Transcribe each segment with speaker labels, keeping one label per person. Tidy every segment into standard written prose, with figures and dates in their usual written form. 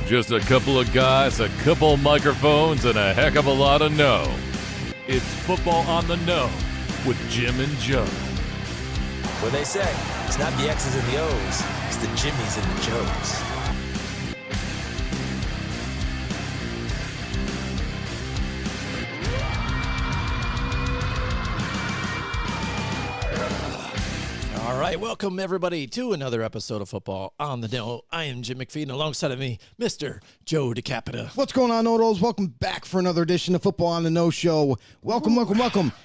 Speaker 1: Just a couple of guys, a couple microphones, and a heck of a lot of know. It's Football on the Know with Jim and Joe.
Speaker 2: What they say, it's not the X's and the O's, it's the Jimmies and the Joes.
Speaker 3: All right, welcome everybody to another episode of Football on the Know. I am Jim McPhee, and alongside of me, Mr. Joe DeCapita.
Speaker 4: What's going on, Noodles? Welcome back for another edition of Football on the Know Show. Welcome.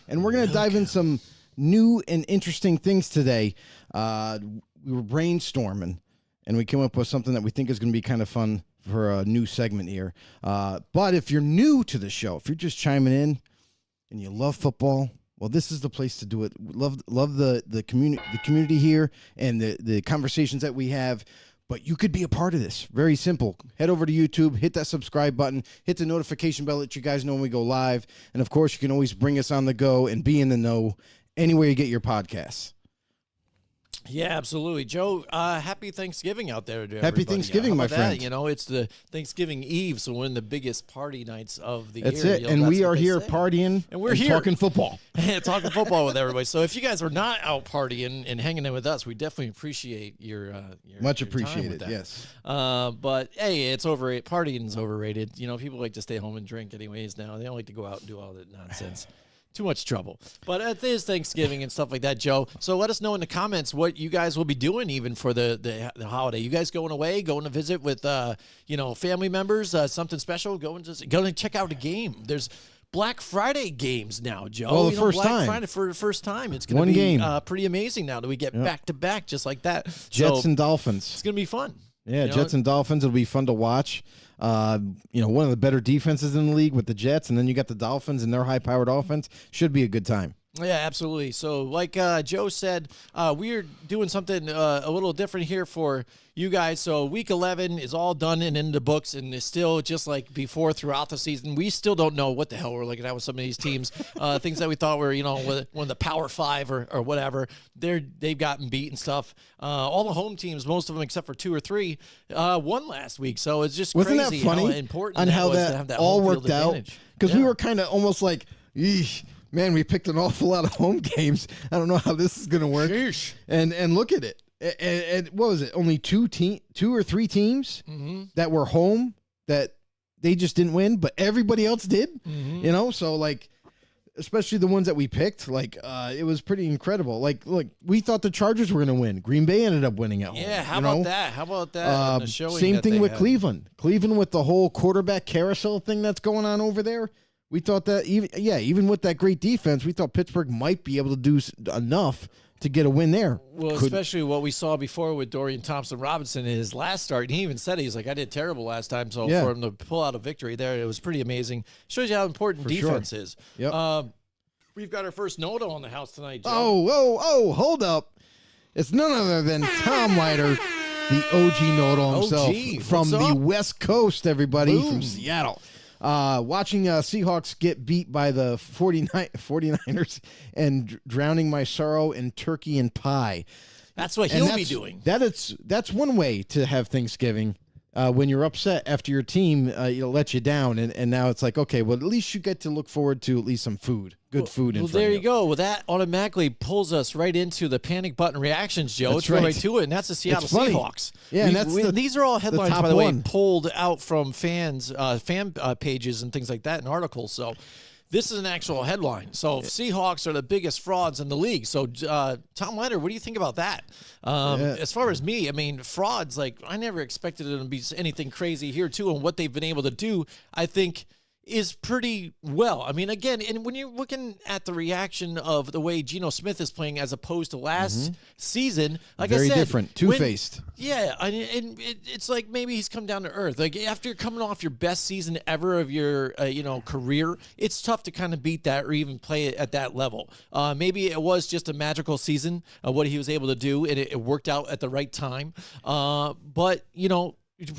Speaker 4: And we're going to dive in some new and interesting things today. We were brainstorming, and we came up with something that we think is going to be kind of fun for a new segment here. But if you're new to the show, if you're just chiming in and you love football, well, this is the place to do it. Love the community here and the conversations that we have. But you could be a part of this. Very simple. Head over to YouTube, hit that subscribe button, hit the notification bell, let you guys know when we go live. And, of course, you can always bring us on the go and be in the know anywhere you get your podcasts.
Speaker 3: Yeah, absolutely. Joe, happy Thanksgiving out there to everybody.
Speaker 4: Happy Thanksgiving, my friend.
Speaker 3: That? You know, it's the Thanksgiving Eve, so one of the biggest party nights of the
Speaker 4: That's
Speaker 3: year.
Speaker 4: it.
Speaker 3: You know,
Speaker 4: And
Speaker 3: that's
Speaker 4: we
Speaker 3: what
Speaker 4: are
Speaker 3: they
Speaker 4: here
Speaker 3: say.
Speaker 4: partying
Speaker 3: And we're here.
Speaker 4: talking football.
Speaker 3: Talking football with everybody. So if you guys are not out partying and hanging out with us, we definitely appreciate your
Speaker 4: Much
Speaker 3: your time
Speaker 4: appreciated,
Speaker 3: with that.
Speaker 4: yes.
Speaker 3: But hey, it's overrated. Partying's overrated. You know, people like to stay home and drink anyways now. They don't like to go out and do all that nonsense. Too much trouble. But it is Thanksgiving and stuff like that, Joe. So let us know in the comments what you guys will be doing even for the holiday. You guys going away, going to visit with family members, something special, going to check out a game. There's Black Friday games now, Joe.
Speaker 4: Well, the first
Speaker 3: Black
Speaker 4: time.
Speaker 3: Friday for the first time. It's going
Speaker 4: One
Speaker 3: to be
Speaker 4: game.
Speaker 3: pretty amazing now that we get back to back just like that.
Speaker 4: Jets
Speaker 3: So
Speaker 4: and Dolphins.
Speaker 3: it's going to be fun.
Speaker 4: Yeah,
Speaker 3: You know?
Speaker 4: Jets and Dolphins. It'll be fun to watch. One of the better defenses in the league with the Jets, and then you got the Dolphins and their high-powered offense. Should be a good time.
Speaker 3: Yeah, absolutely. So like Joe said, we're doing something a little different here for you guys. So week 11 is all done and in the books, and it's still just like before throughout the season. We still don't know what the hell we're looking at with some of these teams. Things that we thought were, one of the Power Five or whatever, they've gotten beat and stuff. All the home teams, most of them except for two or three, won last week. So it's just
Speaker 4: Wasn't
Speaker 3: crazy
Speaker 4: that funny
Speaker 3: how important
Speaker 4: on
Speaker 3: that
Speaker 4: how
Speaker 3: was
Speaker 4: that,
Speaker 3: to have that
Speaker 4: all
Speaker 3: home field
Speaker 4: worked out?
Speaker 3: advantage.
Speaker 4: Because we
Speaker 3: Yeah.
Speaker 4: were kind of almost like, eesh, man, we picked an awful lot of home games. I don't know how this is going to work.
Speaker 3: Sheesh.
Speaker 4: And look at it. And what was it? Only two or three teams that were home that they just didn't win, but everybody else did. So like, especially the ones that we picked, like it was pretty incredible. Like, look, we thought the Chargers were going to win. Green Bay ended up winning at home.
Speaker 3: Yeah, how about that? How about that? on the showing
Speaker 4: Same
Speaker 3: that
Speaker 4: thing
Speaker 3: they
Speaker 4: with
Speaker 3: had?
Speaker 4: Cleveland. Cleveland with the whole quarterback carousel thing that's going on over there. We thought that even with that great defense, we thought Pittsburgh might be able to do enough to get a win there.
Speaker 3: Well, especially what we saw before with Dorian Thompson-Robinson in his last start. And he even said, he's like, I did terrible last time. So
Speaker 4: Yeah.
Speaker 3: for him to pull out a victory there, it was pretty amazing. Shows you how important
Speaker 4: For sure.
Speaker 3: defense is.
Speaker 4: Yep.
Speaker 3: We've got our first Noto on the house tonight, Joe.
Speaker 4: Oh, hold up. It's none other than Tom Leiter, the OG Noto himself
Speaker 3: OG,
Speaker 4: from
Speaker 3: what's
Speaker 4: the
Speaker 3: up?
Speaker 4: West Coast, everybody,
Speaker 3: Boom.
Speaker 4: from Seattle. Watching Seahawks get beat by the 49ers and drowning my sorrow in turkey and pie.
Speaker 3: That's what
Speaker 4: And
Speaker 3: he'll be doing.
Speaker 4: That's one way to have Thanksgiving. When you're upset after your team let you down, and now it's like, okay, well, at least you get to look forward to at least some food, good food in
Speaker 3: Well,
Speaker 4: front
Speaker 3: there
Speaker 4: of
Speaker 3: you go. Well, that automatically pulls us right into the panic button reactions, Joe.
Speaker 4: That's
Speaker 3: Let's go right
Speaker 4: right.
Speaker 3: to it, and that's the Seattle
Speaker 4: It's funny.
Speaker 3: Seahawks.
Speaker 4: Yeah, and that's
Speaker 3: these are all headlines,
Speaker 4: top
Speaker 3: by the way,
Speaker 4: one.
Speaker 3: pulled out from fan pages and things like that and articles. So this is an actual headline. So Seahawks are the biggest frauds in the league. So Tom Leiter, what do you think about that? As far as me, I mean, frauds, like I never expected it to be anything crazy here too. And what they've been able to do, I think, is pretty well. I mean, again, and when you're looking at the reaction of the way Geno Smith is playing as opposed to last season, like
Speaker 4: Very
Speaker 3: I said,
Speaker 4: different, two-faced.
Speaker 3: Yeah, it's like maybe he's come down to earth. Like after coming off your best season ever of your career, it's tough to kind of beat that or even play it at that level. Maybe it was just a magical season of what he was able to do, and it worked out at the right time. But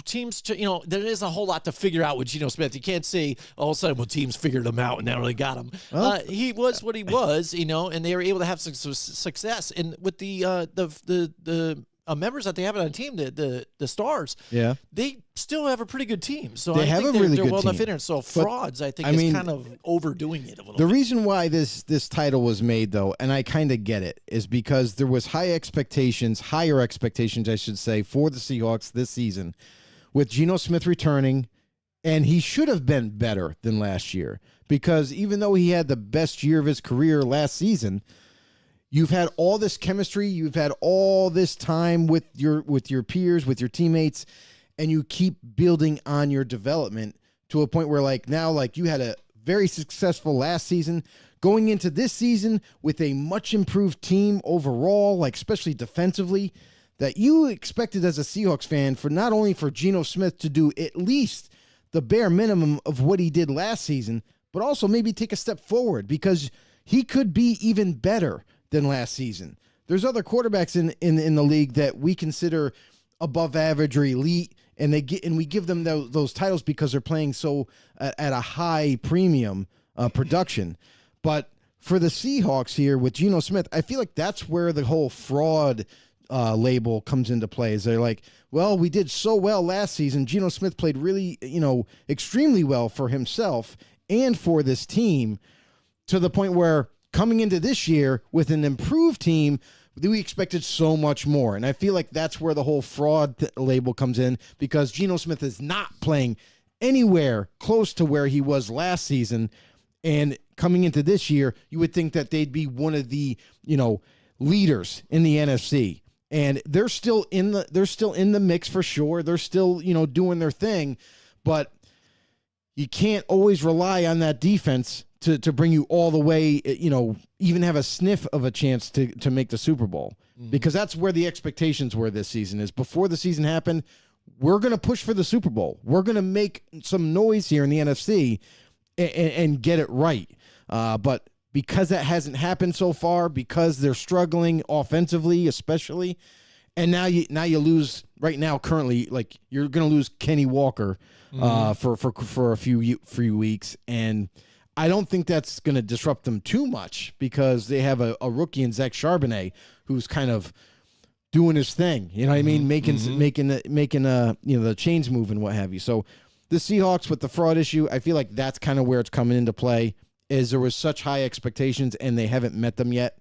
Speaker 3: teams, there is a whole lot to figure out with Geno Smith. You can't say all of a sudden, well, teams figured him out and now they got him. He was what he was, and they were able to have some success. And with the members that they have on a team, the stars,
Speaker 4: Yeah.
Speaker 3: they still have a pretty good team. So
Speaker 4: They
Speaker 3: I
Speaker 4: have
Speaker 3: think
Speaker 4: a really
Speaker 3: they're
Speaker 4: good
Speaker 3: well enough
Speaker 4: team.
Speaker 3: in there. So frauds, I think,
Speaker 4: I
Speaker 3: is
Speaker 4: mean,
Speaker 3: kind of overdoing it a little
Speaker 4: The
Speaker 3: bit.
Speaker 4: reason why this title was made, though, and I kind of get it, is because there was higher expectations, I should say, for the Seahawks this season, with Geno Smith returning, and he should have been better than last year, because even though he had the best year of his career last season, you've had all this chemistry, you've had all this time with your peers, with your teammates, and you keep building on your development to a point where, like, now, like, you had a very successful last season, going into this season with a much improved team overall, like, especially defensively, that you expected as a Seahawks fan for not only for Geno Smith to do at least the bare minimum of what he did last season, but also maybe take a step forward, because he could be even better than last season. There's other quarterbacks in the league that we consider above average or elite, and we give them those titles because they're playing so at a high premium production. But for the Seahawks here with Geno Smith, I feel like that's where the whole fraud label comes into play. Is they're like, well, we did so well last season. Geno Smith played really, extremely well for himself and for this team, to the point where coming into this year with an improved team, we expected so much more. And I feel like that's where the whole fraud label comes in, because Geno Smith is not playing anywhere close to where he was last season. And coming into this year, you would think that they'd be one of the, leaders in the NFC. And they're still in the mix for sure. They're still, doing their thing, but you can't always rely on that defense to bring you all the way, even have a sniff of a chance to make the Super Bowl, because that's where the expectations were this season. Is before the season happened, we're going to push for the Super Bowl. We're going to make some noise here in the NFC and get it right. But because that hasn't happened so far, because they're struggling offensively, especially, and now you lose right now. Currently, like, you're going to lose Kenny Walker for a few weeks, and I don't think that's going to disrupt them too much, because they have a rookie in Zach Charbonnet who's kind of doing his thing. You know what I mean? Making the chains move and what have you. So the Seahawks with the fraud issue, I feel like that's kind of where it's coming into play. Is there was such high expectations and they haven't met them yet.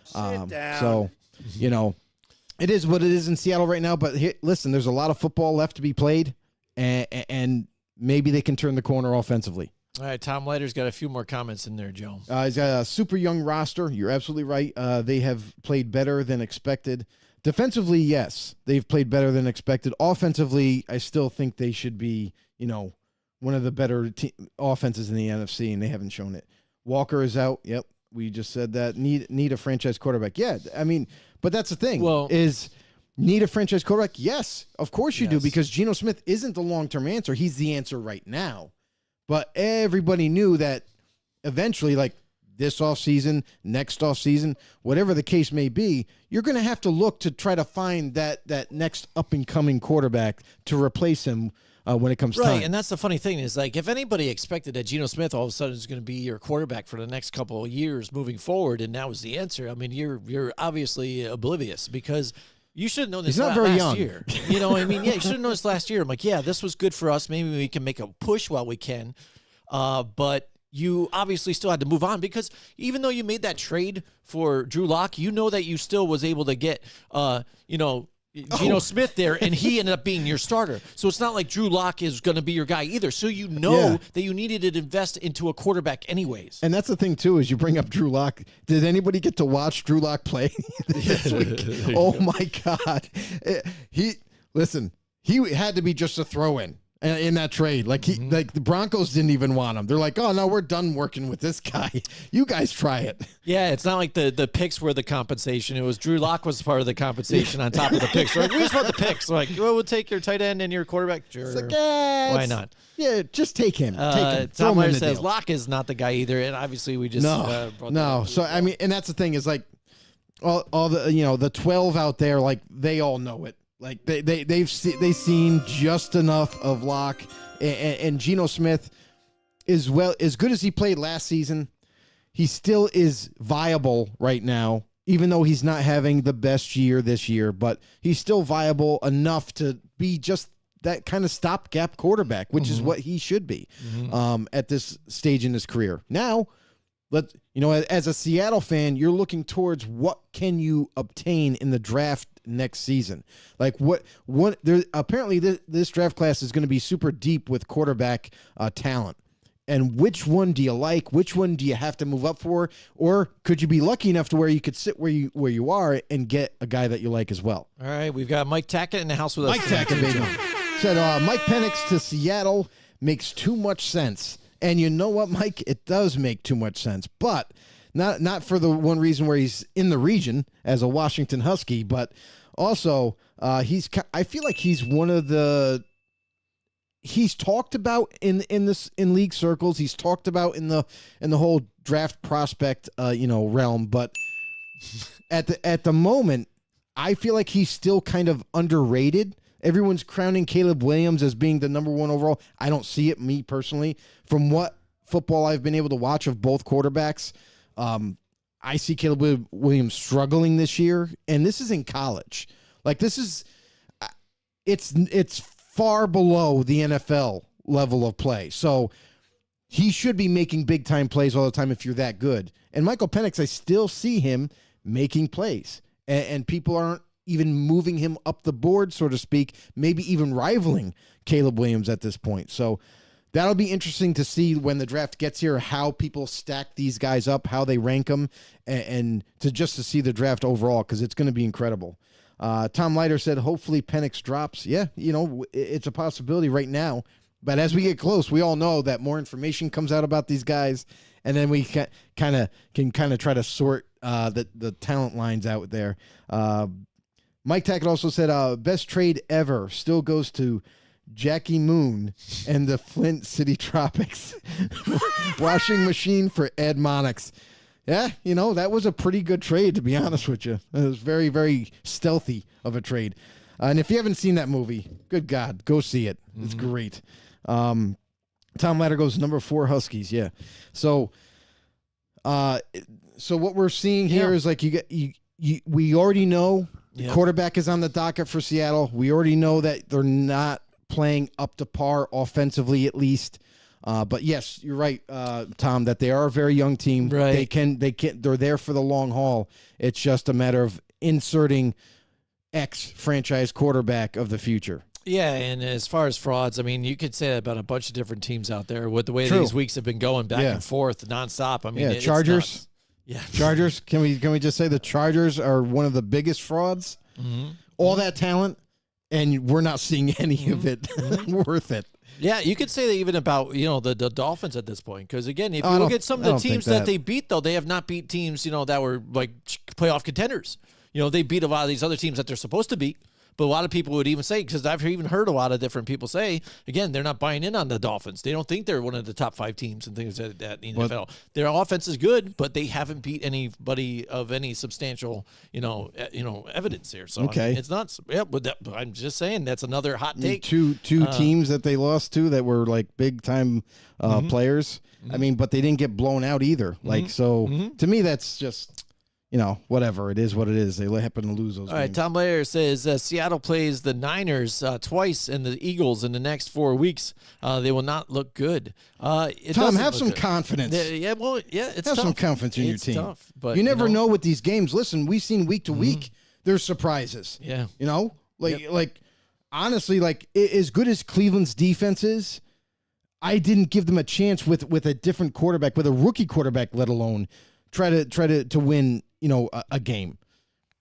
Speaker 4: So, it is what it is in Seattle right now. But here, listen, there's a lot of football left to be played, and maybe they can turn the corner offensively.
Speaker 3: All right, Tom Leiter's got a few more comments in there, Joe.
Speaker 4: He's got a super young roster. You're absolutely right. They have played better than expected. Defensively, yes, they've played better than expected. Offensively, I still think they should be, one of the better offenses in the NFC, and they haven't shown it. Walker is out. Yep, we just said that. Need a franchise quarterback. Yeah, I mean, but that's the thing.
Speaker 3: Well,
Speaker 4: need a franchise quarterback? Yes, of course you do, because Geno Smith isn't the long-term answer. He's the answer right now. But everybody knew that eventually, like this offseason, next offseason, whatever the case may be, you're going to have to look to try to find that next up-and-coming quarterback to replace him when it comes time.
Speaker 3: Right, and that's the funny thing is, like, if anybody expected that Geno Smith all of a sudden is going to be your quarterback for the next couple of years moving forward, and now is the answer, I mean, you're obviously oblivious, because you should have known this
Speaker 4: He's not very
Speaker 3: last
Speaker 4: young.
Speaker 3: year. You know what I mean? Yeah, you should have known this last year. I'm like, yeah, this was good for us. Maybe we can make a push while we can. But you obviously still had to move on, because even though you made that trade for Drew Lock, you know that you still was able to get, Geno Smith there, and he ended up being your starter. So it's not like Drew Lock is going to be your guy either. So that you needed to invest into a quarterback anyways.
Speaker 4: And that's the thing, too, is you bring up Drew Lock. Did anybody get to watch Drew Lock play this week? Oh, my God. He had to be just a throw-in in that trade. Like, like the Broncos didn't even want him. They're like, oh, no, we're done working with this guy. You guys try it.
Speaker 3: Yeah, it's not like the picks were the compensation. It was Drew Lock was part of the compensation on top of the picks. We're like, we just want the picks. We're like, well, we'll take your tight end and your quarterback. Sure.
Speaker 4: It's like, why
Speaker 3: not?
Speaker 4: Yeah, just take him.
Speaker 3: Tom Leiter says Lock is not the guy either, and obviously we just brought that up.
Speaker 4: So I mean, and that's the thing is, like, all the the 12 out there, like, they all know it. Like, they've seen just enough of Lock, and Geno Smith is as good as he played last season. He still is viable right now even though he's not having the best year this year, but he's still viable enough to be just that kind of stopgap quarterback, which is what he should be at this stage in his career. Now, as a Seattle fan, you're looking towards what can you obtain in the draft next season. Like apparently this draft class is going to be super deep with quarterback talent. And which one do you like? Which one do you have to move up for? Or could you be lucky enough to where you could sit where you are and get a guy that you like as well?
Speaker 3: All right, we've got Mike Tackett in the house with us.
Speaker 4: Mike Tackett, baby. Said Mike Penix to Seattle makes too much sense. And you know what, Mike? It does make too much sense. But not for the one reason where he's in the region as a Washington Husky, but also I feel like he's one of the... He's talked about in league circles. He's talked about in the whole draft prospect realm. But at the moment, I feel like he's still kind of underrated. Everyone's crowning Caleb Williams as being the number one overall. I don't see it, me personally. From what football I've been able to watch of both quarterbacks, I see Caleb Williams struggling this year, and this is in college. Like it's far below the NFL level of play. So he should be making big-time plays all the time if you're that good. And Michael Penix, I still see him making plays. And people aren't even moving him up the board, so to speak, maybe even rivaling Caleb Williams at this point. So that'll be interesting to see when the draft gets here, how people stack these guys up, how they rank them, and to see the draft overall, because it's going to be incredible. Tom Leiter said, hopefully Penix drops. Yeah, it's a possibility right now. But as we get close, we all know that more information comes out about these guys, and then we can kind of try to sort the talent lines out there. Mike Tackett also said, best trade ever still goes to Jackie Moon and the Flint City Tropics. Washing machine for Ed Monix. Yeah, that was a pretty good trade, to be honest with you. It was very, very stealthy of a trade. And if you haven't seen that movie, good God, go see it. It's great. Tom Leiter goes number 4 Huskies. Yeah. So what we're seeing here is like we already know quarterback is on the docket for Seattle. We already know that they're not playing up to par offensively, at least. But yes, you're right, Tom, that they are a very young team.
Speaker 3: Right.
Speaker 4: They're there for the long haul. It's just a matter of inserting franchise quarterback of the future.
Speaker 3: Yeah, and as far as frauds, I mean, you could say that about a bunch of different teams out there with the way
Speaker 4: True.
Speaker 3: these weeks have been going back and forth nonstop. I mean,
Speaker 4: Chargers.
Speaker 3: Yeah,
Speaker 4: Chargers. Can we just say the Chargers are one of the biggest frauds? All that talent, and we're not seeing any of it worth it.
Speaker 3: Yeah, you could say that even about the Dolphins at this point, because again, if you look at some of the teams that they beat, though, they have not beat teams that were like playoff contenders. They beat a lot of these other teams that they're supposed to beat. But a lot of people would even say, because I've even heard a lot of different people say, again, they're not buying in on the Dolphins. They don't think they're one of the top 5 teams and things like that in the NFL. Their offense is good, but they haven't beat anybody of any substantial, evidence here. So
Speaker 4: okay,
Speaker 3: I mean, it's not. Yeah, but I'm just saying that's another hot take.
Speaker 4: Two teams that they lost to that were like big time players. I mean, but they didn't get blown out either. Like to me, that's just. Whatever. It is what it is. They happen to lose those games.
Speaker 3: All right, Tom Leiter says Seattle plays the Niners twice and the Eagles in the next 4 weeks. They will not look good.
Speaker 4: Tom, have some confidence.
Speaker 3: Yeah, well, yeah, it's
Speaker 4: have
Speaker 3: tough.
Speaker 4: Some confidence in your team.
Speaker 3: It's tough, but
Speaker 4: you never know with these games. Listen, we've seen week to week, there's surprises.
Speaker 3: Yeah.
Speaker 4: Like honestly, like as good as Cleveland's defense is, I didn't give them a chance with a different quarterback, with a rookie quarterback, let alone try to win. A game,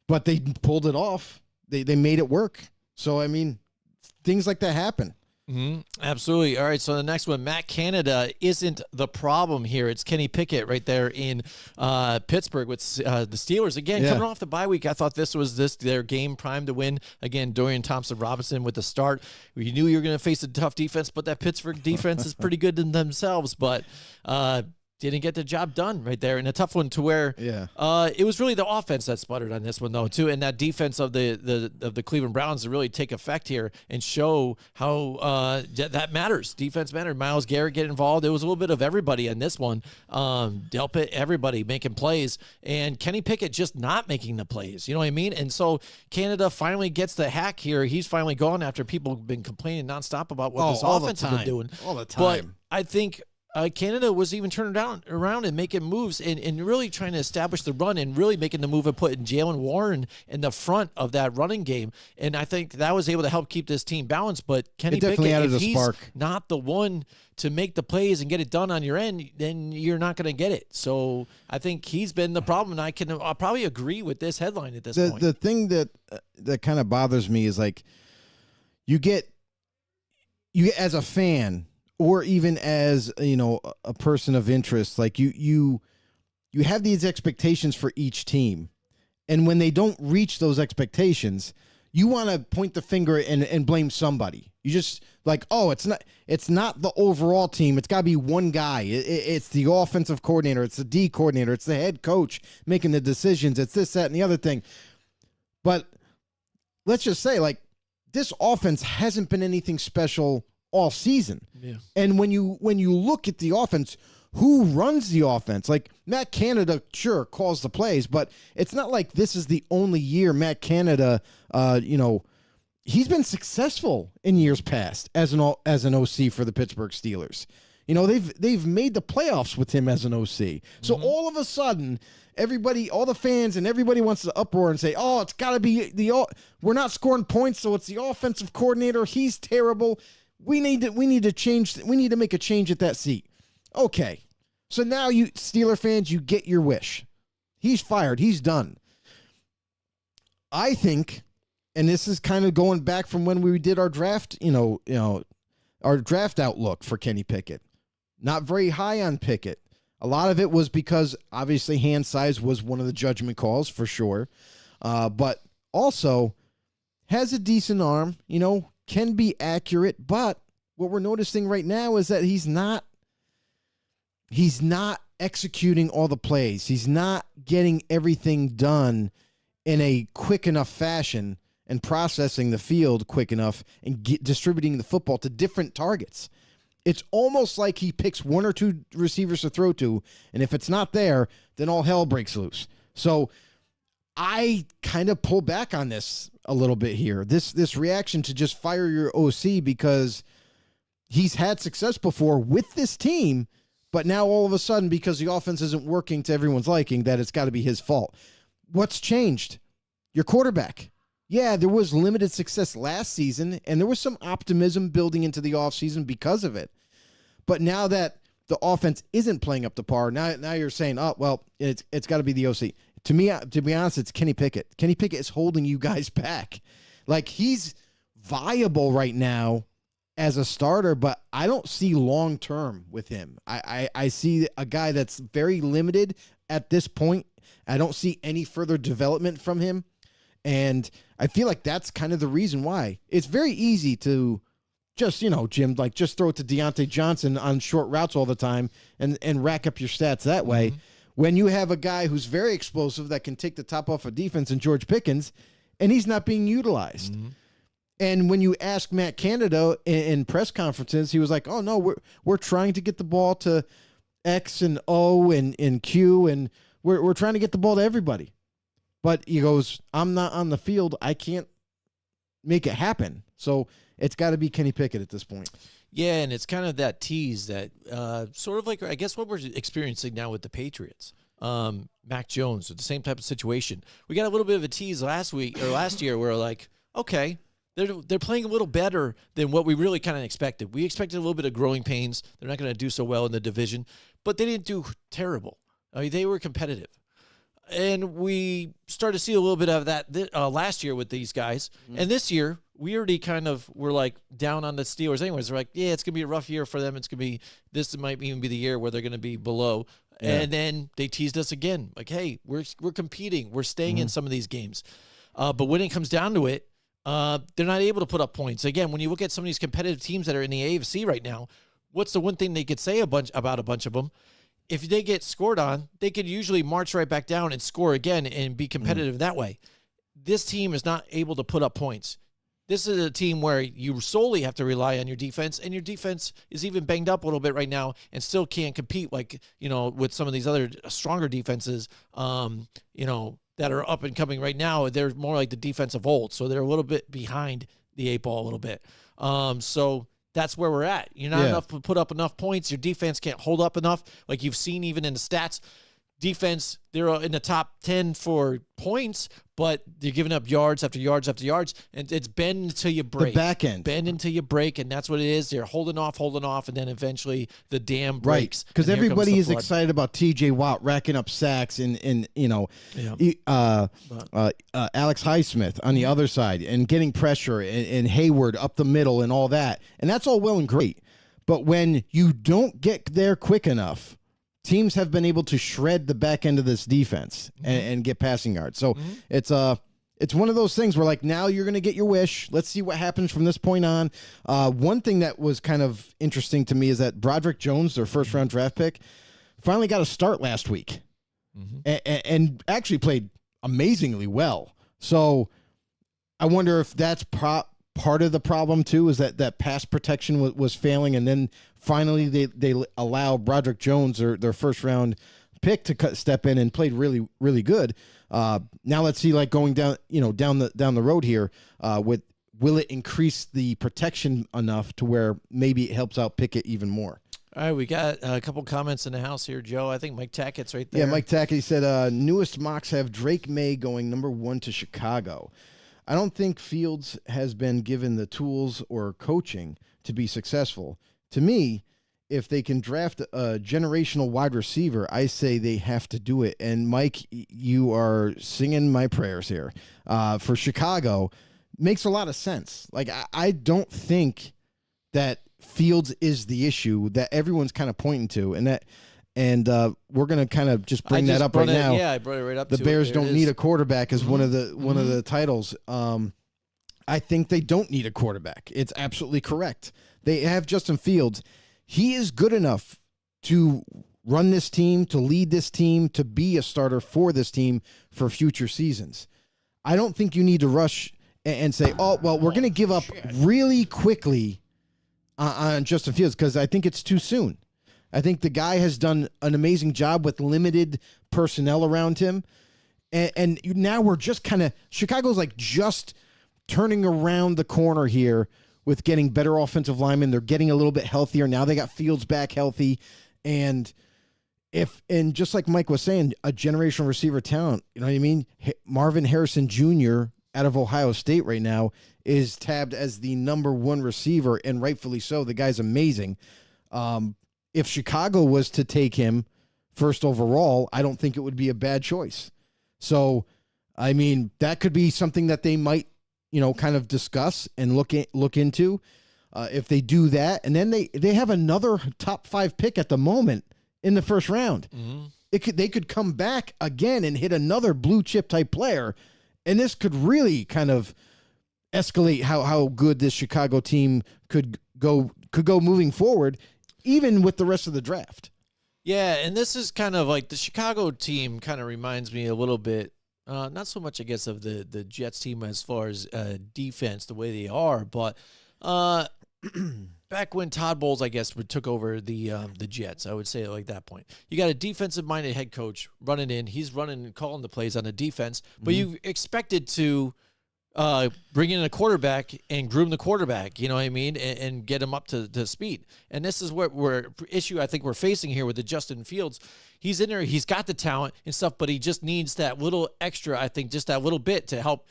Speaker 4: but they pulled it off. They made it work. So, I mean, things like that happen.
Speaker 3: Absolutely. All right. So the next one, Matt Canada isn't the problem here. It's Kenny Pickett right there in Pittsburgh with the Steelers. Again, coming off the bye week, I thought this was their game prime to win. Again, Dorian Thompson-Robinson with the start. We knew you were going to face a tough defense, but that Pittsburgh defense is pretty good in themselves. But didn't get the job done right there, and a tough one to where it was really the offense that sputtered on this one though too, and that defense of the Cleveland Browns to really take effect here and show how that matters. Defense mattered. Myles Garrett get involved. It was a little bit of everybody in this one. Delpit, everybody making plays, and Kenny Pickett just not making the plays. You know what I mean? And so Canada finally gets the hack here. He's finally gone after people have been complaining nonstop about what this offense has been doing
Speaker 4: all the time.
Speaker 3: But I think Canada was even turning around and making moves and really trying to establish the run and really making the move and putting Jalen Warren in the front of that running game. And I think that was able to help keep this team balanced. But Kenny Pickett, if he's not the one to make the plays and get it done on your end, then you're not going to get it. So I think he's been the problem. And I'll probably agree with this headline at this point.
Speaker 4: The thing that kind of bothers me is like you get as a fan, or even as, a person of interest, like you have these expectations for each team. And when they don't reach those expectations, you want to point the finger and blame somebody. You just like, oh, it's not the overall team. It's got to be one guy. It's the offensive coordinator. It's the D coordinator. It's the head coach making the decisions. It's this, that, and the other thing. But let's just say, like, this offense hasn't been anything special all season.
Speaker 3: Yeah.
Speaker 4: And when you look at the offense, who runs the offense? Like Matt Canada, sure, calls the plays, but it's not like this is the only year Matt Canada, he's been successful in years past as an OC for the Pittsburgh Steelers. They've made the playoffs with him as an OC. So all of a sudden, everybody, all the fans and everybody wants to uproar and say, oh, it's got to be we're not scoring points, so it's the offensive coordinator. He's terrible. We need to change. We need to make a change at that seat. Okay. So now you Steeler fans, you get your wish. He's fired. He's done. I think, and this is kind of going back from when we did our draft, our draft outlook for Kenny Pickett. Not very high on Pickett. A lot of it was because obviously hand size was one of the judgment calls for sure. But also has a decent arm, can be accurate, but what we're noticing right now is that he's not executing all the plays. He's not getting everything done in a quick enough fashion and processing the field quick enough and distributing the football to different targets. It's almost like he picks one or two receivers to throw to, and if it's not there, then all hell breaks loose. So I kind of pull back on this a little bit here. This reaction to just fire your OC because he's had success before with this team, but now all of a sudden, because the offense isn't working to everyone's liking, that it's got to be his fault. What's changed? Your quarterback. Yeah, there was limited success last season, and there was some optimism building into the offseason because of it. But now that the offense isn't playing up to par, now you're saying, oh, well, it's got to be the OC. To me, to be honest, it's Kenny Pickett. Kenny Pickett is holding you guys back. Like, he's viable right now as a starter, but I don't see long-term with him. I see a guy that's very limited at this point. I don't see any further development from him. And I feel like that's kind of the reason why. It's very easy to just, Jim, like just throw it to Deontay Johnson on short routes all the time and rack up your stats that way. Mm-hmm. When you have a guy who's very explosive that can take the top off of defense in George Pickens, and he's not being utilized. Mm-hmm. And when you ask Matt Canada in press conferences, he was like, oh, no, we're trying to get the ball to X and O and Q, and we're trying to get the ball to everybody. But he goes, I'm not on the field. I can't make it happen. So it's got to be Kenny Pickett at this point.
Speaker 3: Yeah, and it's kind of that tease that sort of like, I guess, what we're experiencing now with the Patriots. Mac Jones, the same type of situation. We got a little bit of a tease last year where we're like, okay, they're playing a little better than what we really kind of expected. We expected a little bit of growing pains. They're not going to do so well in the division, but they didn't do terrible. I mean, they were competitive. And we started to see a little bit of that last year with these guys. Mm-hmm. And this year, we already kind of were like down on the Steelers anyways. They're like, yeah, it's going to be a rough year for them. This might even be the year where they're going to be below. Yeah. And then they teased us again. Like, hey, we're competing. We're staying in some of these games. But when it comes down to it, they're not able to put up points. Again, when you look at some of these competitive teams that are in the AFC right now, what's the one thing they could say about a bunch of them? if they get scored on, they could usually march right back down and score again and be competitive that way. This team is not able to put up points. This is a team where you solely have to rely on your defense, and your defense is even banged up a little bit right now and still can't compete like, with some of these other stronger defenses, that are up and coming right now. They're more like the defense of old, so they're a little bit behind the 8 ball a little bit. So that's where we're at. You're not enough to put up enough points. Your defense can't hold up enough. Like you've seen even in the stats, defense, they're in the top 10 for points, but they're giving up yards after yards after yards, and it's bend until you break.
Speaker 4: The back end.
Speaker 3: Bend until you break, and that's what it is. They're holding off, and then eventually the dam breaks.
Speaker 4: Because
Speaker 3: and here comes
Speaker 4: everybody
Speaker 3: the
Speaker 4: is
Speaker 3: flood.
Speaker 4: excited about T.J. Watt racking up sacks and Alex Highsmith on the other side and getting pressure and Hayward up the middle and all that. And that's all well and great. But when you don't get there quick enough, teams have been able to shred the back end of this defense and get passing yards. So it's one of those things where, like, now you're going to get your wish. Let's see what happens from this point on. One thing that was kind of interesting to me is that Broderick Jones, their first-round draft pick, finally got a start last week and actually played amazingly well. So I wonder if that's part of the problem too, is that pass protection was failing, and then finally they allow Broderick Jones, their first round pick, to step in and played really, really good. Now let's see, like, going down the road here, will it increase the protection enough to where maybe it helps out Pickett even more?
Speaker 3: All right, we got a couple comments in the house here, Joe. I think Mike Tackett's right there.
Speaker 4: Yeah, Mike Tackett said newest mocks have Drake May going number 1 to Chicago. I don't think Fields has been given the tools or coaching to be successful. To me, if they can draft a generational wide receiver, I say they have to do it. And Mike, you are singing my prayers here. For Chicago, makes a lot of sense. Like, I don't think that Fields is the issue that everyone's kind of pointing to, and we're going to kind of just bring that up right now.
Speaker 3: Yeah, I brought it right up.
Speaker 4: The Bears don't need a quarterback as one of the titles. I think they don't need a quarterback. It's absolutely correct. They have Justin Fields. He is good enough to run this team, to lead this team, to be a starter for this team for future seasons. I don't think you need to rush and say, oh, well, we're going to give up really quickly on Justin Fields, because I think it's too soon. I think the guy has done an amazing job with limited personnel around him. And now we're just kind of, Chicago's like just turning around the corner here with getting better offensive linemen. They're getting a little bit healthier. Now they got Fields back healthy. And just like Mike was saying, a generational receiver talent, you know what I mean? Marvin Harrison Jr. out of Ohio State right now is tabbed as the number 1 receiver, and rightfully so. The guy's amazing. If Chicago was to take him first overall, I don't think it would be a bad choice. So, I mean, that could be something that they might, kind of discuss and look into if they do that. And then they have another top 5 pick at the moment in the first round. They could come back again and hit another blue chip type player, and this could really kind of escalate how good this Chicago team could go moving forward, even with the rest of the draft.
Speaker 3: Yeah, and this is kind of like the Chicago team kind of reminds me a little bit, not so much, I guess, of the Jets team as far as defense, the way they are, but back when Todd Bowles, I guess, took over the Jets, I would say it like that point. You got a defensive-minded head coach running in. He's running and calling the plays on the defense, but you expected to bring in a quarterback and groom the quarterback, you know what I mean, and get him up to speed. And this is what issue I think we're facing here with the Justin Fields. He's in there, he's got the talent and stuff, but he just needs that little extra, I think, just that little bit to help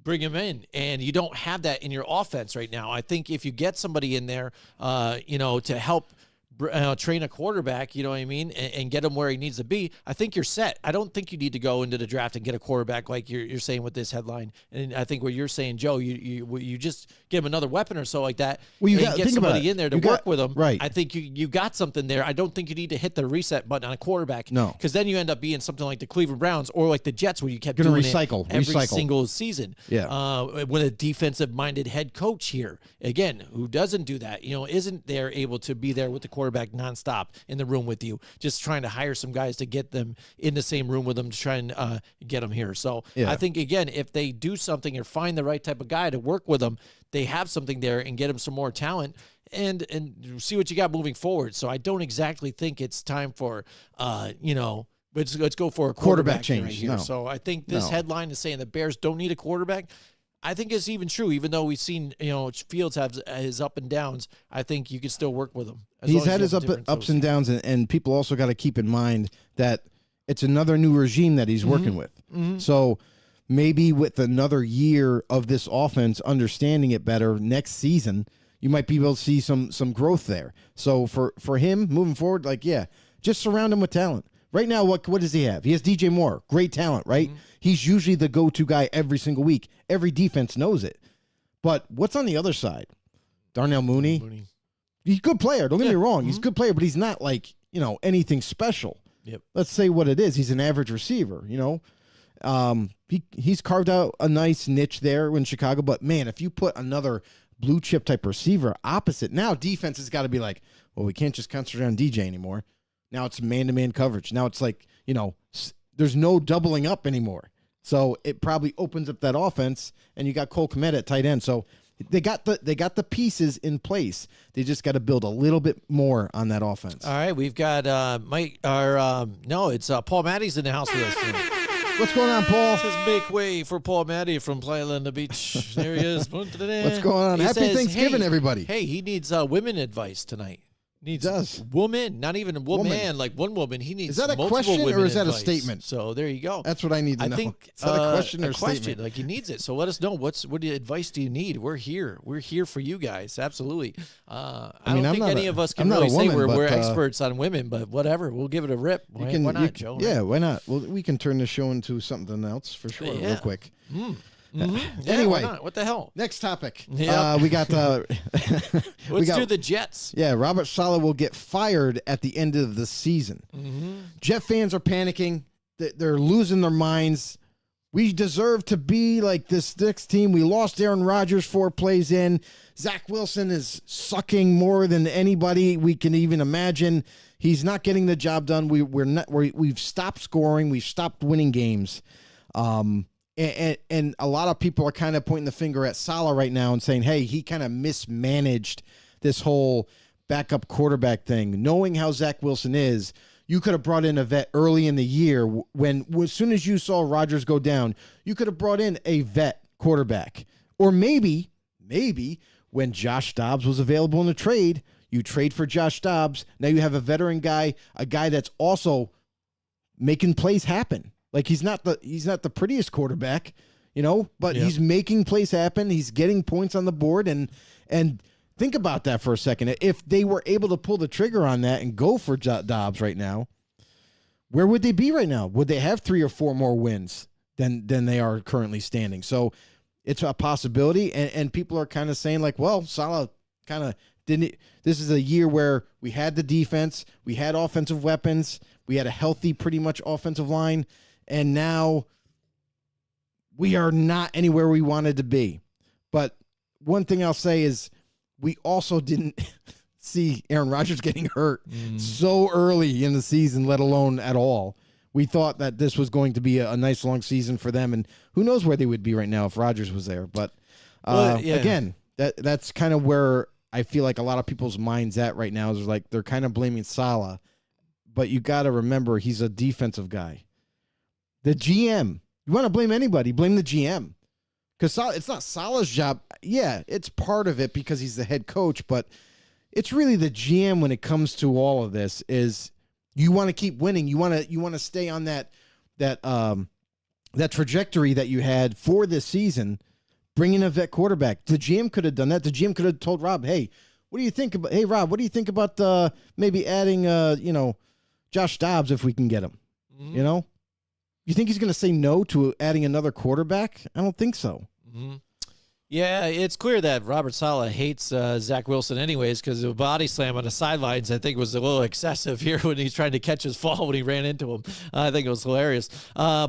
Speaker 3: bring him in. And you don't have that in your offense right now. I think if you get somebody in there, to help train a quarterback, you know what I mean, and get him where he needs to be, I think you're set. I don't think you need to go into the draft and get a quarterback like you're saying with this headline. And I think what you're saying, Joe, you just give him another weapon or so like that.
Speaker 4: Well, you
Speaker 3: and get somebody in there to work with him.
Speaker 4: Right.
Speaker 3: I think you got something there. I don't think you need to hit the reset button on a quarterback.
Speaker 4: No,
Speaker 3: because then you end up being something like the Cleveland Browns or like the Jets, where you kept
Speaker 4: doing
Speaker 3: it every single season.
Speaker 4: Yeah.
Speaker 3: With a defensive-minded head coach here, again, who doesn't do that, isn't there able to be there with the quarterback quarterback nonstop in the room with you, just trying to hire some guys to get them in the same room with them to try and get them here. So I think, again, if they do something or find the right type of guy to work with them, they have something there and get them some more talent and see what you got moving forward. So I don't exactly think it's time for, let's go for a quarterback change right here.
Speaker 4: No.
Speaker 3: So I think this headline is saying the Bears don't need a quarterback. I think it's even true, even though we've seen, Fields have his up and downs. I think you can still work with him.
Speaker 4: He's had his ups and downs, and people also got to keep in mind that it's another new regime that he's working with. So maybe with another year of this offense, understanding it better next season, you might be able to see some growth there. So for him moving forward, just surround him with talent. Right now, what does he have? He has DJ Moore, great talent, right? He's usually the go-to guy every single week. Every defense knows it. But what's on the other side? Darnell Mooney. He's a good player. Don't get me wrong. He's a good player, but he's not anything special.
Speaker 3: Yep.
Speaker 4: Let's say what it is. He's an average receiver, He's carved out a nice niche there in Chicago, but man, if you put another blue chip type receiver opposite, now defense has got to be like, well, we can't just concentrate on DJ anymore. Now it's man-to-man coverage. Now it's like, there's no doubling up anymore. So it probably opens up that offense, and you got Cole Kmet at tight end. So they got the pieces in place. They just got to build a little bit more on that offense.
Speaker 3: All right, we've got Paul Matty's in the house with us tonight.
Speaker 4: What's going on, Paul?
Speaker 3: This is make way for Paul Matty from Playa Linda Beach. There he is.
Speaker 4: What's going on? Happy Thanksgiving, everybody.
Speaker 3: Hey, he needs women advice tonight. Needs woman, not even a woman, like one woman. He needs.
Speaker 4: Is that a
Speaker 3: multiple
Speaker 4: question
Speaker 3: women
Speaker 4: or is that
Speaker 3: advice.
Speaker 4: a statement?
Speaker 3: So there you go.
Speaker 4: That's what I need to know.
Speaker 3: I think
Speaker 4: is that a question or a
Speaker 3: question?
Speaker 4: statement?
Speaker 3: Like he needs it. So let us know. What advice do you need? We're here. We're here for you guys. Absolutely. I don't think any of us can really say we're experts on women, but whatever. We'll give it a rip. Why not, Joe?
Speaker 4: Yeah, why not? Well, we can turn the show into something else for sure, real quick.
Speaker 3: Anyway, what the hell?
Speaker 4: Next topic.
Speaker 3: Yep.
Speaker 4: We got
Speaker 3: let's do the Jets.
Speaker 4: Yeah, Robert Saleh will get fired at the end of the season. Jet fans are panicking. They're losing their minds. We deserve to be like this next team. We lost Aaron Rodgers 4 plays in. Zach Wilson is sucking more than anybody we can even imagine. He's not getting the job done. We've stopped scoring. We've stopped winning games. And a lot of people are kind of pointing the finger at Saleh right now and saying, hey, he kind of mismanaged this whole backup quarterback thing. Knowing how Zach Wilson is, you could have brought in a vet early in the year when as soon as you saw Rodgers go down, you could have brought in a vet quarterback. Or maybe when Josh Dobbs was available in the trade, you trade for Josh Dobbs. Now you have a veteran guy, a guy that's also making plays happen. Like he's not the prettiest quarterback, but he's making plays happen. He's getting points on the board, and think about that for a second. If they were able to pull the trigger on that and go for Dobbs right now, where would they be right now? Would they have 3 or 4 more wins than they are currently standing? So it's a possibility, and people are kind of saying like, well, Saleh kind of didn't. This is a year where we had the defense, we had offensive weapons, we had a healthy, pretty much offensive line. And now we are not anywhere we wanted to be. But one thing I'll say is we also didn't see Aaron Rodgers getting hurt so early in the season, let alone at all. We thought that this was going to be a nice long season for them, and who knows where they would be right now if Rodgers was there. But again, that's kind of where I feel like a lot of people's minds at right now is like they're kind of blaming Saleh. But you got to remember he's a defensive guy. The GM, you want to blame anybody, blame the GM. Because it's not Saleh's job. Yeah, it's part of it because he's the head coach, but it's really the GM when it comes to all of this is you want to keep winning. You want to stay on that trajectory that you had for this season, bringing a vet quarterback. The GM could have done that. The GM could have told Rob, hey, what do you think about, hey, Rob, what do you think about maybe adding, Josh Dobbs if we can get him, You think he's going to say no to adding another quarterback? I don't think so.
Speaker 3: Yeah, it's clear that Robert Saleh hates Zach Wilson anyways because the body slam on the sidelines I think was a little excessive here when he's trying to catch his fall when he ran into him. I think it was hilarious. Yeah,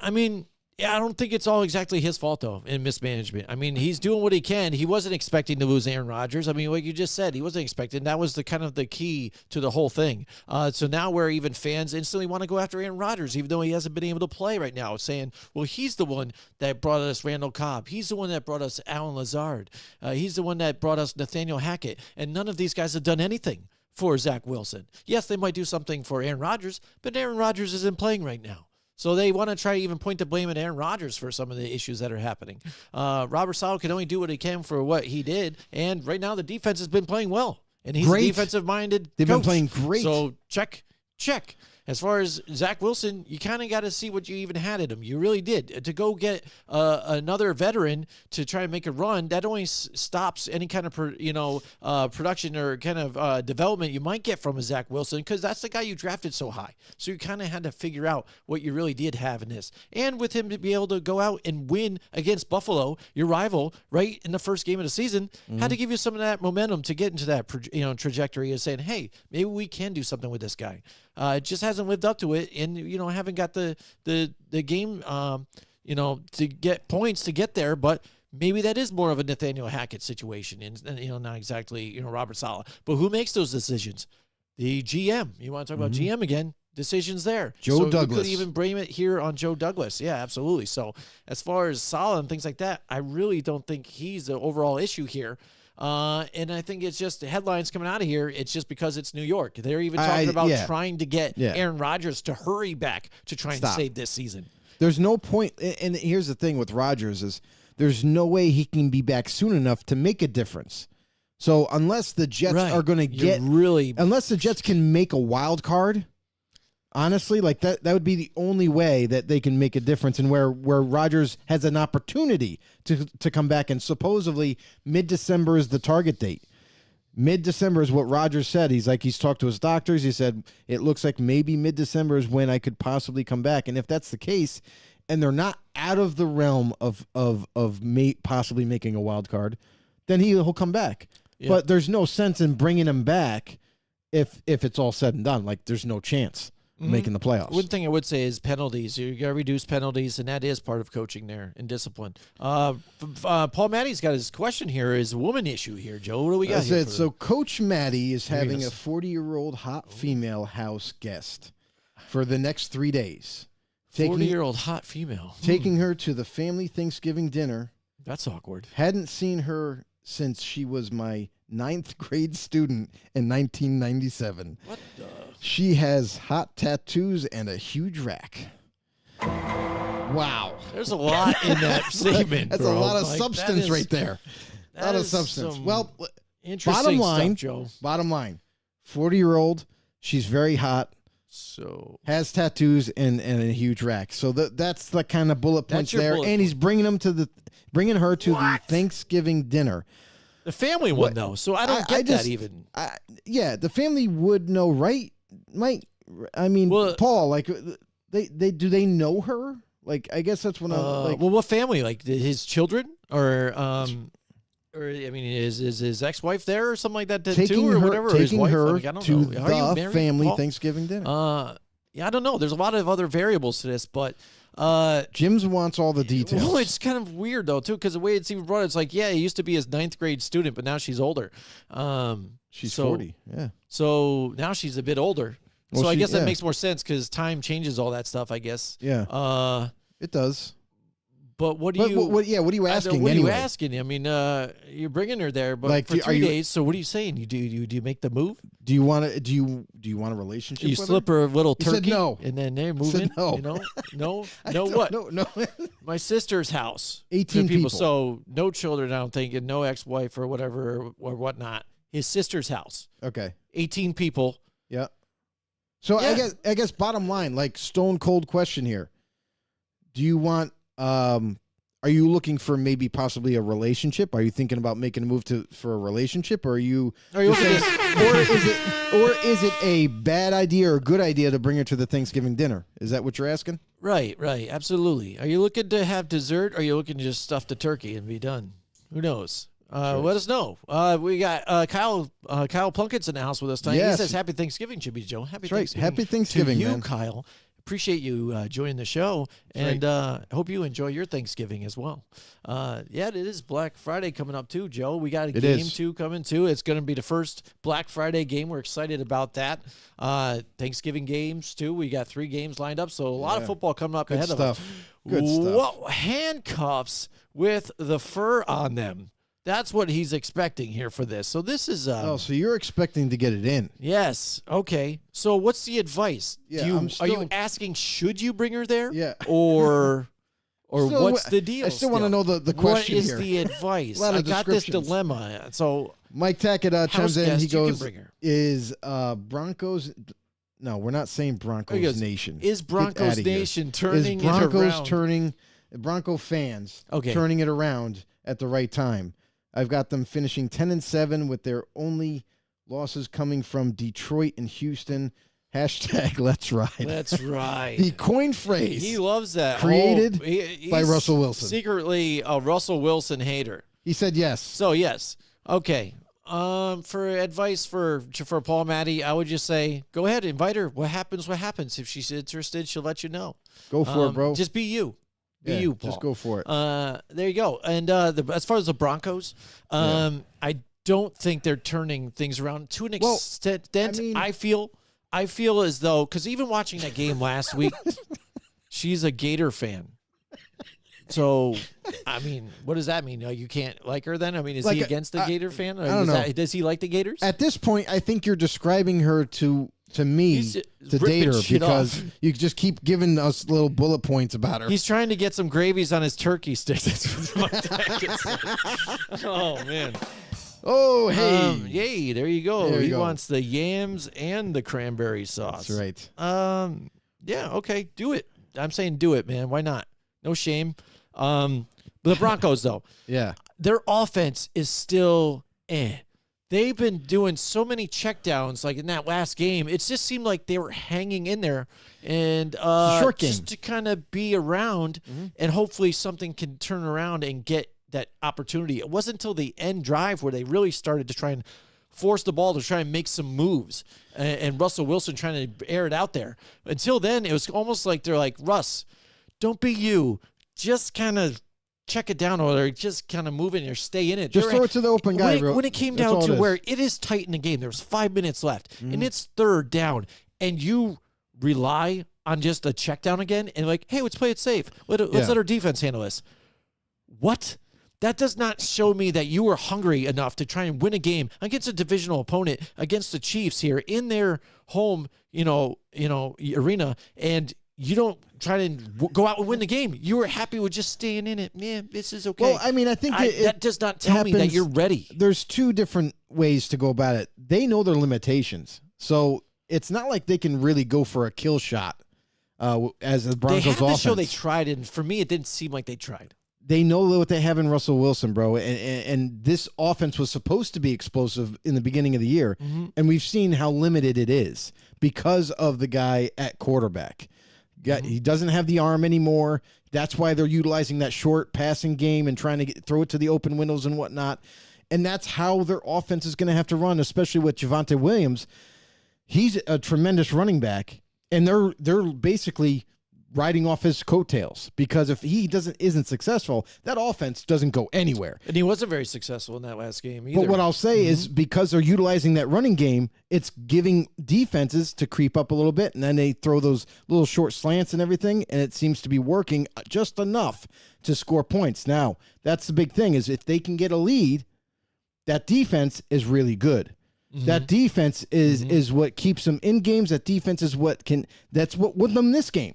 Speaker 3: I mean, Yeah, I don't think it's all exactly his fault, though, in mismanagement. I mean, he's doing what he can. He wasn't expecting to lose Aaron Rodgers. I mean, like you just said, he wasn't expecting. That was the kind of the key to the whole thing. So now where even fans instantly want to go after Aaron Rodgers, even though he hasn't been able to play right now, saying, well, he's the one that brought us Randall Cobb. He's the one that brought us Alan Lazard. He's the one that brought us Nathaniel Hackett. And none of these guys have done anything for Zach Wilson. Yes, they might do something for Aaron Rodgers, but Aaron Rodgers isn't playing right now. So they want to try to even point the blame at Aaron Rodgers for some of the issues that are happening. Robert Saleh can only do what he can for what he did, and right now the defense has been playing well, and he's a defensive-minded
Speaker 4: They've
Speaker 3: coach.
Speaker 4: been playing great.
Speaker 3: So check. As far as Zach Wilson, you kind of got to see what you even had in him. You really did. To go get another veteran to try and make a run, that only stops any kind of production or kind of development you might get from a Zach Wilson, because that's the guy you drafted so high. So you kind of had to figure out what you really did have in this. And with him to be able to go out and win against Buffalo, your rival, right in the first game of the season, had to give you some of that momentum to get into that trajectory of saying, hey, maybe we can do something with this guy. It just hasn't lived up to it, and haven't got the game, to get points to get there. But maybe that is more of a Nathaniel Hackett situation, and not exactly Robert Saleh. But who makes those decisions? The GM. You want to talk about GM again? Decisions there.
Speaker 4: Joe Douglas.
Speaker 3: You could even blame it here on Joe Douglas. Yeah, absolutely. So as far as Saleh and things like that, I really don't think he's the overall issue here. And I think it's just the headlines coming out of here. It's just because it's New York. They're even talking about trying to get Aaron Rodgers to hurry back to try and save this season.
Speaker 4: There's no point. And here's the thing with Rodgers is there's no way he can be back soon enough to make a difference. So unless the Jets are going to unless the Jets can make a wild card, honestly, like that would be the only way that they can make a difference, and where Rodgers has an opportunity to come back. And supposedly mid-December is the target date. Mid-December is what Rodgers said. He's talked to his doctors. He said it looks like maybe mid-December is when I could possibly come back. And if that's the case, and they're not out of the realm of possibly making a wild card, then he'll come back. Yeah. But there's no sense in bringing him back if it's all said and done. Like, there's no chance. Making the playoffs.
Speaker 3: One thing I would say is penalties. You got to reduce penalties, and that is part of coaching there and discipline. Paul Matty's got his question here. Is a woman issue here, Joe? What do we got here?
Speaker 4: So Coach Matty is having a 40-year-old hot female house guest for the next 3 days.
Speaker 3: 40-year-old hot female.
Speaker 4: Taking her to the family Thanksgiving dinner.
Speaker 3: That's awkward.
Speaker 4: Hadn't seen her since she was my 9th grade student in 1997.
Speaker 3: What the?
Speaker 4: She has hot tattoos and a huge rack. Wow.
Speaker 3: There's a lot in that statement.
Speaker 4: That's a lot of substance right there. A lot of substance. Well,
Speaker 3: interesting stuff, Joe.
Speaker 4: Bottom line, 40-year-old, she's very hot.
Speaker 3: So
Speaker 4: has tattoos and a huge rack. So that's the kind of bullet points there. And he's bringing her to the Thanksgiving dinner.
Speaker 3: The family one, though, so I don't get that even.
Speaker 4: The family would know, right? Paul, like, do they know her? Like, I guess that's what I'm like.
Speaker 3: Well, what family? Like his children, or is his ex-wife there or something like that too, or whatever?
Speaker 4: Taking her
Speaker 3: I don't
Speaker 4: to
Speaker 3: know.
Speaker 4: the family Thanksgiving dinner.
Speaker 3: I don't know. There's a lot of other variables to this, but.
Speaker 4: Jim's wants all the details.
Speaker 3: Well, it's kind of weird though too, because the way it's even brought, it's like, he used to be his 9th grade student, but now she's older.
Speaker 4: She's 40. Yeah.
Speaker 3: So now she's a bit older. Well, so I guess that makes more sense because time changes all that stuff, I guess.
Speaker 4: Yeah. It does.
Speaker 3: But what are you
Speaker 4: asking?
Speaker 3: What are you asking? I mean, you're bringing her there, but like, for 3 days. So what are you saying? Do you make the move?
Speaker 4: Do you want a relationship?
Speaker 3: You slip her a little turkey.
Speaker 4: Said no,
Speaker 3: and then they move in. No, no. What?
Speaker 4: No.
Speaker 3: My sister's house.
Speaker 4: 18 people.
Speaker 3: So no children, I don't think, and no ex-wife or whatever or whatnot. His sister's house.
Speaker 4: Okay.
Speaker 3: 18 people.
Speaker 4: Yeah. So I guess bottom line, like, stone cold question here. Do you want? Are you looking for maybe possibly a relationship? Are you thinking about making a move for a relationship, or are you saying, or is it a bad idea or a good idea to bring her to the Thanksgiving dinner? Is that what you're asking?
Speaker 3: Right, absolutely. Are you looking to have dessert, or are you looking to just stuff the turkey and be done? Who knows? Let us know. We got Kyle Plunkett's in the house with us tonight. Yes. He says, "Happy Thanksgiving, Jimmy Joe. Happy Thanksgiving."
Speaker 4: Happy Thanksgiving,
Speaker 3: to you,
Speaker 4: man.
Speaker 3: Kyle. appreciate you joining the show, and hope you enjoy your Thanksgiving as well. Yeah, it is Black Friday coming up too, Joe. We got a game too coming too. It's going to be the first Black Friday game. We're excited about that. Thanksgiving games too. We got 3 games lined up, so a lot of football coming up ahead of us.
Speaker 4: Good stuff.
Speaker 3: Whoa, handcuffs with the fur on them. That's what he's expecting here for this. So this is
Speaker 4: so you're expecting to get it in.
Speaker 3: Yes. Okay. So what's the advice?
Speaker 4: Yeah,
Speaker 3: Are you asking should you bring her there?
Speaker 4: Yeah.
Speaker 3: Or
Speaker 4: Still,
Speaker 3: what's the deal?
Speaker 4: I still want to know the question
Speaker 3: What is
Speaker 4: here.
Speaker 3: the advice?
Speaker 4: A lot of
Speaker 3: I got this
Speaker 4: descriptions.
Speaker 3: dilemma. So
Speaker 4: Mike Tackett chimes in.
Speaker 3: guest,
Speaker 4: He
Speaker 3: you can
Speaker 4: goes,
Speaker 3: bring her.
Speaker 4: "Is Broncos? No, we're not saying Broncos
Speaker 3: He goes,
Speaker 4: Nation.
Speaker 3: is
Speaker 4: Get
Speaker 3: Broncos
Speaker 4: outta here.
Speaker 3: Nation turning
Speaker 4: Is Broncos
Speaker 3: it around?
Speaker 4: turning Bronco fans turning it around at the right time? I've got them finishing 10-7 with their only losses coming from Detroit and Houston. Hashtag Let's Ride.
Speaker 3: That's right.
Speaker 4: The coin phrase.
Speaker 3: He loves that.
Speaker 4: Created
Speaker 3: he's
Speaker 4: by Russell Wilson.
Speaker 3: Secretly a Russell Wilson hater.
Speaker 4: He said yes.
Speaker 3: So yes. Okay. For advice for Paul Matty, I would just say go ahead, invite her. What happens? If she's interested, she'll let you know.
Speaker 4: Go for it, bro.
Speaker 3: Just be you. Be you, Paul.
Speaker 4: Just go for it.
Speaker 3: There you go. And as far as the Broncos, I don't think they're turning things around to an extent. I feel as though, because even watching that game last week, she's a Gator fan. So, I mean, what does that mean? You can't like her then? I mean, is he against the Gator fan?
Speaker 4: I don't know.
Speaker 3: Does he like the Gators?
Speaker 4: At this point, I think you're describing her to me to date her because you just keep giving us little bullet points about her.
Speaker 3: He's trying to get some gravies on his turkey sticks. That's what my dad can say. Oh, man.
Speaker 4: Oh, hey.
Speaker 3: Yay, there you go.
Speaker 4: There you
Speaker 3: He
Speaker 4: go.
Speaker 3: wants the yams and the cranberry sauce.
Speaker 4: That's right.
Speaker 3: Yeah, okay, do it. I'm saying do it, man. Why not? No shame. The Broncos, though.
Speaker 4: Yeah.
Speaker 3: Their offense is still They've been doing so many checkdowns, like in that last game. It just seemed like they were hanging in there, and
Speaker 4: short game.
Speaker 3: just to kind of be around, and hopefully something can turn around and get that opportunity. It wasn't until the end drive where they really started to try and force the ball to try and make some moves, and Russell Wilson trying to air it out there. Until then, it was almost like they're like, Russ, don't be you. Just kind of check it down, or just kind of move in or stay in it.
Speaker 4: Just throw it to the open guy, bro.
Speaker 3: When it came
Speaker 4: That's
Speaker 3: down
Speaker 4: all
Speaker 3: to
Speaker 4: it
Speaker 3: where
Speaker 4: is.
Speaker 3: it is tight in the game, there was 5 minutes left, and it's 3rd down, and you rely on just a check down again, and like, hey, let's play it safe. Let's let our defense handle this. What? That does not show me that you were hungry enough to try and win a game against a divisional opponent, against the Chiefs here in their home, arena, and you don't try to go out and win the game. You were happy with just staying in it. Man, this is okay.
Speaker 4: Well, I mean, I think
Speaker 3: that does not tell me that
Speaker 4: happens-
Speaker 3: you're ready.
Speaker 4: There's 2 different ways to go about it. They know their limitations. So it's not like they can really go for a kill shot as the Broncos
Speaker 3: They had to
Speaker 4: offense.
Speaker 3: show they tried, and for me, it didn't seem like they tried.
Speaker 4: They know what they have in Russell Wilson, bro. And this offense was supposed to be explosive in the beginning of the year. And we've seen how limited it is because of the guy at quarterback. He doesn't have the arm anymore. That's why they're utilizing that short passing game and trying to throw it to the open windows and whatnot. And that's how their offense is going to have to run, especially with Javonte Williams. He's a tremendous running back, and they're basically riding off his coattails, because if he isn't successful, that offense doesn't go anywhere.
Speaker 3: And he wasn't very successful in that last game either.
Speaker 4: But what I'll say is, because they're utilizing that running game, it's giving defenses to creep up a little bit, and then they throw those little short slants and everything, and it seems to be working just enough to score points. Now, that's the big thing, is if they can get a lead, that defense is really good. That defense is what keeps them in games. That defense is that's what won them this game.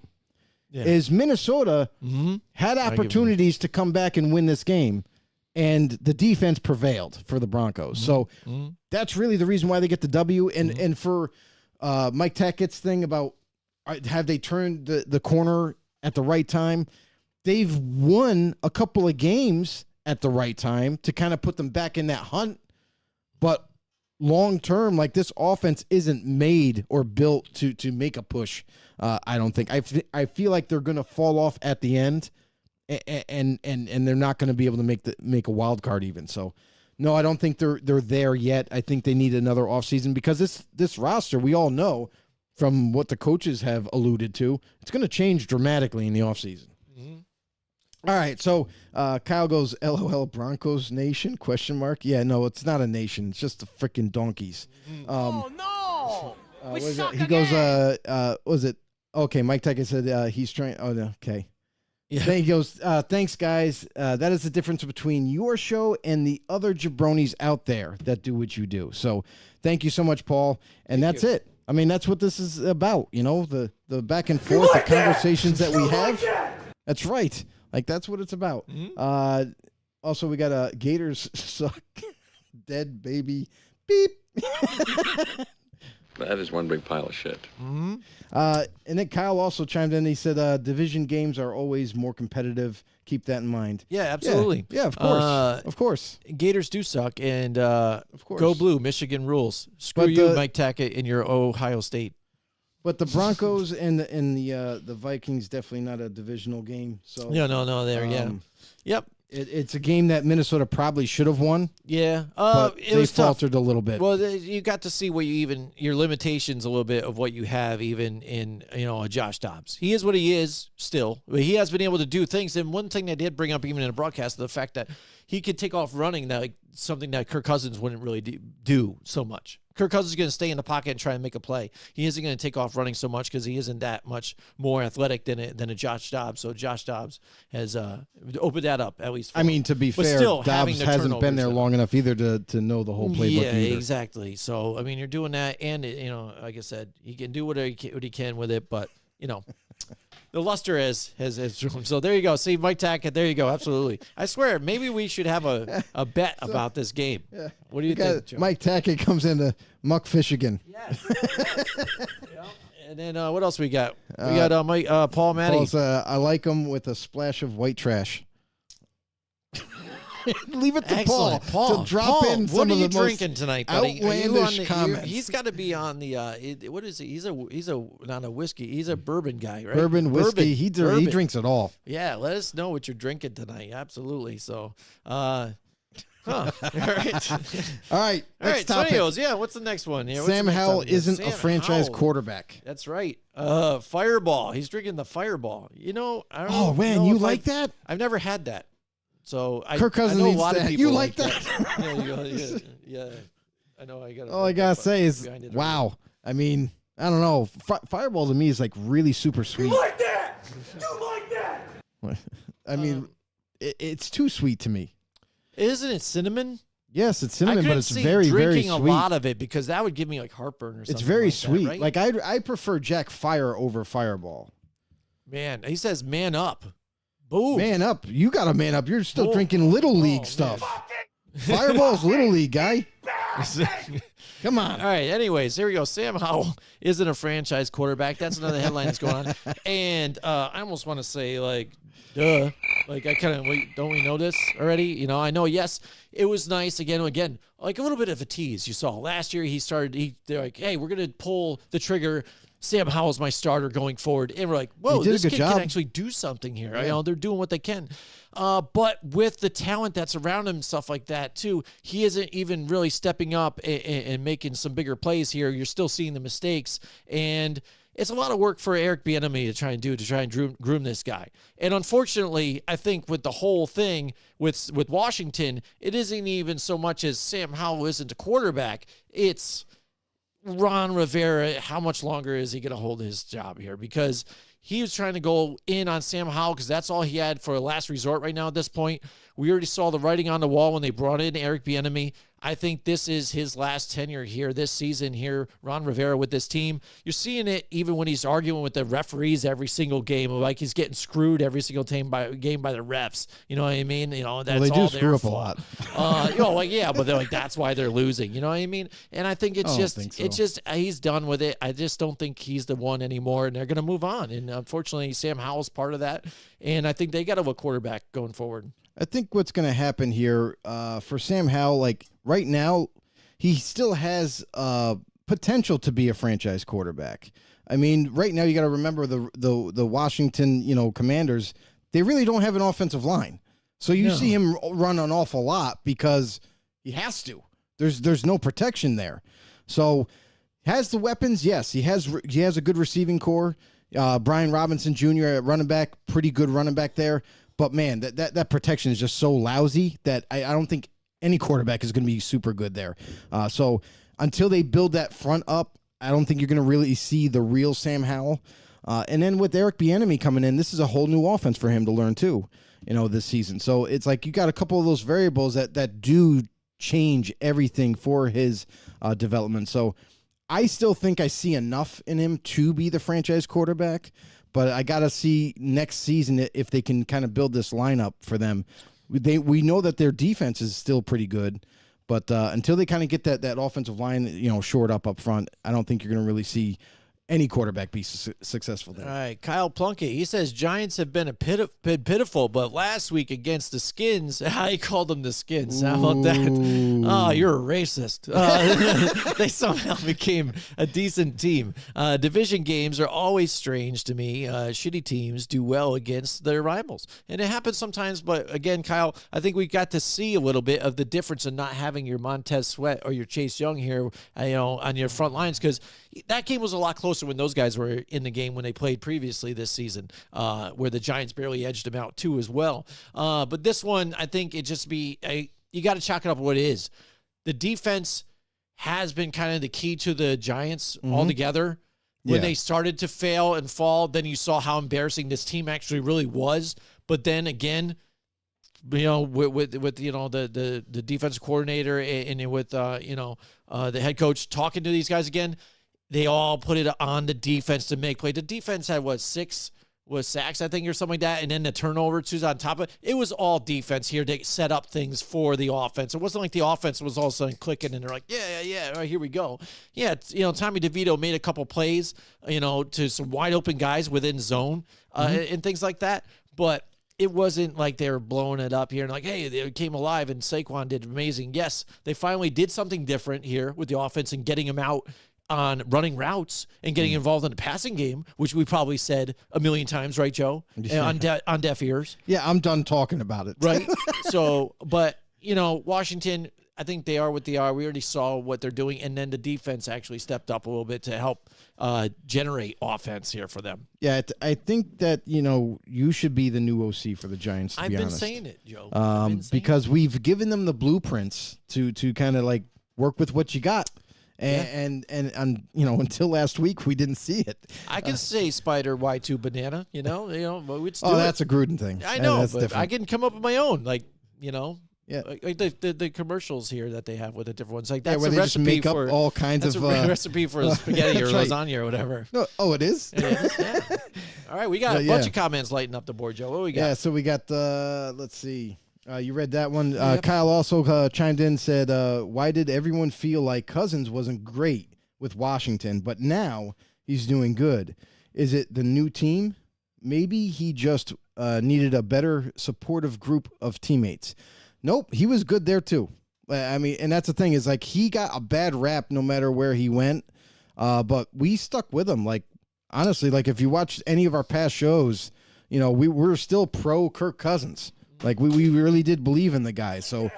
Speaker 3: Yeah.
Speaker 4: Is Minnesota had opportunities to come back and win this game, and the defense prevailed for the Broncos. So that's really the reason why they get the W. And for Mike Tackett's thing about have they turned the corner at the right time, they've won a couple of games at the right time to kind of put them back in that hunt. But long term, like, this offense isn't made or built to make a push. I don't think. I feel like they're going to fall off at the end, and they're not going to be able to make a wild card even. So, no, I don't think they're there yet. I think they need another offseason, because this roster, we all know, from what the coaches have alluded to, it's going to change dramatically in the offseason. All right, so Kyle goes, LOL Broncos Nation, ? Yeah, no, it's not a nation. It's just the freaking donkeys.
Speaker 5: Oh, no! We suck
Speaker 4: he
Speaker 5: again.
Speaker 4: goes, was it? Okay, Mike Tyson said he's trying. Oh, no, okay.
Speaker 3: Yeah.
Speaker 4: Then he goes, thanks, guys. That is the difference between your show and the other jabronis out there that do what you do. So thank you so much, Paul. And that's it. I mean, that's what this is about, the back and forth, the conversations that we have. That's right. Like, that's what it's about. Also, we got Gators suck. Dead baby. Beep.
Speaker 6: That is one big pile of shit.
Speaker 4: And then Kyle also chimed in. He said, division games are always more competitive. Keep that in mind.
Speaker 3: Yeah, absolutely.
Speaker 4: Yeah, of course. Of course.
Speaker 3: Gators do suck, and
Speaker 4: Of course.
Speaker 3: go blue. Michigan rules. Screw
Speaker 4: But
Speaker 3: you,
Speaker 4: the-
Speaker 3: Mike Tackett, in your Ohio State.
Speaker 4: But the Broncos and the Vikings, definitely not a divisional game. So
Speaker 3: No, there, yeah.
Speaker 4: um,
Speaker 3: Yep.
Speaker 4: It's a game that Minnesota probably should have won,
Speaker 3: Yeah.
Speaker 4: but
Speaker 3: It
Speaker 4: they
Speaker 3: was tough.
Speaker 4: faltered a little bit.
Speaker 3: Well, you got to see what your limitations a little bit of what you have even in, a Josh Dobbs. He is what he is still, but he has been able to do things. And one thing they did bring up even in a broadcast, the fact that he could take off running, that something that Kirk Cousins wouldn't really do so much. Kirk Cousins is going to stay in the pocket and try and make a play. He isn't going to take off running so much because he isn't that much more athletic than a Josh Dobbs. So Josh Dobbs has opened that up at least.
Speaker 4: I mean, to be
Speaker 3: But
Speaker 4: fair,
Speaker 3: still, having
Speaker 4: Dobbs
Speaker 3: the
Speaker 4: hasn't been
Speaker 3: turnovers,
Speaker 4: there
Speaker 3: though.
Speaker 4: long enough either to know the whole playbook
Speaker 3: Yeah,
Speaker 4: either.
Speaker 3: exactly. So, I mean, you're doing that, and, like I said, he can do what he can with it, but, the luster has drawn. So there you go. See, Mike Tackett, there you go. Absolutely. I swear, maybe we should have a bet about this game. What do you think, Joe?
Speaker 4: Mike Tackett comes into Muck Fishigan.
Speaker 3: Yes. And then what else we got? We got Mike, Paul Matty.
Speaker 4: Paul's, I like him with a splash of white trash. Leave it to
Speaker 3: Excellent.
Speaker 4: Paul to drop
Speaker 3: Paul,
Speaker 4: in
Speaker 3: what
Speaker 4: some
Speaker 3: are
Speaker 4: of
Speaker 3: you
Speaker 4: the most
Speaker 3: drinking tonight, buddy? Are you
Speaker 4: outlandish
Speaker 3: on
Speaker 4: comments.
Speaker 3: He's got to be on the what is he? He's a not a whiskey. He's a bourbon guy, right?
Speaker 4: bourbon whiskey. He
Speaker 3: Bourbon.
Speaker 4: drinks it all.
Speaker 3: Yeah, let us know what you're drinking tonight. Absolutely. So, All right.
Speaker 4: All right,
Speaker 3: All right.
Speaker 4: next topic.
Speaker 3: So, yeah. What's the next one? Yeah, what's
Speaker 4: Sam
Speaker 3: the next
Speaker 4: Howell
Speaker 3: topic?
Speaker 4: isn't
Speaker 3: Sam
Speaker 4: a franchise
Speaker 3: Howell.
Speaker 4: quarterback.
Speaker 3: That's right. Fireball. He's drinking the Fireball. I don't
Speaker 4: Oh man,
Speaker 3: know
Speaker 4: you
Speaker 3: if
Speaker 4: like that?
Speaker 3: I've never had that. So
Speaker 4: Kirk Cousins
Speaker 3: I know a
Speaker 4: needs
Speaker 3: lot of
Speaker 4: that.
Speaker 3: people
Speaker 4: You like
Speaker 3: yeah. I know. I got.
Speaker 4: All I gotta say is, wow. I mean, I don't know. Fireball to me is like really super sweet. You like that? You like that? I mean, it's too sweet to me.
Speaker 3: Isn't it cinnamon?
Speaker 4: Yes, it's
Speaker 3: I
Speaker 4: cinnamon,
Speaker 3: couldn't
Speaker 4: but it's
Speaker 3: see
Speaker 4: very, very
Speaker 3: drinking
Speaker 4: sweet.
Speaker 3: a lot of it because that would give me like heartburn or something.
Speaker 4: It's very
Speaker 3: like
Speaker 4: sweet.
Speaker 3: That, right?
Speaker 4: Like I prefer Jack Fire over Fireball.
Speaker 3: Man, he says man up. Boom.
Speaker 4: Man up. You got to man up. You're still
Speaker 3: Whoa.
Speaker 4: drinking Little League
Speaker 3: man.
Speaker 4: stuff. Fireball's Little League, guy. Come on.
Speaker 3: All right. Anyways, here we go. Sam Howell isn't a franchise quarterback. That's another headline that's going on. And I almost want to say, like, duh. Like, I kind of, don't we know this already? I know, yes, it was nice again, like a little bit of a tease. You saw last year they're like, hey, we're going to pull the trigger. Sam Howell's my starter going forward. And we're like, whoa,
Speaker 4: He did a
Speaker 3: this
Speaker 4: good
Speaker 3: kid
Speaker 4: job.
Speaker 3: can actually do something here. They're doing what they can. But with the talent that's around him, stuff like that, too, he isn't even really stepping up and making some bigger plays here. You're still seeing the mistakes. And it's a lot of work for Eric Bieniemy to try and groom this guy. And unfortunately, I think with the whole thing with Washington, it isn't even so much as Sam Howell isn't a quarterback. It's Ron Rivera. How much longer is he going to hold his job here? Because he was trying to go in on Sam Howell because that's all he had for a last resort right now at this point. We already saw the writing on the wall when they brought in Eric Bieniemy. I think this is his last tenure here this season here, Ron Rivera with this team. You're seeing it even when he's arguing with the referees every single game, like he's getting screwed every single game by the refs. You know what I mean? That's
Speaker 4: Well, they do
Speaker 3: all
Speaker 4: screw
Speaker 3: their
Speaker 4: up a
Speaker 3: fault.
Speaker 4: lot.
Speaker 3: But they're like, that's why they're losing. You know what I mean? And I think it's
Speaker 4: I don't think so.
Speaker 3: he's done with it. I just don't think he's the one anymore, and they're going to move on. And unfortunately, Sam Howell's part of that, and I think they got to have a quarterback going forward.
Speaker 4: I think what's going to happen here for Sam Howell, like right now, he still has potential to be a franchise quarterback. I mean, right now you got to remember the Washington, Commanders. They really don't have an offensive line, so you see him run an awful lot because he has to. There's no protection there, so Has the weapons? Yes, he has a good receiving core. Brian Robinson Jr. at running back, pretty good running back there. But man, that protection is just so lousy that I don't think any quarterback is going to be super good there. So until they build that front up, I don't think you're going to really see the real Sam Howell. And then with Eric Bieniemy coming in, this is a whole new offense for him to learn too, this season. So it's like you got a couple of those variables that do change everything for his development. So I still think I see enough in him to be the franchise quarterback, but I got to see next season if they can kind of build this lineup for them. We know that their defense is still pretty good, but until they kind of get that offensive line, shored up front, I don't think you're going to really see any quarterback be successful there.
Speaker 3: All right, Kyle Plunkett, he says Giants have been been pitiful, but last week against the Skins, I called them the Skins. How about that? Oh, you're a racist. They somehow became a decent team. Division games are always strange to me. Shitty teams do well against their rivals, and it happens sometimes. But again, Kyle, I think we got to see a little bit of the difference in not having your Montez Sweat or your Chase Young here, on your front lines, because that game was a lot closer when those guys were in the game when they played previously this season, where the Giants barely edged them out too as well. But this one, I think it just you got to chalk it up what it is. The defense has been kind of the key to the Giants altogether. When they started to fail and fall, then you saw how embarrassing this team actually really was. But then again, with the defensive coordinator and with the head coach talking to these guys again, they all put it on the defense to make play. The defense had, 6 sacks, I think, or something like that, and then the turnover two's on top of it. It was all defense here to set up things for the offense. It wasn't like the offense was all of a sudden clicking, and they're like, yeah, all right, here we go. Yeah, Tommy DeVito made a couple plays, to some wide-open guys within zone and things like that, but it wasn't like they were blowing it up here and like, hey, they came alive and Saquon did amazing. Yes, they finally did something different here with the offense and getting him out on running routes and getting involved in the passing game, which we probably said a million times, right, Joe? On deaf ears.
Speaker 4: Yeah, I'm done talking about it.
Speaker 3: Right. So, but, Washington, I think they are what they are. We already saw what they're doing, and then the defense actually stepped up a little bit to help generate offense here for them.
Speaker 4: Yeah, I think that, you should be the new OC for the Giants, to be honest.
Speaker 3: I've been saying it, Joe.
Speaker 4: Because we've given them the blueprints to kind of like work with what you got. And until last week, we didn't see it.
Speaker 3: I can say Spider Y2 banana, but
Speaker 4: that's a Gruden thing.
Speaker 3: I know,
Speaker 4: that's
Speaker 3: but
Speaker 4: different.
Speaker 3: I can come up with my own, like
Speaker 4: Yeah.
Speaker 3: the commercials here that they have with the different ones, like that's
Speaker 4: where
Speaker 3: a
Speaker 4: they just
Speaker 3: recipe
Speaker 4: make up
Speaker 3: for
Speaker 4: all kinds
Speaker 3: that's
Speaker 4: of
Speaker 3: a recipe for spaghetti or
Speaker 4: That's right.
Speaker 3: lasagna or whatever.
Speaker 4: No, it is.
Speaker 3: Yeah. All right, we got a bunch of comments lighting up the board, Joe. What do we got?
Speaker 4: Yeah, so we got let's see. You read that one. Kyle also chimed in, said, why did everyone feel like Cousins wasn't great with Washington, but now he's doing good? Is it the new team? Maybe he just needed a better supportive group of teammates. Nope, he was good there too. I mean, and that's the thing is like he got a bad rap no matter where he went, but we stuck with him. Like honestly, like if you watch any of our past shows, we're still pro Kirk Cousins. Like we really did believe in the guy. So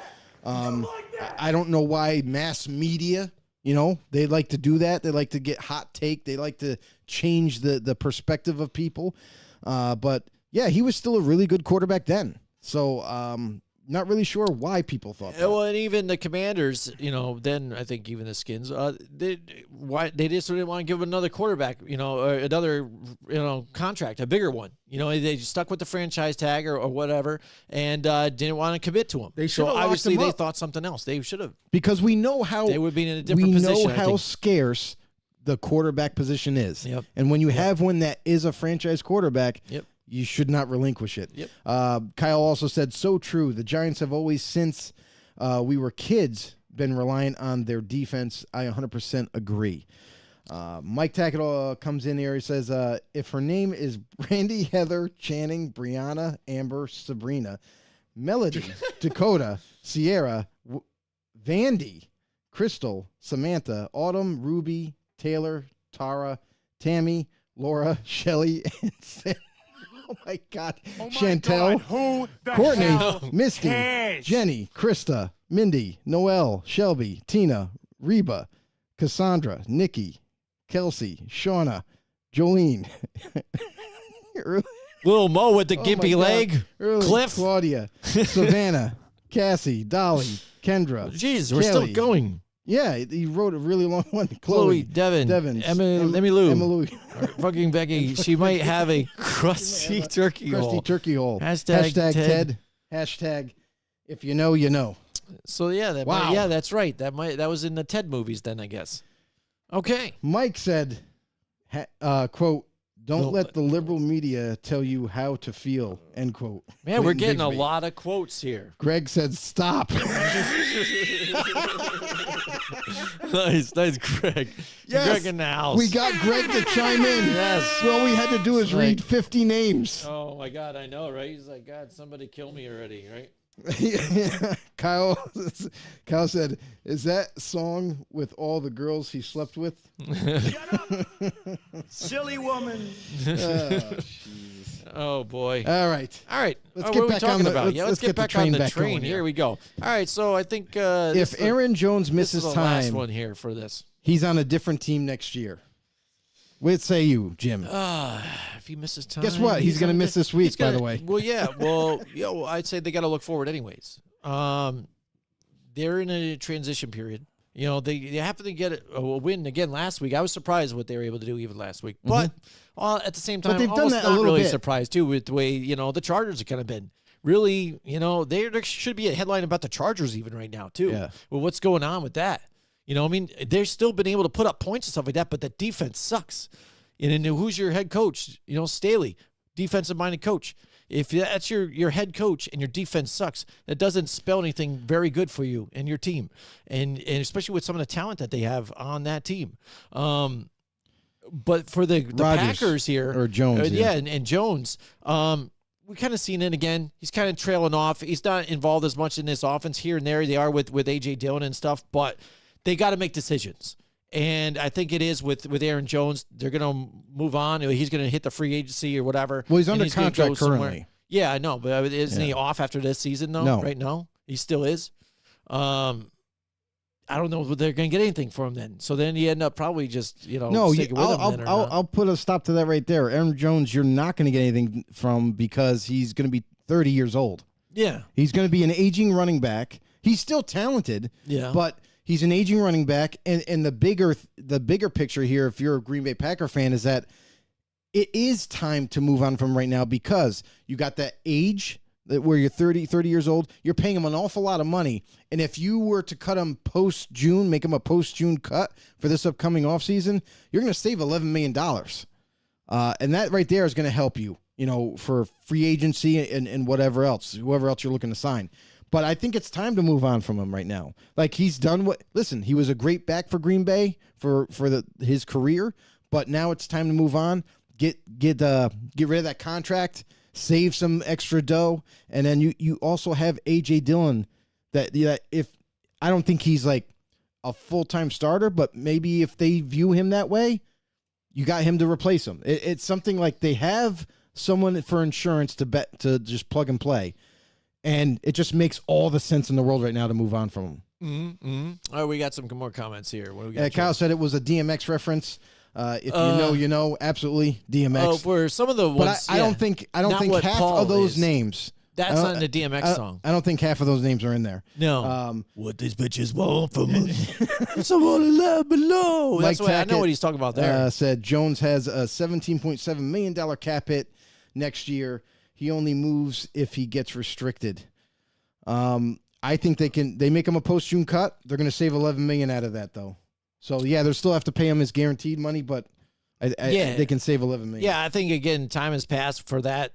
Speaker 4: I don't know why mass media, they like to do that. They like to get hot take. They like to change the perspective of people. But yeah, he was still a really good quarterback then. So not really sure why people thought that.
Speaker 3: Well, and even the Commanders, then I think even the Skins, they just didn't want to give him another quarterback, or another, contract, a bigger one. They just stuck with the franchise tag or whatever, and didn't want to commit to him.
Speaker 4: They should have
Speaker 3: obviously they
Speaker 4: up.
Speaker 3: thought something else. They should have,
Speaker 4: because we know how
Speaker 3: they would be in a different position.
Speaker 4: We know how scarce the quarterback position is.
Speaker 3: Yep.
Speaker 4: And when you have one that is a franchise quarterback,
Speaker 3: yep,
Speaker 4: you should not relinquish it.
Speaker 3: Yep.
Speaker 4: Kyle also said, so true. The Giants have always, since we were kids, been relying on their defense. I 100% agree. Mike Tackett comes in here. He says, if her name is Brandy, Heather, Channing, Brianna, Amber, Sabrina, Melody, Dakota, Sierra, Vandy, Crystal, Samantha, Autumn, Ruby, Taylor, Tara, Tammy, Laura, Shelly, and Sam. Oh my God. Chantel,
Speaker 5: who the
Speaker 4: Courtney,
Speaker 5: hell
Speaker 4: Misty,
Speaker 5: cares?
Speaker 4: Jenny, Krista, Mindy, Noelle, Shelby, Tina, Reba, Cassandra, Nikki, Kelsey, Shauna, Jolene.
Speaker 3: Little Mo with the
Speaker 4: Oh my
Speaker 3: gimpy
Speaker 4: God.
Speaker 3: leg.
Speaker 4: Early,
Speaker 3: Cliff.
Speaker 4: Claudia, Savannah, Cassie, Dolly, Kendra.
Speaker 3: Jeez, we're still
Speaker 4: Kelly.
Speaker 3: going.
Speaker 4: Yeah, he wrote a really long one.
Speaker 3: Chloe,
Speaker 4: Chloe,
Speaker 3: Devin,
Speaker 4: Devins,
Speaker 3: Emmy Lou.
Speaker 4: Emma Lou.
Speaker 3: Fucking Becky. She might have a crusty turkey
Speaker 4: Crusty
Speaker 3: hole.
Speaker 4: turkey hole.
Speaker 3: Hashtag
Speaker 4: Ted. Hashtag if you know, you know.
Speaker 3: So yeah,
Speaker 4: Wow.
Speaker 3: yeah, that's right. That was in the Ted movies then, I guess. Okay.
Speaker 4: Mike said, quote, don't
Speaker 3: No,
Speaker 4: let the liberal media tell you how to feel, end quote.
Speaker 3: Man, we're
Speaker 4: Clinton
Speaker 3: getting a
Speaker 4: Bigsby.
Speaker 3: lot of quotes here.
Speaker 4: Greg said, stop.
Speaker 3: Nice, Greg.
Speaker 4: Yes,
Speaker 3: Greg in the house.
Speaker 4: We got Greg to chime in.
Speaker 3: Yes.
Speaker 4: Well, we had to do is
Speaker 3: Like-
Speaker 4: read 50 names.
Speaker 3: Oh my God, I know, right? He's like, God, somebody kill me already, right?
Speaker 4: Kyle said, is that song with all the girls he slept with?
Speaker 5: Silly woman.
Speaker 3: Oh boy.
Speaker 4: All right.
Speaker 3: All right.
Speaker 4: Let's
Speaker 3: Oh,
Speaker 4: get
Speaker 3: what are we
Speaker 4: back
Speaker 3: talking
Speaker 4: on the-
Speaker 3: about?
Speaker 4: let's-
Speaker 3: Yeah,
Speaker 4: let's
Speaker 3: let's
Speaker 4: get
Speaker 3: get
Speaker 4: the
Speaker 3: back
Speaker 4: train
Speaker 3: on the
Speaker 4: back
Speaker 3: train.
Speaker 4: going here.
Speaker 3: Here we go. All right, so I think
Speaker 4: If Aaron Jones
Speaker 3: this
Speaker 4: misses
Speaker 3: is the last
Speaker 4: time,
Speaker 3: one here for this.
Speaker 4: he's on a different team next year. What say you, Jim?
Speaker 3: If he misses time,
Speaker 4: Guess what? He's gonna
Speaker 3: on
Speaker 4: miss
Speaker 3: the-
Speaker 4: this week,
Speaker 3: he's gonna-
Speaker 4: by the way.
Speaker 3: Well, yeah. Well, I'd say they got to look forward anyways. They're in a transition period. You know, they happen to get a win again last week. I was surprised what they were able to do even last week. But at the same time,
Speaker 4: they've done
Speaker 3: almost
Speaker 4: that a
Speaker 3: not
Speaker 4: little
Speaker 3: really
Speaker 4: bit.
Speaker 3: surprised too with the way the Chargers have kind of been. Really, there should be a headline about the Chargers even right now too.
Speaker 4: Yeah.
Speaker 3: Well, what's going on with that? I mean, they've still been able to put up points and stuff like that, but the defense sucks. And then who's your head coach? Staley, defensive-minded coach. If that's your head coach and your defense sucks, that doesn't spell anything very good for you and your team, and especially with some of the talent that they have on that team. But for the
Speaker 4: Rodgers,
Speaker 3: Packers here,
Speaker 4: or Jones,
Speaker 3: yeah,
Speaker 4: yeah.
Speaker 3: and Jones, we kind of seen it again. He's kind of trailing off. He's not involved as much in this offense here and there. They are with A.J. Dillon and stuff, but they got to make decisions. And I think it is with Aaron Jones. They're going to move on. He's going to hit the free agency or whatever.
Speaker 4: Well, he's
Speaker 3: and
Speaker 4: under
Speaker 3: gonna
Speaker 4: contract
Speaker 3: go somewhere.
Speaker 4: currently.
Speaker 3: Yeah, I know, but isn't he off after this season though?
Speaker 4: No.
Speaker 3: Right now, he still is. I don't know if they're going to get anything for him then. So then you end up probably just
Speaker 4: No,
Speaker 3: sticking with him then or not.
Speaker 4: I'll put a stop to that right there. Aaron Jones, you're not going to get anything from because he's going to be 30 years old.
Speaker 3: Yeah,
Speaker 4: He's going to be an aging running back. He's still talented,
Speaker 3: yeah,
Speaker 4: but he's an aging running back. And the bigger picture here, if you're a Green Bay Packer fan, is that it is time to move on from right now because you got that age where you're 30 years old. You're paying him an awful lot of money. And if you were to cut him post-June, make him a post-June cut for this upcoming offseason, you're going to save $11 million. And that right there is going to help you, for free agency and whatever else, whoever else you're looking to sign. But I think it's time to move on from him right now. Like he's done listen, he was a great back for Green Bay for his career, but now it's time to move on. Get rid of that contract, save some extra dough, and then you also have A.J. Dillon that if I don't think he's like a full-time starter, but maybe if they view him that way, you got him to replace him. It's something like they have someone for insurance to just plug and play. And it just makes all the sense in the world right now to move on from him.
Speaker 3: Mm-hmm. All right, we got some more comments here. What do we got?
Speaker 4: Kyle said it was a DMX reference. If you know, you know. Absolutely, DMX.
Speaker 3: Oh, for some of the
Speaker 4: but
Speaker 3: ones,
Speaker 4: I don't think
Speaker 3: Not
Speaker 4: half
Speaker 3: what Paul
Speaker 4: of those
Speaker 3: is.
Speaker 4: names.
Speaker 3: That's not in the DMX song.
Speaker 4: I don't think half of those names are in there.
Speaker 3: No. What these bitches want from me? Someone love below. That's
Speaker 4: Mike
Speaker 3: what I know
Speaker 4: Tackett,
Speaker 3: what he's talking about there.
Speaker 4: Said Jones has a $17.7 million cap hit next year. He only moves if he gets restricted. I think they make him a post-June cut. They're going to save $11 million out of that, though. So, yeah, they'll still have to pay him his guaranteed money, but they can save $11 million.
Speaker 3: Yeah, I think, again, time has passed for that.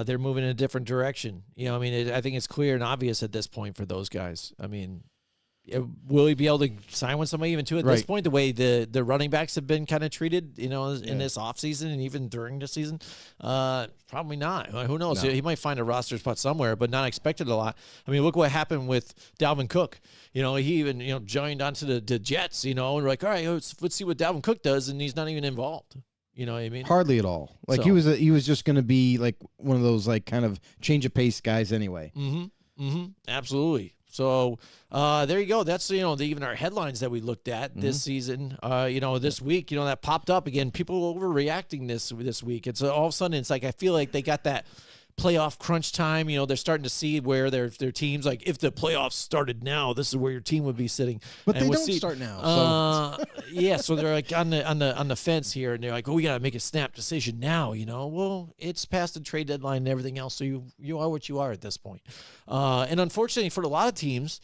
Speaker 3: They're moving in a different direction. I mean, I think it's clear and obvious at this point for those guys. I mean, will he be able to sign with somebody even too at this
Speaker 4: Right.
Speaker 3: point, the way the running backs have been kind of treated, in this offseason and even during the season? Probably not. Who knows?
Speaker 4: No.
Speaker 3: He might find a roster spot somewhere, but not expected a lot. I mean, look what happened with Dalvin Cook. He even, joined onto the Jets, and we're like, all right, let's see what Dalvin Cook does, and he's not even involved. You know what I mean?
Speaker 4: Hardly at all. Like
Speaker 3: So-
Speaker 4: he was just going to be like one of those like kind of change of pace guys anyway.
Speaker 3: Mm-hmm. Mm-hmm. Absolutely. So there you go. That's, even our headlines that we looked at this season, this week, that popped up again. People overreacting this week. It's all of a sudden, it's like I feel like they got that playoff crunch time. They're starting to see where their teams, like if the playoffs started now, this is where your team would be sitting.
Speaker 4: But they don't start now. So.
Speaker 3: Yeah, so they're like on the fence here, and they're like, oh, we got to make a snap decision now. Well, it's past the trade deadline and everything else, so you are what you are at this point. And unfortunately for a lot of teams,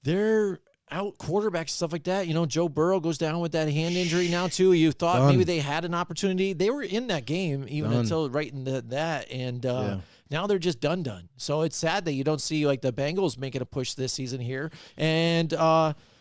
Speaker 3: they're out quarterbacks, stuff like that. Joe Burrow goes down with that hand injury now too. You thought maybe they had an opportunity. They were in that game even until right in that, and now they're just done. So it's sad that you don't see like the Bengals making a push this season here, and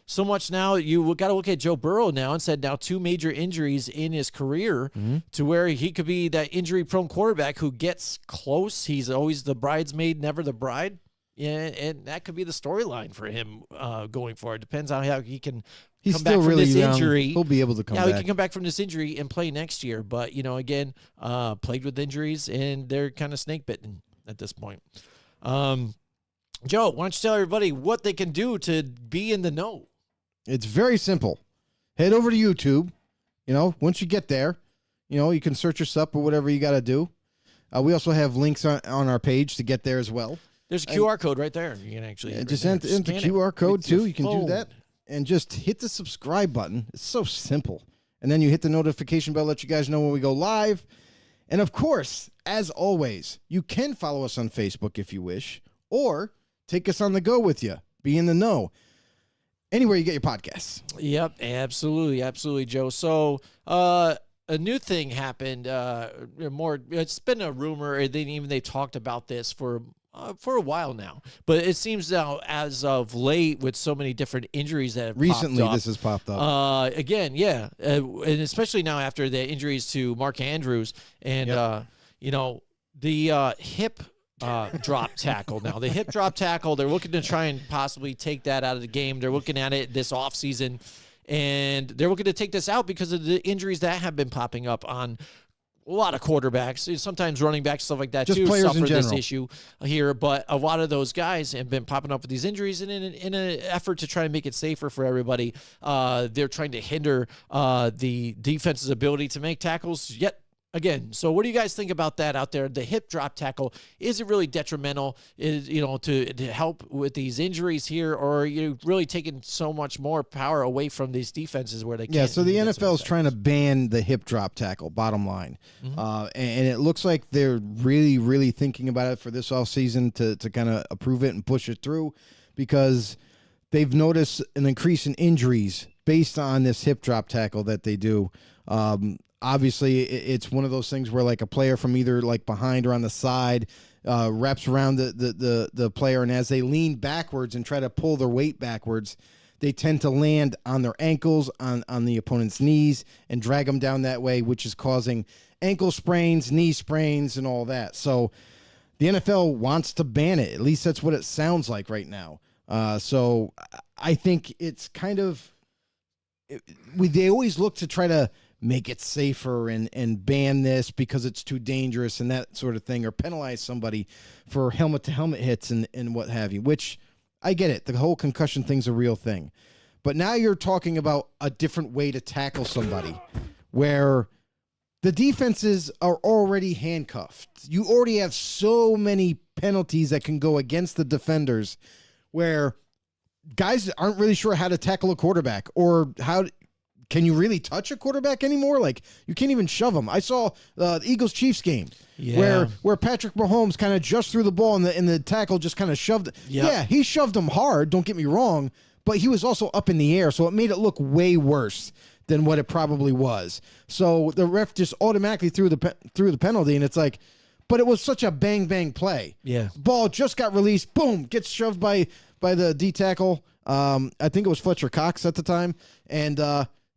Speaker 3: so much now you got to look at Joe Burrow now and said now 2 major injuries in his career to where he could be that injury-prone quarterback who gets close. He's always the bridesmaid, never the bride. Yeah, and that could be the storyline for him going forward. Depends on how he can come back from this injury.
Speaker 4: He'll be able to come back.
Speaker 3: Yeah, he can come back from this injury and play next year. But, again, played with injuries, and they're kind of snake-bitten at this point. Joe, why don't you tell everybody what they can do to be in the know?
Speaker 4: It's very simple. Head over to YouTube. Once you get there, you can search us up or whatever you got to do. We also have links on our page to get there as well.
Speaker 3: There's a QR code right there. You can actually
Speaker 4: just enter the QR code too. You can do that and just hit the subscribe button. It's so simple. And then you hit the notification bell, let you guys know when we go live. And of course, as always, you can follow us on Facebook if you wish, or take us on the go with you. Be in the know. Anywhere you get your podcasts.
Speaker 3: Yep, absolutely, Joe. So, a new thing happened. It's been a rumor. They talked about this for a while now, but it seems now as of late with so many different injuries that have
Speaker 4: recently
Speaker 3: popped up,
Speaker 4: this has popped up
Speaker 3: again. Yeah, and especially now after the injuries to Mark Andrews and the hip drop tackle. Now the hip drop tackle, they're looking to try and possibly take that out of the game. They're looking at it this offseason, and they're looking to take this out because of the injuries that have been popping up on a lot of quarterbacks, sometimes running backs, stuff like that,
Speaker 4: just
Speaker 3: too,
Speaker 4: players
Speaker 3: suffer
Speaker 4: in general.
Speaker 3: this issue here. But a lot of those guys have been popping up with these injuries, and in an effort to try and make it safer for everybody, they're trying to hinder the defense's ability to make tackles yet again. So what do you guys think about that out there? The hip drop tackle, is it really detrimental, to help with these injuries here, or are you really taking so much more power away from these defenses where they can't?
Speaker 4: Yeah, so the NFL is trying to ban the hip drop tackle, bottom line. And it looks like they're really, really thinking about it for this offseason to kind of approve it and push it through, because they've noticed an increase in injuries based on this hip drop tackle that they do. Obviously, it's one of those things where like a player from either like behind or on the side wraps around the player, and as they lean backwards and try to pull their weight backwards, they tend to land on their ankles, on the opponent's knees, and drag them down that way, which is causing ankle sprains, knee sprains, and all that. So the NFL wants to ban it. At least that's what it sounds like right now. So I think it's kind of they always look to try to make it safer and ban this because it's too dangerous and that sort of thing, or penalize somebody for helmet-to-helmet hits and what have you, which I get it. The whole concussion thing's a real thing. But now you're talking about a different way to tackle somebody where the defenses are already handcuffed. You already have so many penalties that can go against the defenders where guys aren't really sure how to tackle a quarterback, or how can you really touch a quarterback anymore? Like, you can't even shove them. I saw the Eagles-Chiefs game where Patrick Mahomes kind of just threw the ball and the tackle just kind of shoved it.
Speaker 3: Yep.
Speaker 4: Yeah, he shoved him hard, don't get me wrong, but he was also up in the air, so it made it look way worse than what it probably was. So the ref just automatically threw the penalty, and it's like, but it was such a bang-bang play.
Speaker 3: Yeah.
Speaker 4: Ball just got released, boom, gets shoved by the D tackle. I think it was Fletcher Cox at the time, and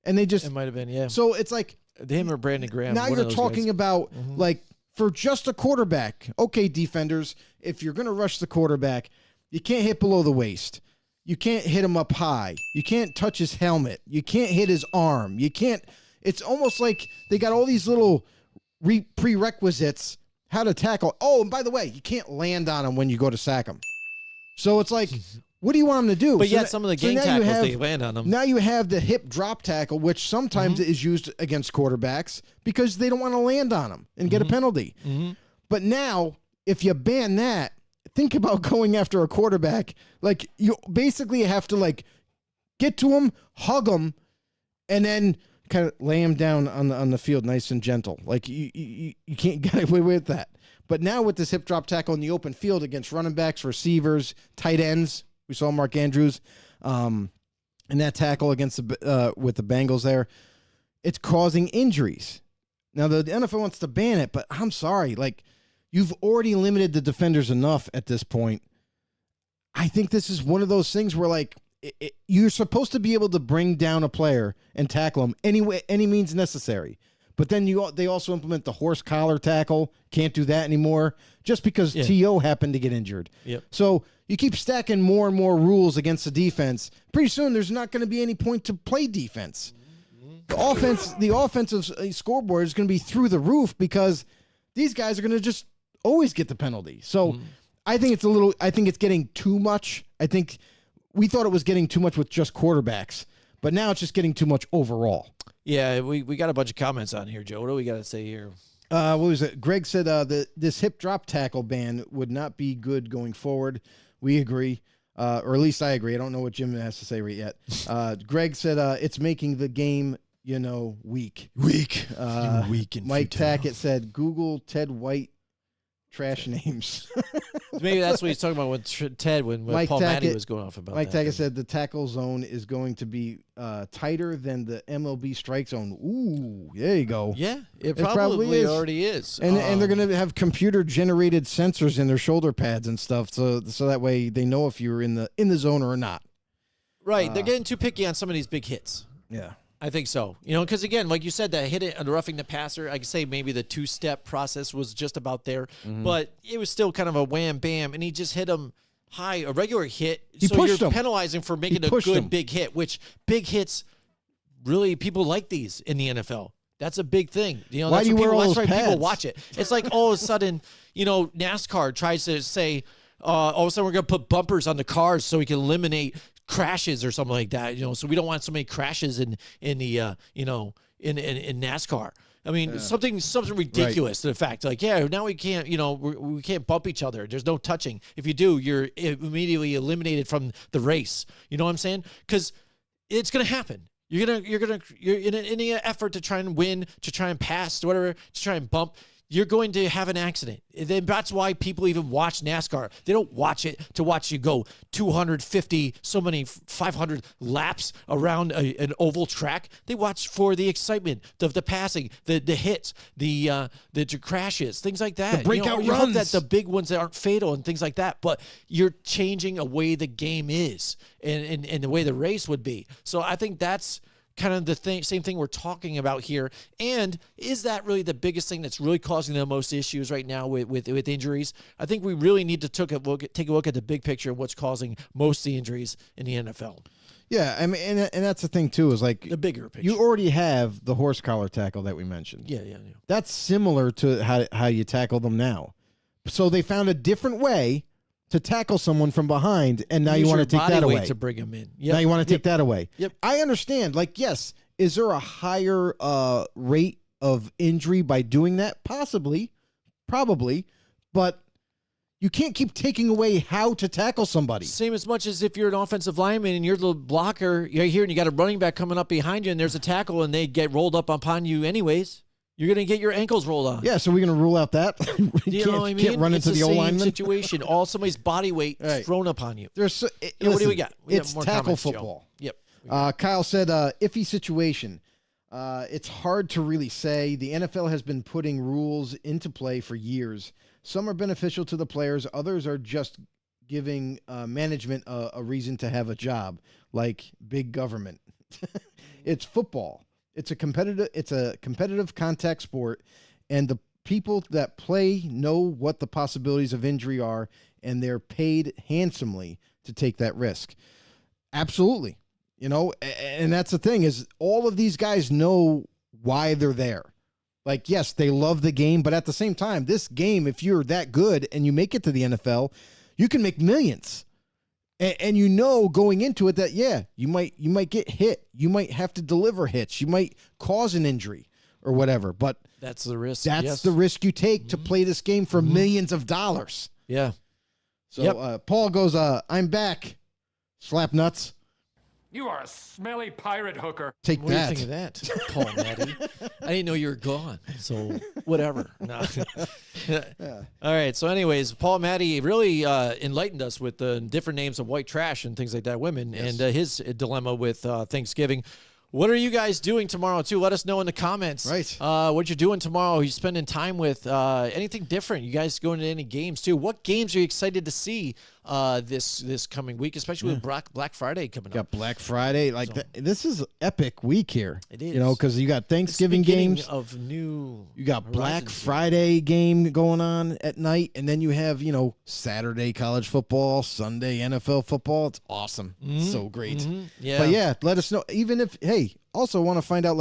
Speaker 4: they just,
Speaker 3: it might have been, yeah.
Speaker 4: So it's like
Speaker 3: him or Brandon Graham.
Speaker 4: now you're talking about like for just a quarterback. Okay, defenders, if you're going to rush the quarterback, you can't hit below the waist. You can't hit him up high. You can't touch his helmet. You can't hit his arm. You can't. It's almost like they got all these little prerequisites how to tackle. Oh, and by the way, you can't land on him when you go to sack him. So it's like, What do you want them to do?
Speaker 3: But
Speaker 4: So
Speaker 3: yet
Speaker 4: that-
Speaker 3: some of the
Speaker 4: so
Speaker 3: gang
Speaker 4: now you
Speaker 3: tackles,
Speaker 4: have-
Speaker 3: they land on them.
Speaker 4: Now you have the hip drop tackle, which sometimes is used against quarterbacks because they don't want to land on them and get a penalty. But now, if you ban that, think about going after a quarterback. Like, you basically have to, like, get to him, hug him, and then kind of lay him down on the field nice and gentle. Like, you can't get away with that. But now with this hip drop tackle in the open field against running backs, receivers, tight ends, we saw Mark Andrews in that tackle against with the Bengals there, it's causing injuries. Now, the NFL wants to ban it, but I'm sorry. Like, you've already limited the defenders enough at this point. I think this is one of those things where, like, you're supposed to be able to bring down a player and tackle him any means necessary. But then they also implement the horse collar tackle. Can't do that anymore just because T.O. happened to get injured.
Speaker 3: Yep.
Speaker 4: So you keep stacking more and more rules against the defense. Pretty soon there's not going to be any point to play defense. The offensive scoreboard is going to be through the roof because these guys are going to just always get the penalty. So I think it's getting too much. I think we thought it was getting too much with just quarterbacks, but now it's just getting too much overall.
Speaker 3: Yeah, we got a bunch of comments on here, Joe. What do we got to say here?
Speaker 4: What was it? Greg said this hip drop tackle ban would not be good going forward. We agree, or at least I agree. I don't know what Jim has to say right yet. Greg said it's making the game, weak.
Speaker 3: Weak.
Speaker 4: Weak and Mike Tackett said Google Ted White trash names.
Speaker 3: Maybe that's what he's talking about with Ted when
Speaker 4: Mike
Speaker 3: Paul Matty
Speaker 4: Tackett-
Speaker 3: was going off about
Speaker 4: Mike
Speaker 3: that.
Speaker 4: Tackett said the tackle zone is going to be tighter than the MLB strike zone. Ooh, there you go.
Speaker 3: Yeah, it
Speaker 4: probably
Speaker 3: probably
Speaker 4: is.
Speaker 3: already is.
Speaker 4: And they're going to have computer generated sensors in their shoulder pads and stuff, so that way they know if you're in the zone or not.
Speaker 3: right. They're getting too picky on some of these big hits.
Speaker 4: Yeah.
Speaker 3: I think so. Because again, like you said, that hit it and roughing the passer, I could say maybe the two-step process was just about there, but it was still kind of a wham bam, and he just hit him high, a regular hit.
Speaker 4: He
Speaker 3: so
Speaker 4: pushed
Speaker 3: you're
Speaker 4: him.
Speaker 3: penalizing for making a
Speaker 4: pushed
Speaker 3: good
Speaker 4: him.
Speaker 3: big hit, which big hits really people like these in the NFL. That's a big thing.
Speaker 4: Why
Speaker 3: That's
Speaker 4: do you
Speaker 3: what
Speaker 4: wear all
Speaker 3: that's
Speaker 4: those
Speaker 3: why people
Speaker 4: pads?
Speaker 3: watch it. It's like all of a sudden, NASCAR tries to say, all of a sudden we're going to put bumpers on the cars so we can eliminate crashes or something like that. So we don't want so many crashes in the in NASCAR. I mean, something ridiculous to the fact, like, now we can't, we can't bump each other. There's no touching. If you do, you're immediately eliminated from the race. You know what I'm saying? Because it's gonna happen. You're in any effort to try and win, to try and pass, whatever, to try and bump. You're going to have an accident. And then that's why people even watch NASCAR. They don't watch it to watch you go 250, 500 laps around an oval track. They watch for the excitement, the passing, the hits, the crashes, things like that.
Speaker 4: The breakout
Speaker 3: you hope
Speaker 4: runs.
Speaker 3: that the big ones that aren't fatal and things like that. But you're changing a way the game is and the way the race would be. So I think that's kind of the same thing we're talking about here. And is that really the biggest thing that's really causing the most issues right now with injuries? I think we really need to take a look at the big picture of what's causing most of the injuries in the NFL.
Speaker 4: Yeah, I mean, and that's the thing too, is like
Speaker 3: The bigger picture.
Speaker 4: you already have the horse collar tackle that we mentioned.
Speaker 3: Yeah.
Speaker 4: That's similar to how you tackle them now. So they found a different way to tackle someone from behind, and now you
Speaker 3: Use
Speaker 4: want
Speaker 3: your
Speaker 4: to take
Speaker 3: body
Speaker 4: that
Speaker 3: weight
Speaker 4: away.
Speaker 3: to bring them in.
Speaker 4: Now you want to take that away.
Speaker 3: Yep.
Speaker 4: I understand. Like, yes, is there a higher rate of injury by doing that? Possibly, probably, but you can't keep taking away how to tackle somebody.
Speaker 3: Same as much as if you're an offensive lineman and you're the blocker, you're here and you got a running back coming up behind you and there's a tackle and they get rolled up upon you anyways. You're going to get your ankles rolled on.
Speaker 4: Yeah, so we're going to rule out that.
Speaker 3: You know what I mean?
Speaker 4: Can't run
Speaker 3: It's
Speaker 4: into the
Speaker 3: same
Speaker 4: O-lineman.
Speaker 3: situation. All somebody's body weight
Speaker 4: Right.
Speaker 3: thrown upon you.
Speaker 4: There's
Speaker 3: Yeah, what do
Speaker 4: listen,
Speaker 3: we got? We got
Speaker 4: It's
Speaker 3: more
Speaker 4: tackle
Speaker 3: comments, Joe.
Speaker 4: football.
Speaker 3: Yep.
Speaker 4: Kyle said, iffy situation. It's hard to really say. The NFL has been putting rules into play for years. Some are beneficial to the players. Others are just giving management a reason to have a job, like big government. It's football. It's a competitive contact sport, and the people that play know what the possibilities of injury are, and they're paid handsomely to take that risk. Absolutely. And that's the thing, is all of these guys know why they're there. Like, yes, they love the game, but at the same time, this game, if you're that good and you make it to the NFL, you can make millions. And going into it that you might get hit, you might have to deliver hits, you might cause an injury or whatever, but
Speaker 3: That's the risk.
Speaker 4: that's
Speaker 3: yes.
Speaker 4: the risk you take to play this game for millions of dollars.
Speaker 3: Yeah.
Speaker 4: So Paul goes, I'm back. Slap nuts.
Speaker 5: You are a smelly pirate hooker.
Speaker 4: Take
Speaker 3: What do you
Speaker 4: that.
Speaker 3: think of that, Paul Matty? I didn't know you were gone, so whatever. No. All right. So, anyways, Paul Matty really enlightened us with the different names of white trash and things like that, women, and his dilemma with Thanksgiving. What are you guys doing tomorrow, too? Let us know in the comments.
Speaker 4: Right.
Speaker 3: What you're doing tomorrow. Are you spending time with anything different? You guys going to any games, too? What games are you excited to see this coming week, especially with Black Friday coming
Speaker 4: Got
Speaker 3: up?
Speaker 4: Black Friday. This is epic week here.
Speaker 3: It is.
Speaker 4: Because you got
Speaker 3: It's the
Speaker 4: Thanksgiving
Speaker 3: beginning
Speaker 4: games.
Speaker 3: of new.
Speaker 4: You got Black
Speaker 3: horizons.
Speaker 4: Friday game going on at night, and then you have, Saturday college football, Sunday NFL football. It's awesome. It's so great.
Speaker 3: Yeah.
Speaker 4: But yeah, let us know. Even if, also want to find out,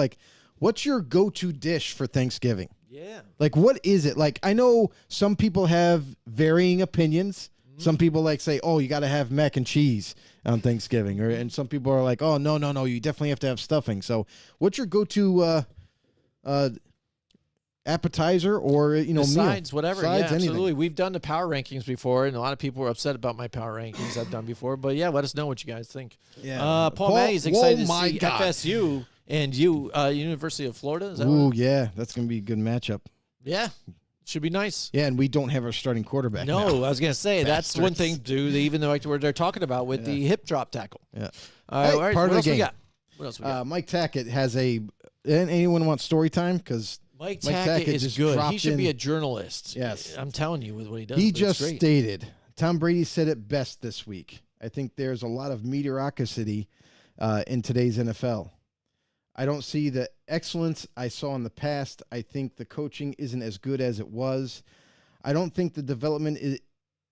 Speaker 4: what's your go-to dish for Thanksgiving?
Speaker 3: Yeah.
Speaker 4: What is it? I know some people have varying opinions. Some people say, oh, you got to have mac and cheese on Thanksgiving. And some people are like, oh, no, you definitely have to have stuffing. So what's your go-to appetizer or, meal?
Speaker 3: Sides, whatever.
Speaker 4: Sides,
Speaker 3: Yeah,
Speaker 4: anything.
Speaker 3: absolutely. We've done the power rankings before, and a lot of people were upset about my power rankings I've done before. But yeah, let us know what you guys think.
Speaker 4: Yeah.
Speaker 3: Paul Matty's excited to
Speaker 4: my
Speaker 3: see
Speaker 4: God.
Speaker 3: FSU and University of Florida. Is that
Speaker 4: Ooh,
Speaker 3: right?
Speaker 4: yeah, that's going to be a good matchup.
Speaker 3: Yeah. Should be nice.
Speaker 4: Yeah, and we don't have our starting quarterback now.
Speaker 3: No, I was going to say, that's one thing,
Speaker 4: Bastards.
Speaker 3: too, even though where they're talking about with the hip drop tackle.
Speaker 4: Yeah.
Speaker 3: All right,
Speaker 4: Hey,
Speaker 3: all right,
Speaker 4: part
Speaker 3: what
Speaker 4: of the
Speaker 3: else we
Speaker 4: game.
Speaker 3: got? What else we got?
Speaker 4: Mike Tackett has anyone want story time? Because
Speaker 3: Mike
Speaker 4: Mike
Speaker 3: Tackett
Speaker 4: Tackett
Speaker 3: is
Speaker 4: just
Speaker 3: good. He
Speaker 4: dropped
Speaker 3: should be
Speaker 4: in-
Speaker 3: a journalist.
Speaker 4: Yes.
Speaker 3: I'm telling you with what he does.
Speaker 4: he
Speaker 3: but it's
Speaker 4: just
Speaker 3: great.
Speaker 4: stated, Tom Brady said it best this week. I think there's a lot of mediocrity in today's NFL. I don't see the excellence I saw in the past. I think the coaching isn't as good as it was. I don't think the development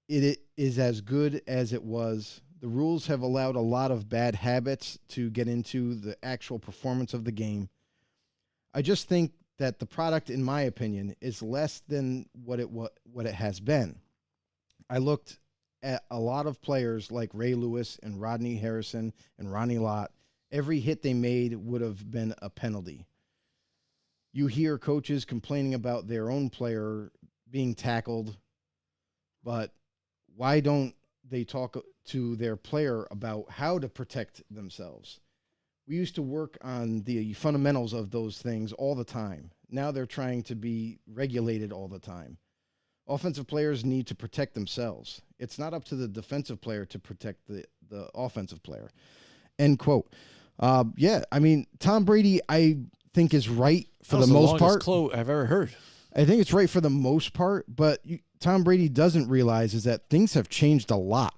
Speaker 4: is as good as it was. The rules have allowed a lot of bad habits to get into the actual performance of the game. I just think that the product, in my opinion, is less than what it has been. I looked at a lot of players like Ray Lewis and Rodney Harrison and Ronnie Lott. Every hit they made would have been a penalty. You hear coaches complaining about their own player being tackled, but why don't they talk to their player about how to protect themselves? We used to work on the fundamentals of those things all the time. Now they're trying to be regulated all the time. Offensive players need to protect themselves. It's not up to the defensive player to protect the offensive player. End quote. Tom Brady, I think, is right for
Speaker 3: That
Speaker 4: the
Speaker 3: was
Speaker 4: most
Speaker 3: longest
Speaker 4: part.
Speaker 3: quote I've ever heard.
Speaker 4: I think it's right for the most part, but Tom Brady doesn't realize is that things have changed a lot.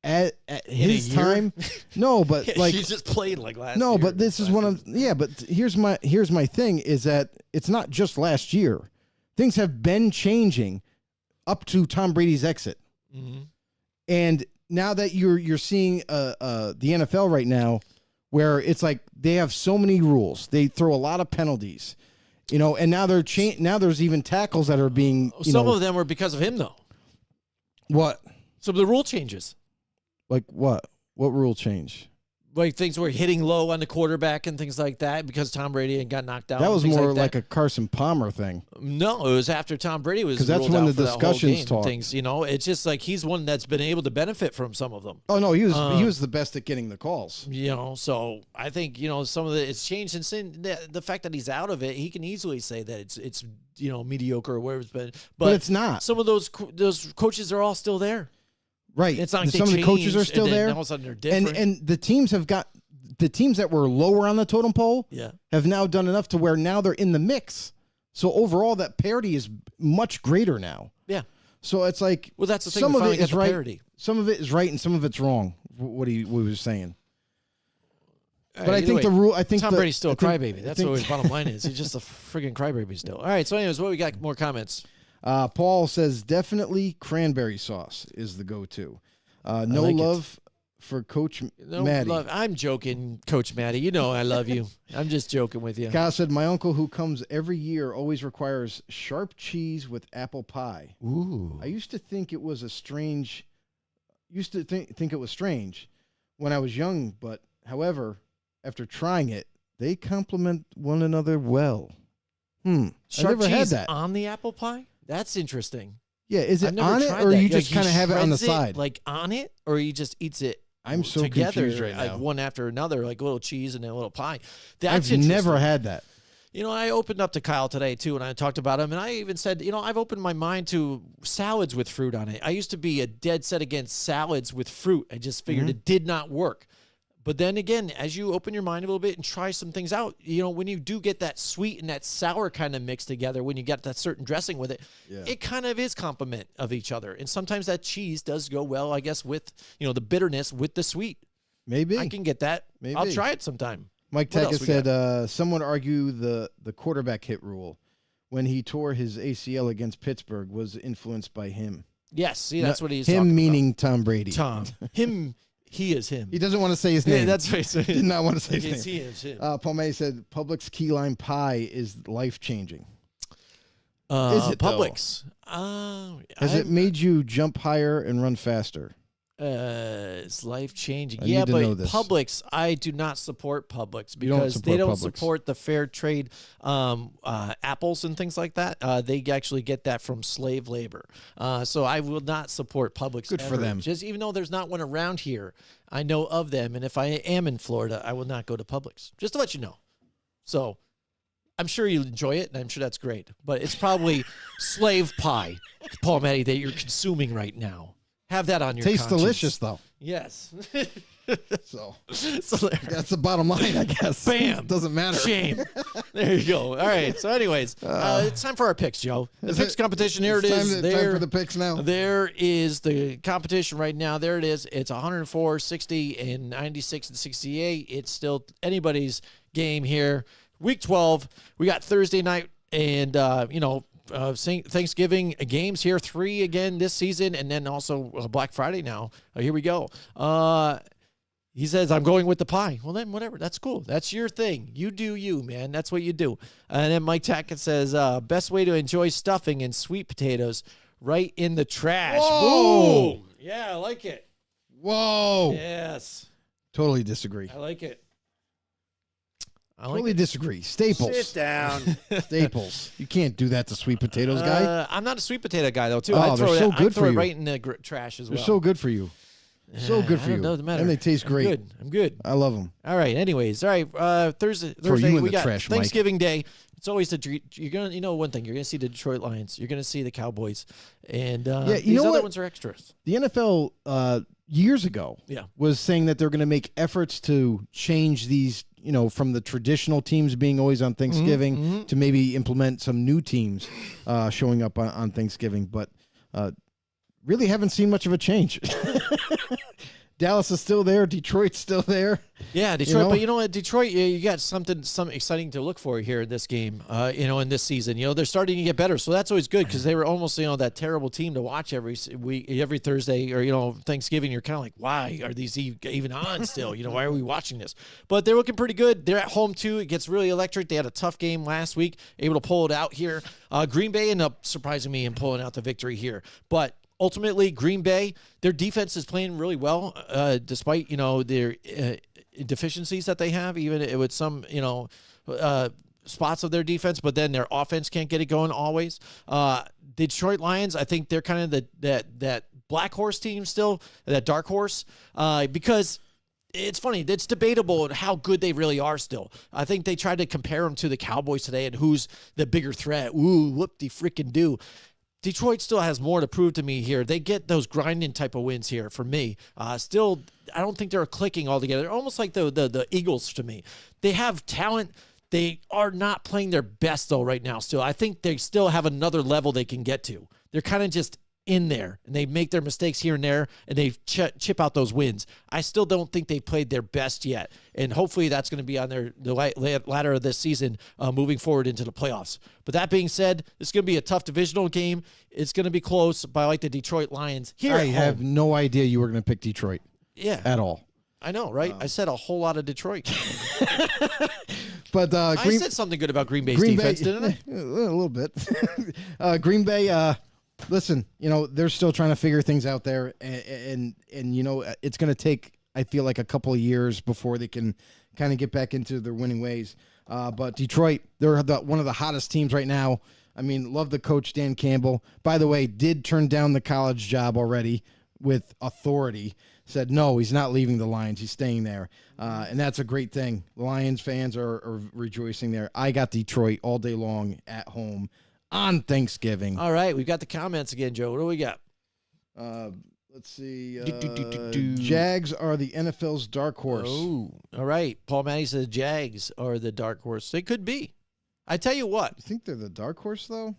Speaker 4: At his
Speaker 3: year?
Speaker 4: time, no, but
Speaker 3: She's just played like last
Speaker 4: no,
Speaker 3: year.
Speaker 4: but this is one of But here's my thing is that it's not just last year. Things have been changing up to Tom Brady's exit, and now that you're seeing the NFL right now, where it's like they have so many rules, they throw a lot of penalties. And now now there's even tackles that are being.
Speaker 3: Some of them were because of him, though.
Speaker 4: What?
Speaker 3: Some of the rule changes,
Speaker 4: Like what? What rule change?
Speaker 3: like things were hitting low on the quarterback and things like that, because Tom Brady had got knocked out.
Speaker 4: That
Speaker 3: and
Speaker 4: was
Speaker 3: things
Speaker 4: more
Speaker 3: like
Speaker 4: like
Speaker 3: that.
Speaker 4: a Carson Palmer thing.
Speaker 3: No, it was after Tom Brady was
Speaker 4: 'Cause that's
Speaker 3: ruled
Speaker 4: when
Speaker 3: out
Speaker 4: the
Speaker 3: for that whole
Speaker 4: discussions
Speaker 3: game and
Speaker 4: talked.
Speaker 3: things. It's just like he's one that's been able to benefit from some of them.
Speaker 4: Oh no, he was the best at getting the calls.
Speaker 3: So I think some of it's changed, and the fact that he's out of it, he can easily say that it's mediocre or whatever it's been,
Speaker 4: But it's not.
Speaker 3: Some of those coaches are all still there.
Speaker 4: Right.
Speaker 3: It's not like
Speaker 4: Some of the coaches are still there.
Speaker 3: All of a sudden they're different.
Speaker 4: And the teams that were lower on the totem pole
Speaker 3: yeah.
Speaker 4: have now done enough to where now they're in the mix. So overall, that parity is much greater now.
Speaker 3: Yeah.
Speaker 4: So it's like,
Speaker 3: Well, that's the thing.
Speaker 4: some
Speaker 3: we
Speaker 4: of
Speaker 3: finally
Speaker 4: it
Speaker 3: got
Speaker 4: is
Speaker 3: the
Speaker 4: right.
Speaker 3: parity.
Speaker 4: Some of it is right and some of it's wrong. What he was saying.
Speaker 3: All
Speaker 4: But
Speaker 3: right,
Speaker 4: I think
Speaker 3: either
Speaker 4: the
Speaker 3: way,
Speaker 4: rule. I think
Speaker 3: Tom Brady's still a
Speaker 4: I think-
Speaker 3: crybaby.
Speaker 4: I
Speaker 3: That's
Speaker 4: think-
Speaker 3: what his bottom line is. He's just a friggin' crybaby still. All right. So, anyways, what we got? More comments.
Speaker 4: Paul says definitely cranberry sauce is the go-to. No
Speaker 3: like it.
Speaker 4: love for Coach
Speaker 3: No,
Speaker 4: Matty.
Speaker 3: love, I'm joking, Coach Matty. You know I love you. I'm just joking with you.
Speaker 4: Kyle said, my uncle who comes every year always requires sharp cheese with apple pie.
Speaker 3: Ooh.
Speaker 4: I used to think it was a strange, used to think it was strange when I was young, but however, after trying it, they complement one another well. I
Speaker 3: Sharp
Speaker 4: never had
Speaker 3: cheese
Speaker 4: that.
Speaker 3: on the apple pie? That's interesting.
Speaker 4: Yeah, is
Speaker 3: I've
Speaker 4: it
Speaker 3: never
Speaker 4: on it,
Speaker 3: tried
Speaker 4: or
Speaker 3: that.
Speaker 4: you
Speaker 3: Like,
Speaker 4: just
Speaker 3: he
Speaker 4: kind of have it on the
Speaker 3: shreds
Speaker 4: side?
Speaker 3: like on it, or he just eats it
Speaker 4: I'm so
Speaker 3: together,
Speaker 4: confused right now.
Speaker 3: like one after another, like a little cheese and a little pie. That's
Speaker 4: I've
Speaker 3: interesting.
Speaker 4: never had that.
Speaker 3: You know, I opened up to Kyle today, too, and I talked about him, and I even said, you know, I've opened my mind to salads with fruit on it. I used to be a dead set against salads with fruit. I just figured it did not work. But then again, as you open your mind a little bit and try some things out, you know, when you do get that sweet and that sour kind of mixed together, when you get that certain dressing with it, it kind of is complement of each other. And sometimes that cheese does go well, I guess, with, you know, the bitterness with the sweet.
Speaker 4: Maybe.
Speaker 3: I can get that.
Speaker 4: Maybe.
Speaker 3: I'll try it sometime.
Speaker 4: Mike
Speaker 3: What else
Speaker 4: Tackett
Speaker 3: we
Speaker 4: said, someone argue the quarterback hit rule when he tore his ACL against Pittsburgh was influenced by him.
Speaker 3: Yes, see, that's what he's
Speaker 4: him
Speaker 3: talking
Speaker 4: meaning Tom Brady.
Speaker 3: about. Tom. Him, he is him.
Speaker 4: He doesn't want to say his name.
Speaker 3: Yeah, that's right.
Speaker 4: He did not want to say his
Speaker 3: Yes,
Speaker 4: name.
Speaker 3: he is him.
Speaker 4: Paul May said Publix key lime pie is life changing. Is it, though?
Speaker 3: Publix.
Speaker 4: Has it made you jump higher and run faster?
Speaker 3: It's life changing.
Speaker 4: I
Speaker 3: Yeah,
Speaker 4: need to
Speaker 3: but
Speaker 4: know this.
Speaker 3: Publix, I do not support Publix
Speaker 4: You don't
Speaker 3: because they
Speaker 4: support
Speaker 3: don't
Speaker 4: Publix.
Speaker 3: support the fair trade apples and things like that. They actually get that from slave labor. So I will not support Publix.
Speaker 4: Good for
Speaker 3: ever.
Speaker 4: them.
Speaker 3: Just even though there's not one around here, I know of them. And if I am in Florida, I will not go to Publix. Just to let you know. So I'm sure you enjoy it, and I'm sure that's great. But it's probably slave pie, Paul Matty, that you're consuming right now. Have that on your
Speaker 4: Tastes
Speaker 3: conscience.
Speaker 4: delicious, though.
Speaker 3: Yes.
Speaker 4: So
Speaker 3: So there-
Speaker 4: that's the bottom line, I guess.
Speaker 3: Bam.
Speaker 4: Doesn't matter.
Speaker 3: Shame. There you go. All right. So, anyways, it's time for our picks, Joe. The
Speaker 4: Is
Speaker 3: picks
Speaker 4: it-
Speaker 3: competition. Here it
Speaker 4: it's
Speaker 3: is.
Speaker 4: time
Speaker 3: There,
Speaker 4: for the picks now.
Speaker 3: There is the competition right now. There it is. It's 104, 60, and 96 and 68. It's still anybody's game here. Week 12. We got Thursday night and Thanksgiving games here, 3 again this season, and then also Black Friday now. Here we go. He says, I'm going with the pie. Well, then whatever. That's cool. That's your thing. You do you, man. That's what you do. And then Mike Tackett says, best way to enjoy stuffing and sweet potatoes, right in the trash.
Speaker 4: Whoa.
Speaker 3: Boom. Yeah, I like it.
Speaker 4: Whoa.
Speaker 3: Yes,
Speaker 4: Totally disagree.
Speaker 3: I like it. I like
Speaker 4: Totally
Speaker 3: it.
Speaker 4: disagree. Staples.
Speaker 6: Sit down.
Speaker 4: Staples. You can't do that to sweet potatoes, guy.
Speaker 3: I'm not a sweet potato guy, though, too.
Speaker 4: Oh,
Speaker 3: I'd
Speaker 4: they're
Speaker 3: throw
Speaker 4: so
Speaker 3: that,
Speaker 4: good
Speaker 3: I'd throw
Speaker 4: for
Speaker 3: it
Speaker 4: you.
Speaker 3: right in the trash as
Speaker 4: They're
Speaker 3: well.
Speaker 4: so good for you. So good for you.
Speaker 3: Doesn't matter.
Speaker 4: And they taste great.
Speaker 3: I'm good.
Speaker 4: I love them.
Speaker 3: All right. Anyways, all right. Thursday
Speaker 4: you in
Speaker 3: we
Speaker 4: the
Speaker 3: got
Speaker 4: trash, Mike.
Speaker 3: Thanksgiving Day. It's always you're gonna one thing. You're gonna see the Detroit Lions. You're gonna see the Cowboys, and
Speaker 4: you
Speaker 3: these
Speaker 4: know
Speaker 3: other
Speaker 4: what?
Speaker 3: ones are extras.
Speaker 4: The NFL years ago
Speaker 3: Yeah.
Speaker 4: was saying that they're going to make efforts to change these, from the traditional teams being always on Thanksgiving to maybe implement some new teams showing up on Thanksgiving. But really haven't seen much of a change. Dallas is still there. Detroit's still there.
Speaker 3: Yeah, Detroit.
Speaker 4: know?
Speaker 3: But you know what, Detroit, you got some exciting to look for here in this game. In this season, they're starting to get better, so that's always good because they were almost that terrible team to watch every week, every Thursday or Thanksgiving. You're kind of like, why are these even on still? Why are we watching this? But they're looking pretty good. They're at home too. It gets really electric. They had a tough game last week, able to pull it out here. Green Bay ended up surprising me and pulling out the victory here, but. Ultimately, Green Bay, their defense is playing really well, despite their deficiencies that they have, even with some spots of their defense. But then their offense can't get it going always. Detroit Lions, I think they're kind of that black horse team still, that dark horse, because. It's funny. It's debatable how good they really are still. I think they tried to compare them to the Cowboys today and who's the bigger threat. Ooh, whoop-de-freaking-do. Detroit still has more to prove to me here. They get those grinding type of wins here for me. Still, I don't think they're clicking all together. They're almost like the Eagles to me. They have talent. They are not playing their best, though, right now still. I think they still have another level they can get to. They're kind of just in there, and they make their mistakes here and there, and they chip out those wins. I still don't think they played their best yet, and hopefully that's going to be on the ladder of this season moving forward into the playoffs. But that being said, it's going to be a tough divisional game. It's going to be close, but I like the Detroit Lions here.
Speaker 4: I
Speaker 3: at
Speaker 4: have
Speaker 3: home.
Speaker 4: no idea you were going to pick Detroit
Speaker 3: at
Speaker 4: all.
Speaker 3: I know, right? I said a whole lot of Detroit.
Speaker 4: But
Speaker 3: I said something good about Green Bay's defense, didn't I?
Speaker 4: A little bit. Green Bay listen, they're still trying to figure things out there, and it's going to take, I feel like, a couple of years before they can kind of get back into their winning ways. But Detroit, they're one of the hottest teams right now. I mean, love the coach, Dan Campbell. By the way, did turn down the college job already with authority. Said, no, he's not leaving the Lions. He's staying there. And that's a great thing. The Lions fans are rejoicing there. I got Detroit all day long at home on Thanksgiving.
Speaker 3: All right, we've got the comments again, Joe. What do we got?
Speaker 4: Let's see. Jags are the NFL's dark horse.
Speaker 3: Oh, all right. Paul Matty says Jags are the dark horse. They could be. I tell you what.
Speaker 4: You think they're the dark horse, though?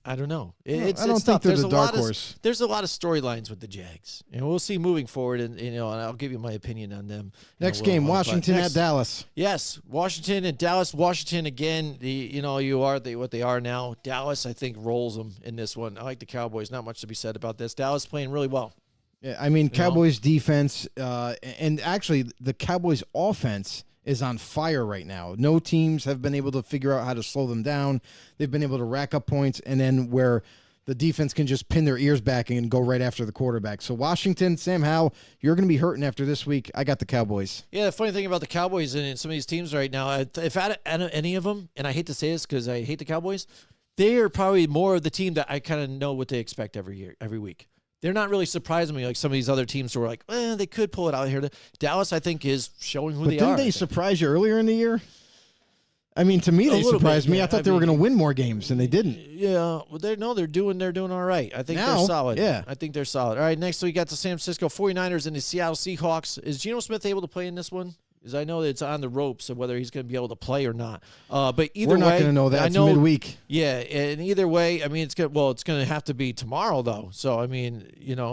Speaker 3: I don't know.
Speaker 4: I don't think they're the dark horse.
Speaker 3: There's a lot of storylines with the Jags, and we'll see moving forward. And and I'll give you my opinion on them.
Speaker 4: Next game, Washington at Dallas.
Speaker 3: Yes, Washington and Dallas. Washington again. What they are now. Dallas, I think, rolls them in this one. I like the Cowboys. Not much to be said about this. Dallas playing really well.
Speaker 4: Yeah, I mean, Cowboys defense, and actually the Cowboys offense is on fire right now. No teams have been able to figure out how to slow them down. They've been able to rack up points, and then where the defense can just pin their ears back and go right after the quarterback. So Washington, Sam Howell, you're going to be hurting after this week. I got the Cowboys.
Speaker 3: Yeah, the funny thing about the Cowboys and some of these teams right now, if out of any of them, and I hate to say this because I hate the Cowboys, they are probably more of the team that I kind of know what they expect every week. They're not really surprising me like some of these other teams who are like, they could pull it out here. Dallas, I think, is showing who they are.
Speaker 4: Didn't they surprise you earlier in the year? I mean, to me, they surprised me. I thought they were going to win more games, and they didn't.
Speaker 3: Yeah, well, they're doing all right. I think they're solid.
Speaker 4: Yeah.
Speaker 3: I think they're solid. All right, next we got the San Francisco 49ers and the Seattle Seahawks. Is Geno Smith able to play in this one? Because I know that it's on the ropes of whether he's going to be able to play or not. But either way,
Speaker 4: we're not going to know that. It's midweek.
Speaker 3: Yeah, and either way, I mean, it's going to have to be tomorrow though. So I mean,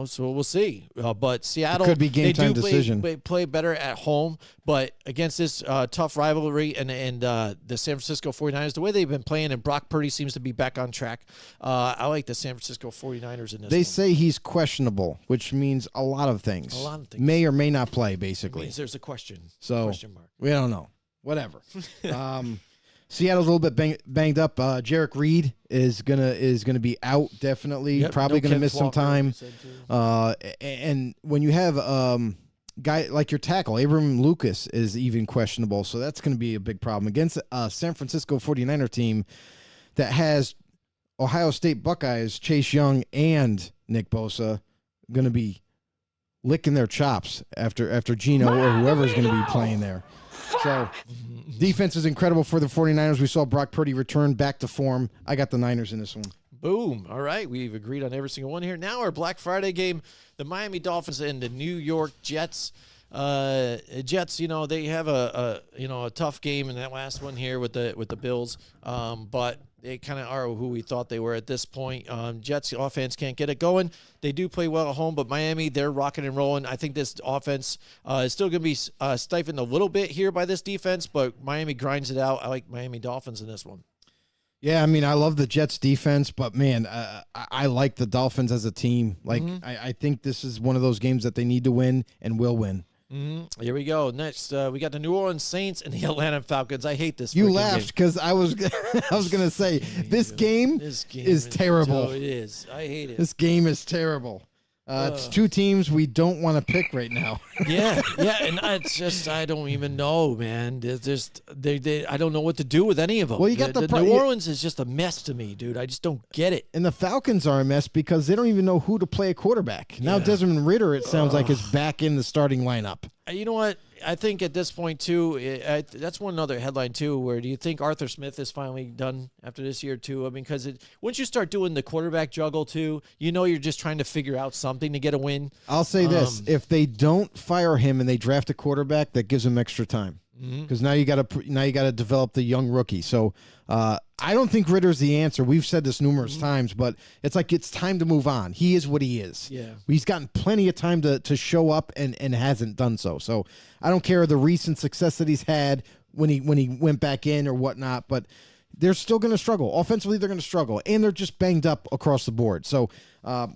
Speaker 3: so we'll see. But Seattle,
Speaker 4: it could be game time decision.
Speaker 3: Play better at home, but against this tough rivalry and the San Francisco 49ers, the way they've been playing, and Brock Purdy seems to be back on track. I like the San Francisco 49ers in this.
Speaker 4: They say he's questionable, which means a lot of things.
Speaker 3: A lot of things.
Speaker 4: May or may not play, basically.
Speaker 3: It means there's a question.
Speaker 4: So
Speaker 3: question mark.
Speaker 4: We don't know. Whatever. Seattle's a little bit banged up. Jarek Reed is gonna be out definitely.
Speaker 3: Yep,
Speaker 4: Probably gonna miss some time.
Speaker 3: Walker,
Speaker 4: and when you have guy like your tackle, Abram Lucas is even questionable, so that's gonna be a big problem against a San Francisco 49er team that has Ohio State Buckeyes, Chase Young and Nick Bosa gonna be licking their chops after Geno or whoever's going to be playing there. So defense is incredible for the 49ers. We saw Brock Purdy return back to form. I got the Niners in this one.
Speaker 3: Boom. All right. We've agreed on every single one here. Now our Black Friday game, the Miami Dolphins and the New York Jets. Jets, they have a tough game in that last one here with the Bills. But they kind of are who we thought they were at this point. Jets offense can't get it going. They do play well at home, but Miami, they're rocking and rolling. I think this offense is still going to be stifled a little bit here by this defense, but Miami grinds it out. I like Miami Dolphins in this one.
Speaker 4: Yeah, I mean, I love the Jets defense, but man, I like the Dolphins as a team. Like, I think this is one of those games that they need to win and will win.
Speaker 3: Here we go. Next, we got the New Orleans Saints and the Atlanta Falcons. I hate this.
Speaker 4: You laughed because I was going to say this game is terrible.
Speaker 3: It is. I hate it.
Speaker 4: This game is terrible. It's two teams we don't want to pick right now.
Speaker 3: yeah, and it's just I don't even know, man. There's just I don't know what to do with any of them.
Speaker 4: Well, you got
Speaker 3: the New Orleans is just a mess to me, dude. I just don't get it.
Speaker 4: And the Falcons are a mess because they don't even know who to play a quarterback. Now Desmond Ridder, it sounds like, is back in the starting lineup.
Speaker 3: You know what? I think at this point, too, that's one other headline, too, where do you think Arthur Smith is finally done after this year, too? I mean, because once you start doing the quarterback juggle, too, you're just trying to figure out something to get a win.
Speaker 4: I'll say this. If they don't fire him and they draft a quarterback, that gives him extra time. Because now you got to develop the young rookie. So I don't think Ritter's the answer. We've said this numerous times, but it's like it's time to move on. He is what he is.
Speaker 3: Yeah,
Speaker 4: he's gotten plenty of time to show up and hasn't done so. So I don't care the recent success that he's had when he went back in or whatnot, but they're still going to struggle. Offensively, they're going to struggle, and they're just banged up across the board. So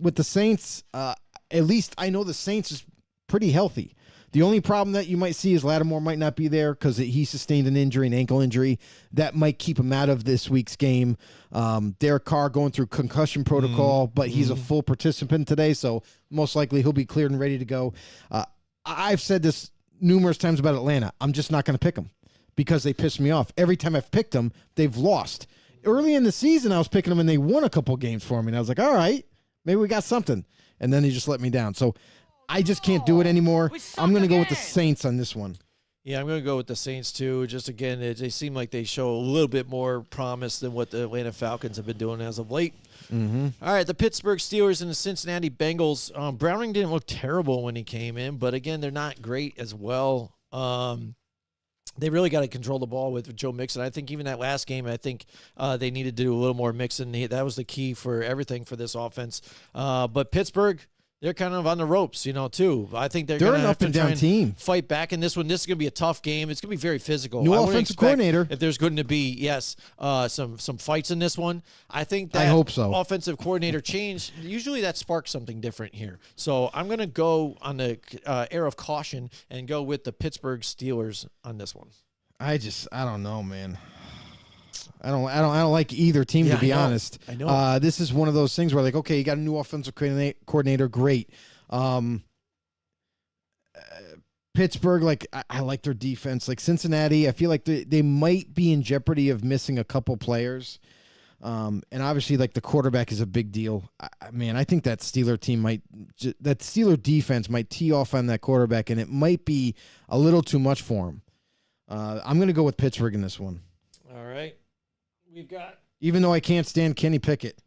Speaker 4: with the Saints, at least I know the Saints is pretty healthy. The only problem that you might see is Lattimore might not be there because he sustained an injury, an ankle injury. That might keep him out of this week's game. Derek Carr going through concussion protocol, but he's a full participant today, so most likely he'll be cleared and ready to go. I've said this numerous times about Atlanta. I'm just not going to pick them because they piss me off. Every time I've picked them, they've lost. Early in the season, I was picking them, and they won a couple games for me, and I was like, all right, maybe we got something. And then he just let me down. So I just can't do it anymore. I'm going to go with the Saints on this one.
Speaker 3: Yeah, I'm going to go with the Saints, too. Just, again, they seem like they show a little bit more promise than what the Atlanta Falcons have been doing as of late. All right, the Pittsburgh Steelers and the Cincinnati Bengals. Browning didn't look terrible when he came in, but, again, they're not great as well. They really got to control the ball with Joe Mixon. I think even that last game, I think they needed to do a little more Mixon. That was the key for everything for this offense. But Pittsburgh, they're kind of on the ropes, too. I think they're going to
Speaker 4: an
Speaker 3: have
Speaker 4: up and
Speaker 3: to try
Speaker 4: down team.
Speaker 3: Fight back in this one. This is going to be a tough game. It's going to be very physical.
Speaker 4: New
Speaker 3: I wouldn't
Speaker 4: offensive
Speaker 3: expect
Speaker 4: coordinator.
Speaker 3: If there's going to be, some fights in this one, I think that
Speaker 4: I hope so.
Speaker 3: offensive coordinator change, usually that sparks something different here. So I'm going to go on the air of caution and go with the Pittsburgh Steelers on this one.
Speaker 4: I don't know, man. I don't like either team, to be honest.
Speaker 3: I know.
Speaker 4: This is one of those things where, like, okay, you got a new offensive coordinator, great. Pittsburgh, like, I like their defense. Like Cincinnati, I feel like they might be in jeopardy of missing a couple players. And obviously, like, the quarterback is a big deal. I think that Steeler defense might tee off on that quarterback, and it might be a little too much for him. I'm going to go with Pittsburgh in this one.
Speaker 3: All right. We've got.
Speaker 4: Even though I can't stand Kenny Pickett.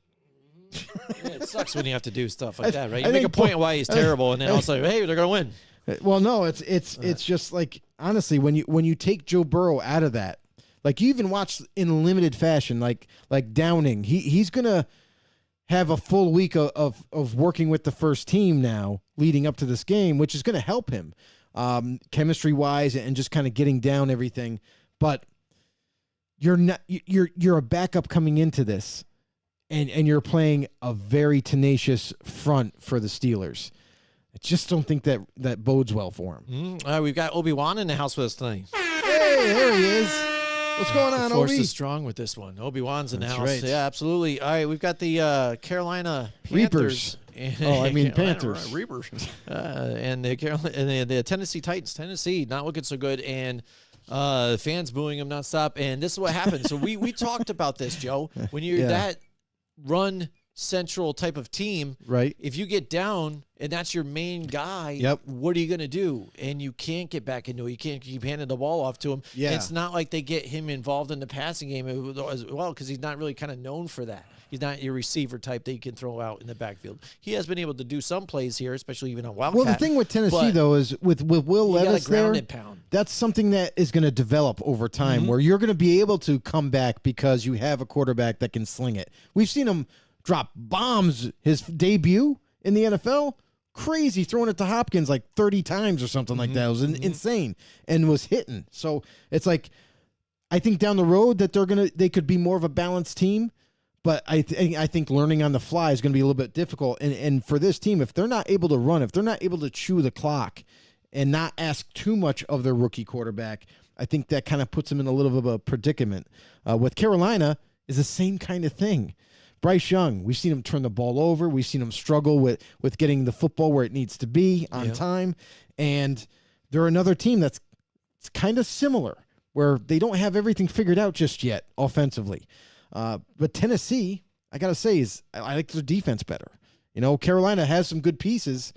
Speaker 3: Yeah, it sucks when you have to do stuff like that, right?
Speaker 4: I
Speaker 3: You make a
Speaker 4: think
Speaker 3: point why he's terrible, and then also, hey, they're going to win.
Speaker 4: Well, no, it's just like, honestly, when you take Joe Burrow out of that, like, you even watch in limited fashion, like Downing, he's going to have a full week of working with the first team now leading up to this game, which is going to help him chemistry wise and just kind of getting down everything. But you're a backup coming into this, and you're playing a very tenacious front for the Steelers. I just don't think that bodes well for him.
Speaker 3: We've got Obi-Wan in the house with us tonight.
Speaker 4: Hey, there he is. What's going on,
Speaker 3: The force
Speaker 4: Obi?
Speaker 3: is strong with this one. Obi-Wan's in the
Speaker 4: That's
Speaker 3: house.
Speaker 4: right.
Speaker 3: Yeah, absolutely. All right, we've got the Carolina Panthers.
Speaker 4: Panthers.
Speaker 3: Reapers. And the Tennessee Titans. Tennessee not looking so good, and fans booing them nonstop. And this is what happens. So we talked about this, Joe. When you're that run central type of team,
Speaker 4: Right.
Speaker 3: if you get down and that's your main guy,
Speaker 4: Yep.
Speaker 3: what are you going to do? And you can't get back into it. You can't keep handing the ball off to him.
Speaker 4: Yeah.
Speaker 3: It's not like they get him involved in the passing game as well, because he's not really kind of known for that. He's not your receiver type that you can throw out in the backfield. He has been able to do some plays here, especially even on Wildcat.
Speaker 4: Well, the thing with Tennessee, though, is with Will
Speaker 3: you gotta
Speaker 4: Levis
Speaker 3: ground
Speaker 4: there,
Speaker 3: and pound.
Speaker 4: that's something that is going to develop over time, where you're going to be able to come back because you have a quarterback that can sling it. We've seen him drop bombs his debut in the NFL. Crazy, throwing it to Hopkins like 30 times or something like that. It was insane and was hitting. So it's like, I think down the road that they could be more of a balanced team. But I think learning on the fly is going to be a little bit difficult. And for this team, if they're not able to run, if they're not able to chew the clock and not ask too much of their rookie quarterback, I think that kind of puts them in a little bit of a predicament. With Carolina is the same kind of thing. Bryce Young, we've seen him turn the ball over. We've seen him struggle with getting the football where it needs to be on time. And they're another team that's kind of similar, where they don't have everything figured out just yet offensively. But Tennessee, I got to say, I like their defense better. Carolina has some good pieces.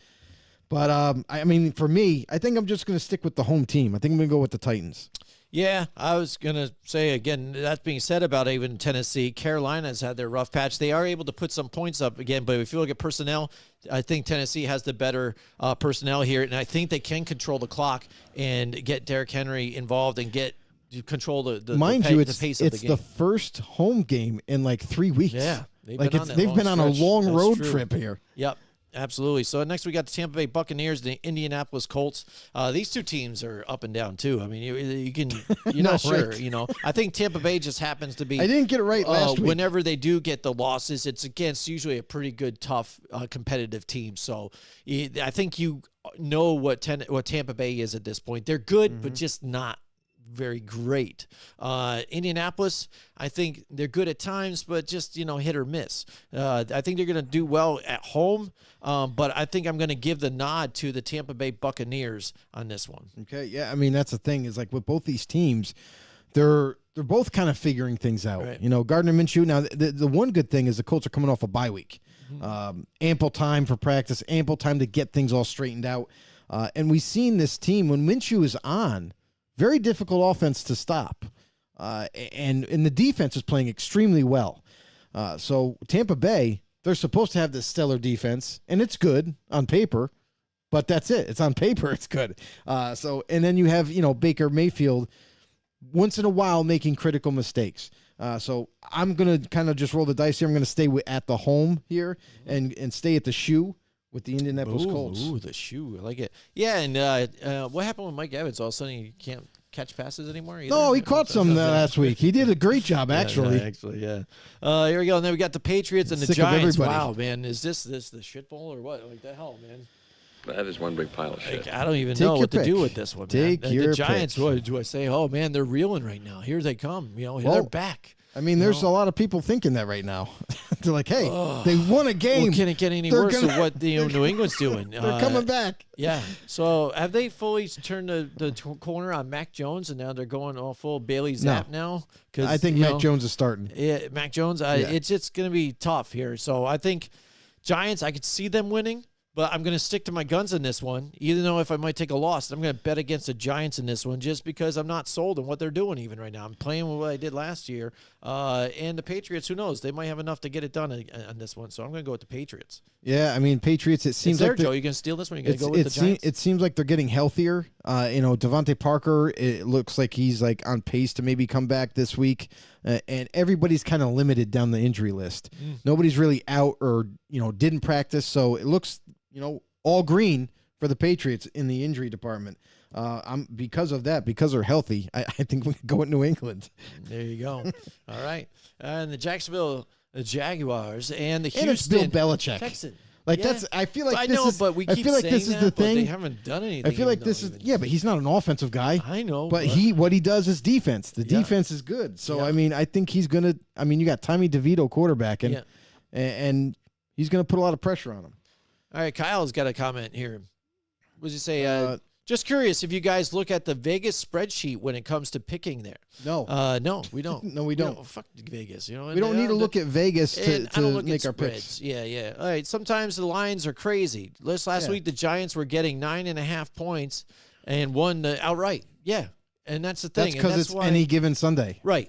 Speaker 4: But, for me, I think I'm just going to stick with the home team. I think I'm going to go with the Titans.
Speaker 3: Yeah, I was going to say, again, that being said about even Tennessee, Carolina's had their rough patch. They are able to put some points up again, but if you look at personnel, I think Tennessee has the better personnel here, and I think they can control the clock and get Derrick Henry involved and control the pace of the game.
Speaker 4: The first home game in like 3 weeks.
Speaker 3: Yeah,
Speaker 4: they've been on a long road trip here.
Speaker 3: Yep. Absolutely. So next we got the Tampa Bay Buccaneers, the Indianapolis Colts. These two teams are up and down too. I mean, you can you're not sure.
Speaker 4: Right.
Speaker 3: You know, I think Tampa Bay just happens to be.
Speaker 4: I didn't get it right last week.
Speaker 3: Whenever they do get the losses, it's against usually a pretty good, tough, competitive team. So I think you know what Tampa Bay is at this point. They're good, but just not very great. Indianapolis, I think they're good at times, but just, hit or miss. I think they're going to do well at home, but I think I'm going to give the nod to the Tampa Bay Buccaneers on this one.
Speaker 4: Okay, yeah, I mean, that's the thing is like with both these teams, they're both kind of figuring things out.
Speaker 3: Right.
Speaker 4: Gardner Minshew. Now, the one good thing is the Colts are coming off a bye week. Ample time for practice, ample time to get things all straightened out. And we've seen this team, when Minshew is on, very difficult offense to stop. And the defense is playing extremely well. So Tampa Bay, they're supposed to have this stellar defense, and it's good on paper, but that's it. It's on paper, it's good. And then you have, Baker Mayfield once in a while making critical mistakes. So I'm going to kind of just roll the dice here. I'm going to stay at the home here and stay at the shoe with the Indianapolis Colts.
Speaker 3: Ooh, the shoe. I like it. Yeah, and what happened with Mike Evans? All of a sudden he can't catch passes anymore either?
Speaker 4: No, he caught some last week. He did a great job, actually.
Speaker 3: Yeah. Here we go. And then we got the Patriots and the
Speaker 4: Sick of
Speaker 3: Giants.
Speaker 4: everybody.
Speaker 3: Wow, man. Is this the shit bowl or what? Like the hell, man?
Speaker 6: That is one big pile of shit.
Speaker 3: I don't even
Speaker 4: Take
Speaker 3: know
Speaker 4: your
Speaker 3: what to do
Speaker 4: pick.
Speaker 3: with this one,
Speaker 4: Take
Speaker 3: man.
Speaker 4: your
Speaker 3: The Giants,
Speaker 4: pick.
Speaker 3: what do I say? Oh, man, they're reeling right now. Here they come. They're
Speaker 4: Well,
Speaker 3: back.
Speaker 4: I mean, there's a lot of people thinking that right now. They're like, hey, they won a game.
Speaker 3: Well, can it get any
Speaker 4: They're
Speaker 3: worse
Speaker 4: gonna-
Speaker 3: than what New England's doing?
Speaker 4: They're coming back.
Speaker 3: Yeah. So have they fully turned the corner on Mac Jones, and now they're going all full Bailey Zapp now? 'Cause,
Speaker 4: I think Mac Jones is starting.
Speaker 3: Yeah, Mac Jones. It's going to be tough here. So I think Giants, I could see them winning, but I'm going to stick to my guns in this one, even though if I might take a loss. I'm going to bet against the Giants in this one just because I'm not sold on what they're doing even right now. I'm playing with what I did last year. And the Patriots, who knows? They might have enough to get it done on this one. So I'm going to go with the Patriots.
Speaker 4: Yeah, I mean, Patriots, it seems
Speaker 3: It's there,
Speaker 4: like
Speaker 3: Joe. You going to steal this one? You going to go with the Giants?
Speaker 4: it seems like they're getting healthier. Devontae Parker, it looks like he's like on pace to maybe come back this week. And everybody's kind of limited down the injury list. Nobody's really out or, didn't practice. So it looks, all green for the Patriots in the injury department. Because of that, because they're healthy, I think we could go with New England.
Speaker 3: There you go. All right. And the Jacksonville Jaguars and the
Speaker 4: And it's
Speaker 3: Houston
Speaker 4: Bill Belichick.
Speaker 3: Texans.
Speaker 4: Like
Speaker 3: Yeah.
Speaker 4: I feel like
Speaker 3: I
Speaker 4: this
Speaker 3: know,
Speaker 4: is,
Speaker 3: but we
Speaker 4: I
Speaker 3: keep
Speaker 4: feel like
Speaker 3: saying
Speaker 4: this is
Speaker 3: that,
Speaker 4: the
Speaker 3: but they
Speaker 4: thing.
Speaker 3: haven't done anything.
Speaker 4: I feel like
Speaker 3: even
Speaker 4: this
Speaker 3: though
Speaker 4: is
Speaker 3: even-
Speaker 4: but he's not an offensive guy.
Speaker 3: I know,
Speaker 4: But what he does is defense. The
Speaker 3: Yeah.
Speaker 4: defense is good. So
Speaker 3: Yeah.
Speaker 4: I mean, I think he's gonna. I mean, you got Tommy DeVito quarterbacking,
Speaker 3: Yeah.
Speaker 4: and he's gonna put a lot of pressure on him.
Speaker 3: All right, Kyle's got a comment here. What does he say? Just curious if you guys look at the Vegas spreadsheet when it comes to picking there.
Speaker 4: No,
Speaker 3: No, we don't.
Speaker 4: No, we don't.
Speaker 3: Fuck Vegas. We
Speaker 4: we don't need to look at Vegas to
Speaker 3: I don't look
Speaker 4: make
Speaker 3: at
Speaker 4: our
Speaker 3: spreads.
Speaker 4: picks.
Speaker 3: Yeah. All right. Sometimes the lines are crazy. Last
Speaker 4: Yeah.
Speaker 3: week, the Giants were getting 9.5 points and won outright. Yeah. And that's the thing.
Speaker 4: That's
Speaker 3: and
Speaker 4: because it's
Speaker 3: why,
Speaker 4: any given Sunday.
Speaker 3: Right.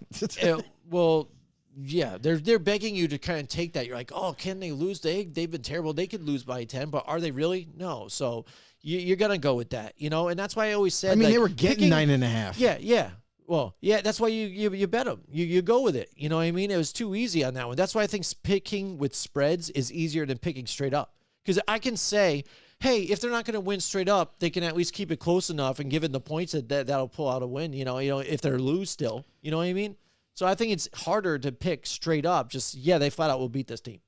Speaker 3: Well, yeah, they're begging you to kind of take that. You're like, oh, can they lose? They've been terrible. They could lose by 10, but are they really? No. So you're gonna go with that, and that's why I always said.
Speaker 4: I mean,
Speaker 3: like,
Speaker 4: they were getting
Speaker 3: picking-
Speaker 4: 9.5.
Speaker 3: Yeah. Well, yeah, that's why you bet them. You go with it. You know what I mean? It was too easy on that one. That's why I think picking with spreads is easier than picking straight up. Because I can say, hey, if they're not going to win straight up, they can at least keep it close enough and give it the points that'll pull out a win. If they're lose still. You know what I mean? So I think it's harder to pick straight up. Just they flat out will beat this team.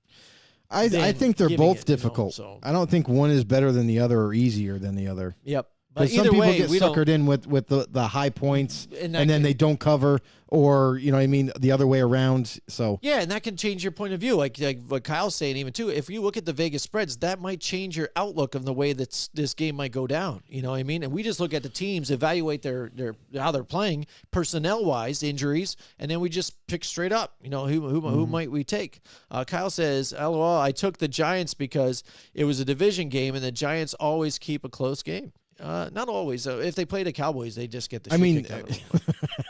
Speaker 4: I
Speaker 3: than
Speaker 4: think they're
Speaker 3: giving
Speaker 4: both
Speaker 3: it,
Speaker 4: difficult.
Speaker 3: so.
Speaker 4: I don't think one is better than the other or easier than the other.
Speaker 3: Yep. But
Speaker 4: Because some
Speaker 3: either
Speaker 4: people
Speaker 3: way,
Speaker 4: get
Speaker 3: we don't.
Speaker 4: suckered in with the high points,
Speaker 3: And
Speaker 4: and
Speaker 3: that
Speaker 4: then they don't cover, or the other way around. So
Speaker 3: Yeah, and that can change your point of view. Like what Kyle's saying, even too. If you look at the Vegas spreads, that might change your outlook of the way that this game might go down. You know what I mean? And we just look at the teams, evaluate their how they're playing, personnel wise, injuries, and then we just pick straight up. Who might we take? Kyle says, "LOL, I took the Giants because it was a division game, and the Giants always keep a close game." Not always. If they play the Cowboys, they just get the
Speaker 4: I
Speaker 3: shit
Speaker 4: mean,
Speaker 3: kicked out of them.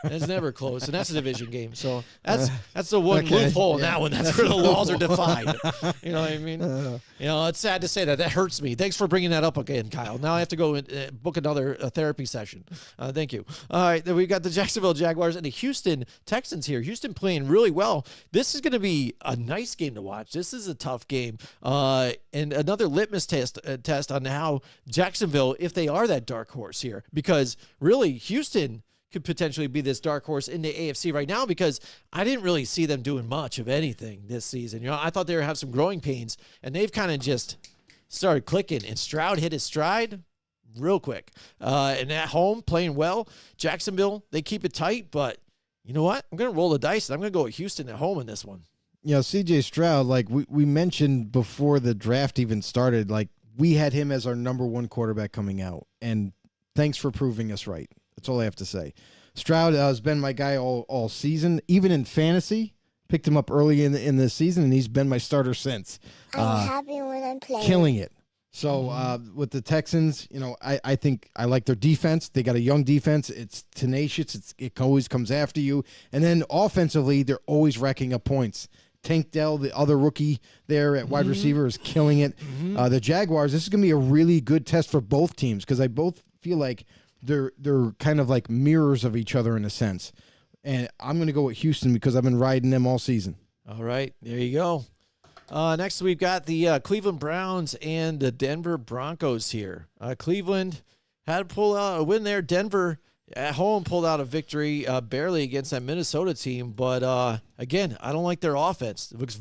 Speaker 3: It's never close, and that's a division game. So that's the one
Speaker 4: okay,
Speaker 3: loophole
Speaker 4: yeah.
Speaker 3: now, and that's where the laws are defined. You know what I mean? It's sad to say that. That hurts me. Thanks for bringing that up again, Kyle. Now I have to go and book another therapy session. Thank you. All right, then we got the Jacksonville Jaguars and the Houston Texans here. Houston playing really well. This is going to be a nice game to watch. This is a tough game, and another litmus test on how Jacksonville, if they are that dark horse here, because really Houston could potentially be this dark horse in the AFC right now, because I didn't really see them doing much of anything this season. I thought they would have some growing pains, and they've kind of just started clicking, and Stroud hit his stride real quick. And at home, playing well. Jacksonville, they keep it tight, but you know what? I'm going to roll the dice, and I'm going to go with Houston at home in this one.
Speaker 4: CJ Stroud, like we mentioned before the draft even started, like we had him as our number one quarterback coming out, and thanks for proving us right. That's all I have to say. Stroud has been my guy all season, even in fantasy. Picked him up early in the season, and he's been my starter since.
Speaker 7: I'm happy when I'm playing.
Speaker 4: Killing it. So with the Texans, I think I like their defense. They got a young defense. It's tenacious. It always comes after you. And then offensively, they're always racking up points. Tank Dell, the other rookie there at wide receiver, is killing it. The Jaguars, this is going to be a really good test for both teams, because I both feel like they're kind of like mirrors of each other in a sense. And I'm going to go with Houston because I've been riding them all season.
Speaker 3: All right, there you go. Next, we've got the Cleveland Browns and the Denver Broncos here. Cleveland had to pull out a win there. Denver at home pulled out a victory barely against that Minnesota team. But, again, I don't like their offense. It looks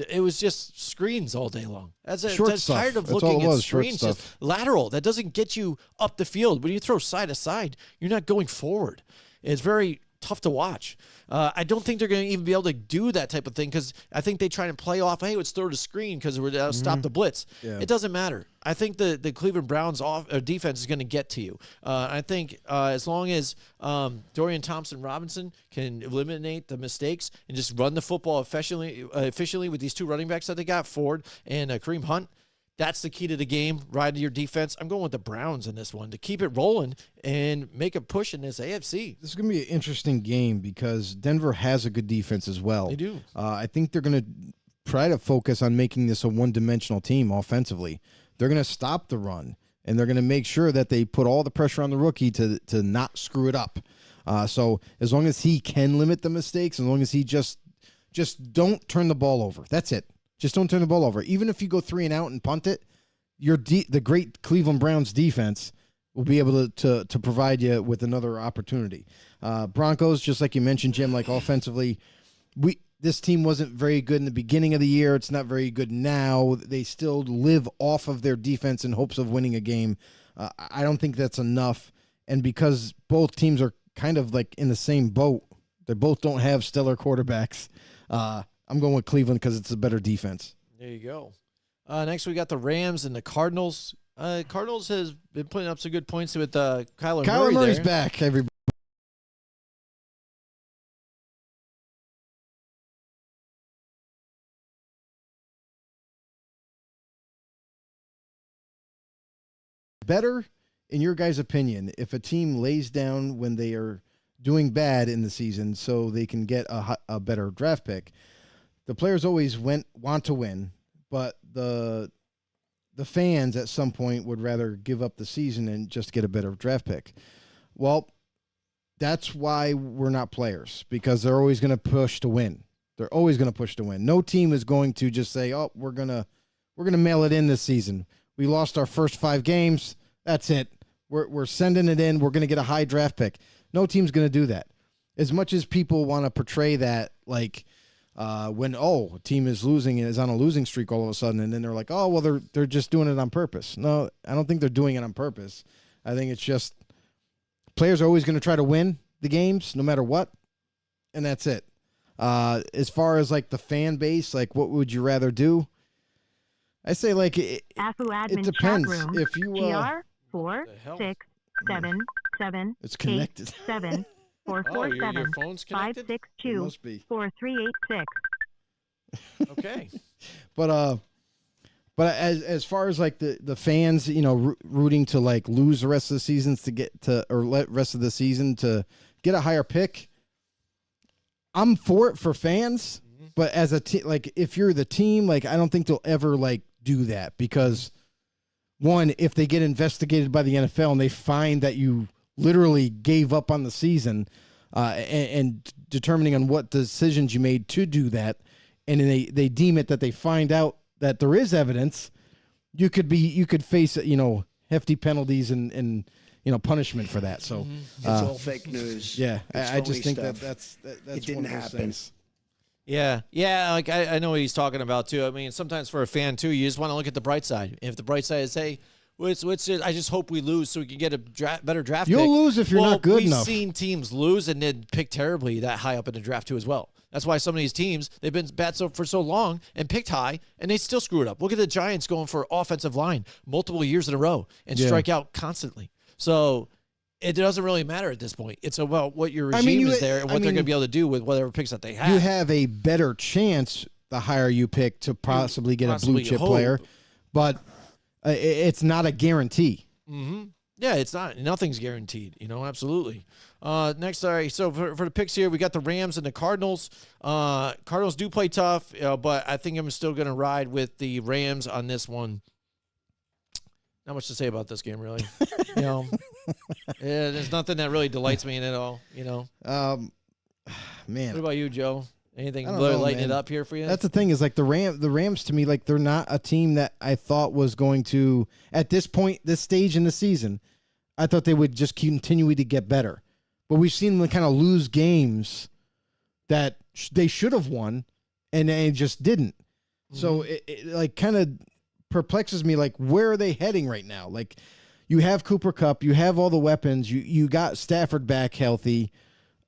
Speaker 3: it was just screens all day long. I'm tired of looking at screens, just lateral. That doesn't get you up the field. When you throw side to side, you're not going forward. It's very tough to watch. I don't think they're going to even be able to do that type of thing, because I think they try to play off, hey, let's throw the screen because we're stop the blitz. Yeah. It doesn't matter. I think the Cleveland Browns defense is going to get to you. I think as long as Dorian Thompson-Robinson can eliminate the mistakes and just run the football efficiently with these two running backs that they got, Ford and Kareem Hunt, that's the key to the game. Ride to your defense. I'm going with the Browns in this one to keep it rolling and make a push in this AFC.
Speaker 4: This is going to be an interesting game because Denver has a good defense as well.
Speaker 3: They do.
Speaker 4: I think they're going to try to focus on making this a one-dimensional team offensively. They're going to stop the run, and they're going to make sure that they put all the pressure on the rookie to not screw it up. So as long as he can limit the mistakes, as long as he just don't turn the ball over. That's it. Just don't turn the ball over. Even if you go 3 and out and punt it, the great Cleveland Browns defense will be able to provide you with another opportunity. Broncos, just like you mentioned, Jim, like offensively, this team wasn't very good in the beginning of the year. It's not very good now. They still live off of their defense in hopes of winning a game. I don't think that's enough. And because both teams are kind of like in the same boat, they both don't have stellar quarterbacks. I'm going with Cleveland because it's a better defense.
Speaker 3: There you go. Next, we got the Rams and the Cardinals. Cardinals has been putting up some good points with Kyler Murray.
Speaker 4: Kyler Murray's back, everybody. Better, in your guys' opinion, if a team lays down when they are doing bad in the season so they can get a better draft pick? The players always want to win, but the fans at some point would rather give up the season and just get a better draft pick. Well, that's why we're not players, because they're always going to push to win. They're always going to push to win. No team is going to just say, "Oh, we're gonna mail it in this season. We lost our first 5 games. That's it. We're sending it in. We're going to get a high draft pick." No team's going to do that. As much as people want to portray that, like, when a team is losing and is on a losing streak all of a sudden, and then they're like, oh, well, they're just doing it on purpose. No, I don't think they're doing it on purpose. I think it's just players are always going to try to win the games no matter what, and that's it. As far as like the fan base, like what would you rather do? I say like it depends. If you
Speaker 7: GR 4 6 7 7
Speaker 4: it's connected
Speaker 7: 8 7 4 4
Speaker 3: your
Speaker 7: 7
Speaker 3: phone's
Speaker 7: 5
Speaker 3: connected?
Speaker 7: 6
Speaker 4: It
Speaker 7: 2
Speaker 4: must be.
Speaker 7: 4 3 8 6.
Speaker 3: Okay.
Speaker 4: But But as far as like the fans, rooting to like lose the rest of the seasons to get to, or let rest of the season to get a higher pick, I'm for it for fans. But as a team, like if you're the team, like I don't think they'll ever like do that because one, if they get investigated by the NFL and they find that you literally gave up on the season, and determining on what decisions you made to do that, and they deem it that they find out that there is evidence, you could face hefty penalties and punishment for that. So
Speaker 8: it's all fake news.
Speaker 4: Yeah,
Speaker 8: It's
Speaker 4: I just
Speaker 8: phony
Speaker 4: think
Speaker 8: stuff.
Speaker 4: that's
Speaker 8: It didn't
Speaker 4: one of those
Speaker 8: happen.
Speaker 4: things.
Speaker 3: Yeah. Like I know what he's talking about too. I mean, sometimes for a fan too, you just want to look at the bright side. If the bright side is, hey, what's it? I just hope we lose so we can get a better draft
Speaker 4: You'll
Speaker 3: pick.
Speaker 4: lose if you're not good
Speaker 3: we've
Speaker 4: enough.
Speaker 3: seen teams lose and then pick terribly that high up in the draft too as well. That's why some of these teams, they've been bad for so long and picked high, and they still screw it up. Look at the Giants going for offensive line multiple years in a row and strike out constantly. So it doesn't really matter at this point. It's about what your regime is there and what they're going to be able to do with whatever picks that they have.
Speaker 4: You have a better chance the higher you pick to possibly get a blue chip player, but it's not a guarantee.
Speaker 3: Mm-hmm. Yeah, it's not. Nothing's guaranteed. Absolutely. Next, all right. So for the picks here, we got the Rams and the Cardinals. Cardinals do play tough, but I think I'm still going to ride with the Rams on this one. Not much to say about this game, really. There's nothing that really delights me in it all.
Speaker 4: Man,
Speaker 3: What about you, Joe? Anything
Speaker 4: I don't know,
Speaker 3: lighting
Speaker 4: man.
Speaker 3: it up here for you?
Speaker 4: That's the thing is like the Rams to me, like they're not a team that I thought was going to, at this point, this stage in the season, I thought they would just continue to get better. But we've seen them kind of lose games that they should have won and they just didn't. So it like kind of perplexes me, like where are they heading right now? Like you have Cooper Kupp, you have all the weapons, you got Stafford back healthy.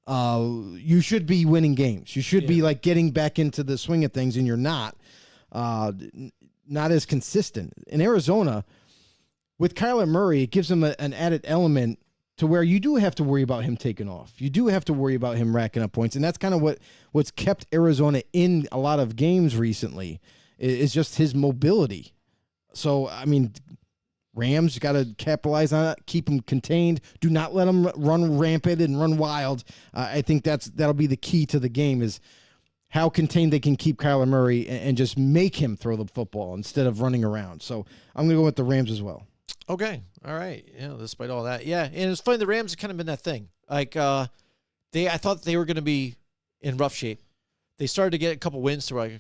Speaker 4: You should be winning games. You should be like getting back into the swing of things, and you're not. Not as consistent. In Arizona, with Kyler Murray, it gives them an added element to where you do have to worry about him taking off. You do have to worry about him racking up points, and that's kind of what's kept Arizona in a lot of games recently. Is just his mobility. So I mean, Rams got to capitalize on it, keep them contained. Do not let them run rampant and run wild. I think that'll be the key to the game is how contained they can keep Kyler Murray and just make him throw the football instead of running around. So I'm going to go with the Rams as well.
Speaker 3: Okay. All right. Yeah, despite all that. Yeah, and it's funny, the Rams have kind of been that thing. Like, I thought they were going to be in rough shape. They started to get a couple wins to where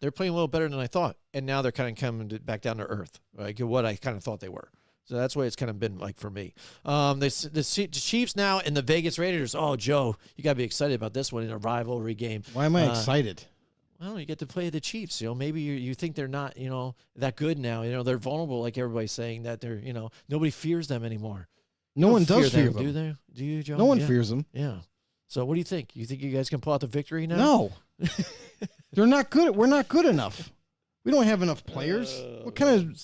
Speaker 3: they're playing a little better than I thought. And now they're kind of coming back down to earth, like what I kind of thought they were. So that's what it's kind of been like for me. The Chiefs now and the Vegas Raiders. Oh, Joe, you got to be excited about this one in a rivalry game.
Speaker 4: Why am I excited?
Speaker 3: Well, you get to play the Chiefs. Maybe you think they're not, that good now. They're vulnerable, like everybody's saying that they're, nobody fears them anymore.
Speaker 4: No one does fear
Speaker 3: them,
Speaker 4: them.
Speaker 3: do they? Do you, Joe?
Speaker 4: No one fears them.
Speaker 3: Yeah. So what do you think? You think you guys can pull out the victory now?
Speaker 4: No. They're not good. We're not good enough. We don't have enough players. What kind of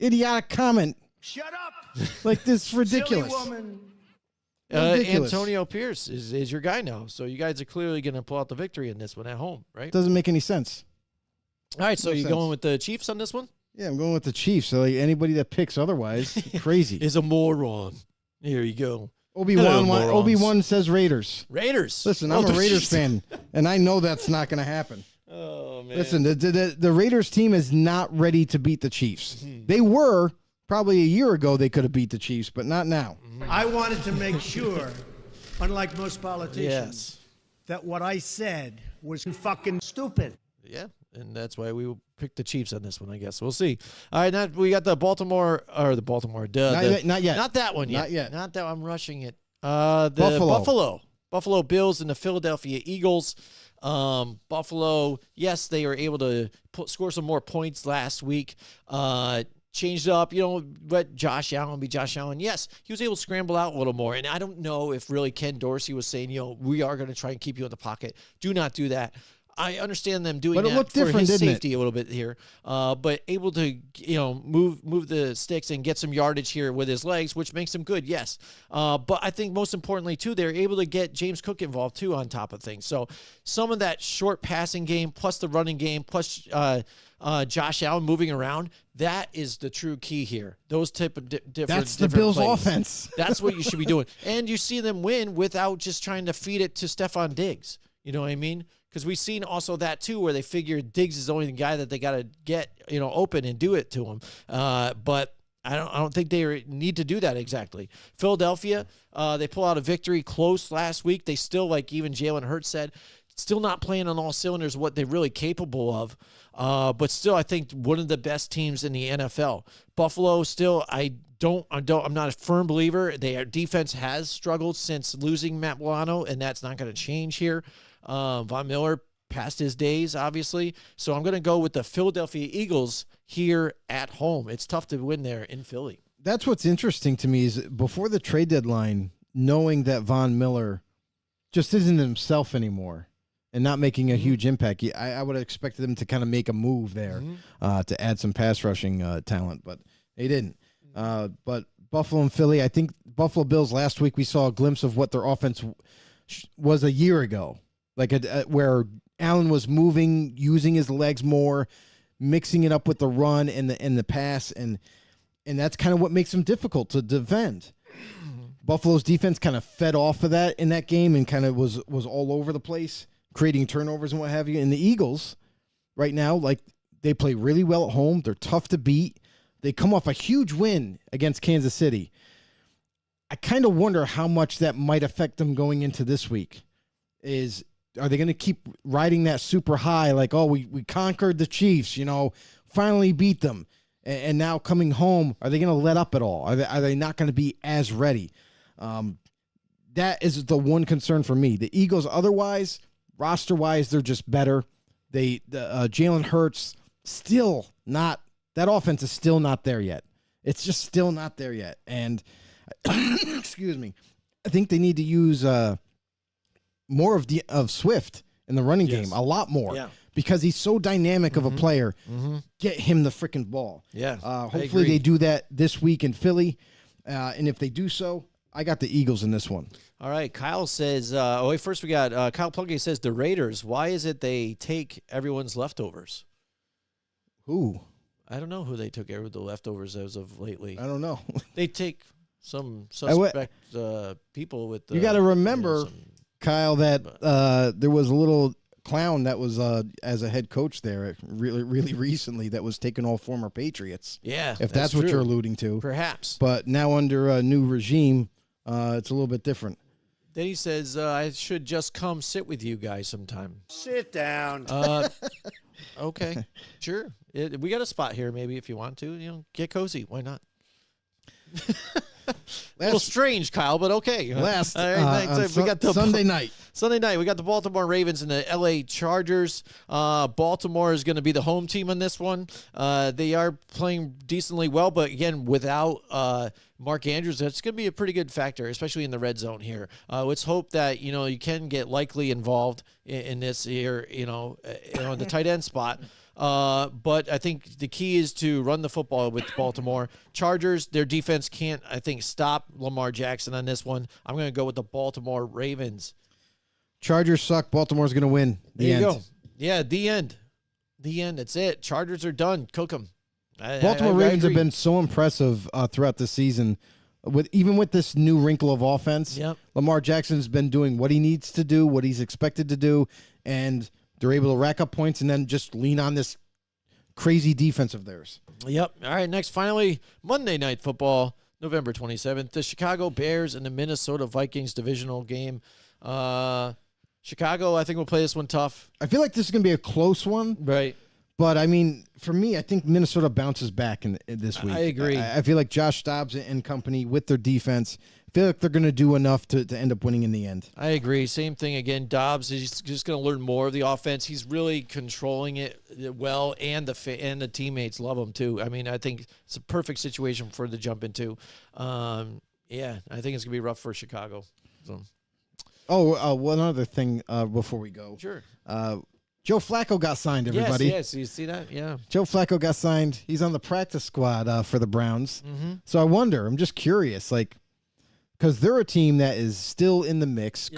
Speaker 4: idiotic comment?
Speaker 8: Shut up,
Speaker 4: Like this is ridiculous.
Speaker 8: silly woman.
Speaker 4: Ridiculous.
Speaker 3: Antonio Pierce is your guy now. So you guys are clearly going to pull out the victory in this one at home, right?
Speaker 4: Doesn't make any sense.
Speaker 3: All right, so
Speaker 4: no
Speaker 3: you
Speaker 4: sense.
Speaker 3: going with the Chiefs on this one?
Speaker 4: Yeah, I'm going with the Chiefs. So like, anybody that picks otherwise, crazy.
Speaker 3: Is a moron. Here you go.
Speaker 4: Obi-Wan
Speaker 3: morons.
Speaker 4: Obi-Wan says Raiders.
Speaker 3: Raiders.
Speaker 4: Listen,
Speaker 3: Oh,
Speaker 4: I'm a Raiders
Speaker 3: jeez.
Speaker 4: fan, and I know that's not going to happen.
Speaker 3: Oh, man.
Speaker 4: Listen, the Raiders team is not ready to beat the Chiefs. They were probably a year ago. They could have beat the Chiefs, but not now.
Speaker 9: I wanted to make sure, unlike most politicians,
Speaker 3: Yes.
Speaker 9: that what I said was fucking stupid.
Speaker 3: Yeah, and that's why we picked the Chiefs on this one, I guess. We'll see. All right, now we got the Baltimore. Not
Speaker 4: yet, not yet.
Speaker 3: Not that one yet.
Speaker 4: Not yet.
Speaker 3: Not that. I'm rushing it. The Buffalo Bills and the Philadelphia Eagles. Buffalo, yes, they were able to score some more points last week. Changed up, let Josh Allen be Josh Allen. Yes, he was able to scramble out a little more. And I don't know if really Ken Dorsey was saying, we are going to try and keep you in the pocket. Do not do that. I understand them doing
Speaker 4: But it
Speaker 3: that
Speaker 4: looked
Speaker 3: for
Speaker 4: different,
Speaker 3: his
Speaker 4: didn't it?
Speaker 3: safety a little bit here, but able to move the sticks and get some yardage here with his legs, which makes him good. Yes, but I think most importantly too, they're able to get James Cook involved too on top of things. So some of that short passing game plus the running game plus Josh Allen moving around, that is the true key here. Those type of different.
Speaker 4: That's the
Speaker 3: different
Speaker 4: Bills'
Speaker 3: plays.
Speaker 4: offense.
Speaker 3: That's what you should be doing, and you see them win without just trying to feed it to Stephon Diggs. You know what I mean? Because we've seen also that too, where they figure Diggs is only the guy that they got to get open and do it to him. But I don't think they need to do that exactly. Philadelphia, they pull out a victory close last week. They still, like even Jalen Hurts said, still not playing on all cylinders what they're really capable of. But still, I think one of the best teams in the NFL. Buffalo still, I'm not a firm believer. Their defense has struggled since losing Matt Milano, and that's not going to change here. Von Miller past his days, obviously. So I'm going to go with the Philadelphia Eagles here at home. It's tough to win there in Philly.
Speaker 4: That's what's interesting to me is before the trade deadline, knowing that Von Miller just isn't himself anymore and not making a huge impact, I would have expected them to kind of make a move there to add some pass rushing talent, but they didn't. But Buffalo and Philly, I think Buffalo Bills last week we saw a glimpse of what their offense was a year ago. Like where Allen was moving, using his legs more, mixing it up with the run and the pass, and that's kind of what makes them difficult to defend. Buffalo's defense kind of fed off of that in that game and kind of was all over the place, creating turnovers and what have you. And the Eagles, right now, like they play really well at home. They're tough to beat. They come off a huge win against Kansas City. I kind of wonder how much that might affect them going into this week. Are they going to keep riding that super high, like, oh, we conquered the Chiefs, finally beat them, and now coming home, are they going to let up at all? Are they not going to be as ready? That is the one concern for me. The Eagles, otherwise, roster-wise, they're just better. Jalen Hurts, still not – that offense is still not there yet. It's just still not there yet. And, excuse me, I think they need to use more of Swift in the running game, a lot more, because he's so dynamic of a player. Get him the freaking ball.
Speaker 3: Yeah,
Speaker 4: hopefully they do that this week in Philly, and if they do so, I got the Eagles in this one.
Speaker 3: All right, Kyle says, first we got Kyle Plunkett says the Raiders, why is it they take everyone's leftovers?
Speaker 4: Who?
Speaker 3: I don't know who they took the leftovers as of lately.
Speaker 4: I don't know.
Speaker 3: They take some suspect people with
Speaker 4: you got to remember, Kyle, that there was a little clown that was as a head coach there really, really recently that was taking all former Patriots.
Speaker 3: Yeah,
Speaker 4: if that's what
Speaker 3: true.
Speaker 4: you're alluding to.
Speaker 3: Perhaps.
Speaker 4: But now under a new regime, it's a little bit different.
Speaker 3: Then he says, I should just come sit with you guys sometime.
Speaker 8: Sit down.
Speaker 3: Okay, sure. We got a spot here maybe if you want to. Get cozy. Why not? A little strange, Kyle, but okay.
Speaker 4: Last
Speaker 3: All right, we got the
Speaker 4: Sunday night.
Speaker 3: Sunday night, we got the Baltimore Ravens and the LA Chargers. Baltimore is going to be the home team on this one. They are playing decently well, but again, without Mark Andrews, that's going to be a pretty good factor, especially in the red zone here. Let's hope that you can get Likely involved in this here, in the tight end spot. But I think the key is to run the football with Baltimore. Chargers, their defense can't, I think, stop Lamar Jackson on this one. I'm going to go with the Baltimore Ravens.
Speaker 4: Chargers suck. Baltimore's going to win.
Speaker 3: There you go. Yeah, the end. The end. That's it. Chargers are done. Cook them.
Speaker 4: Baltimore Ravens have been so impressive throughout the season. Even with this new wrinkle of offense, Lamar Jackson's been doing what he needs to do, what he's expected to do, and they're able to rack up points and then just lean on this crazy defense of theirs.
Speaker 3: Yep. All right, next, finally, Monday Night Football, November 27th. The Chicago Bears and the Minnesota Vikings divisional game. Chicago, I think, will play this one tough.
Speaker 4: I feel like this is going to be a close one.
Speaker 3: Right.
Speaker 4: But, I mean, for me, I think Minnesota bounces back in this week.
Speaker 3: I agree.
Speaker 4: I feel like Josh Dobbs and company with their defense, I feel like they're going to do enough to end up winning in the end.
Speaker 3: I agree. Same thing again. Dobbs is just going to learn more of the offense. He's really controlling it well, and the teammates love him too. I mean, I think it's a perfect situation for the jump into. I think it's going to be rough for Chicago. So.
Speaker 4: One other thing before we go.
Speaker 3: Sure.
Speaker 4: Joe Flacco got signed, everybody.
Speaker 3: Yes, you see that? Yeah.
Speaker 4: Joe Flacco got signed. He's on the practice squad for the Browns. So I wonder, I'm just curious, like, because they're a team that is still in the mix,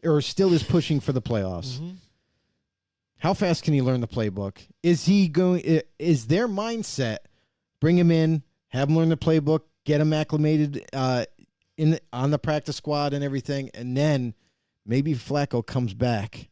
Speaker 4: or still is pushing for the playoffs. How fast can he learn the playbook? Is their mindset, bring him in, have him learn the playbook, get him acclimated on the practice squad and everything, and then maybe Flacco comes back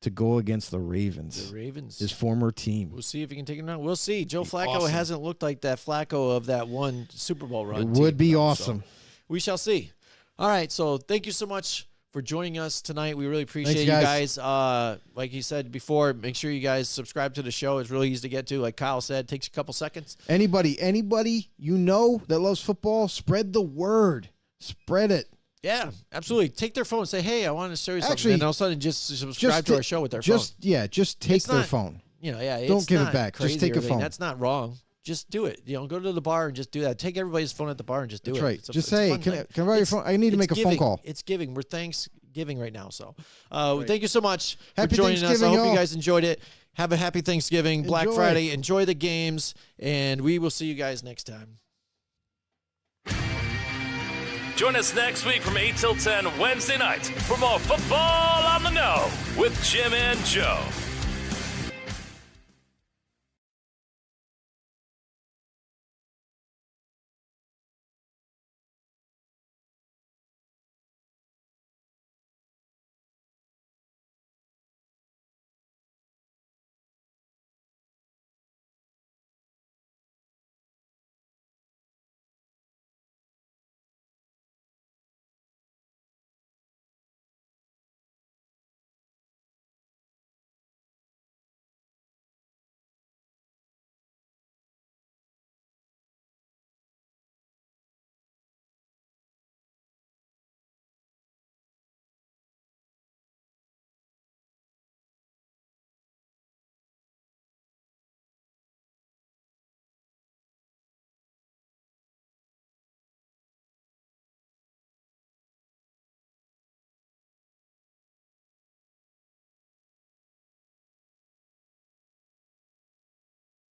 Speaker 4: to go against the Ravens.
Speaker 3: The Ravens.
Speaker 4: His former team.
Speaker 3: We'll see if he can take him down. We'll see. Joe Flacco
Speaker 4: awesome.
Speaker 3: hasn't looked like that Flacco of that one Super Bowl run.
Speaker 4: It would be
Speaker 3: so
Speaker 4: awesome.
Speaker 3: we shall see. All right, so thank you so much for joining us tonight. We really appreciate
Speaker 4: Thanks,
Speaker 3: you guys. Like you said before, make sure you guys subscribe to the show. It's really easy to get to. Like Kyle said, takes a couple seconds.
Speaker 4: Anybody you know that loves football, spread the word. Spread it.
Speaker 3: Yeah, absolutely. Take their phone and say, hey, I want to show you something.
Speaker 4: Actually,
Speaker 3: and all of a sudden just subscribe to our show with their phone.
Speaker 4: Just take
Speaker 3: It's
Speaker 4: their
Speaker 3: not-
Speaker 4: phone.
Speaker 3: It's
Speaker 4: Don't give it
Speaker 3: not
Speaker 4: back. Just
Speaker 3: crazy
Speaker 4: take
Speaker 3: or
Speaker 4: a
Speaker 3: anything.
Speaker 4: phone.
Speaker 3: That's not wrong. Just do it. Go to the bar and just do that. Take everybody's phone at the bar and just do
Speaker 4: That's
Speaker 3: it.
Speaker 4: right.
Speaker 3: It's a-
Speaker 4: Just
Speaker 3: it's a
Speaker 4: say,
Speaker 3: fun
Speaker 4: can
Speaker 3: thing.
Speaker 4: I borrow your phone? I need to
Speaker 3: It's
Speaker 4: make a phone
Speaker 3: giving.
Speaker 4: call.
Speaker 3: It's giving. We're Thanksgiving right now. So thank you so much
Speaker 4: Happy
Speaker 3: for joining us. I
Speaker 4: Thanksgiving,
Speaker 3: hope you
Speaker 4: y'all.
Speaker 3: guys enjoyed it. Have a happy Thanksgiving, Black
Speaker 4: Enjoy.
Speaker 3: Friday. Enjoy the games, and we will see you guys next time.
Speaker 1: Join us next week from 8 till 10 Wednesday night for more Football on the Know with Jim and Joe.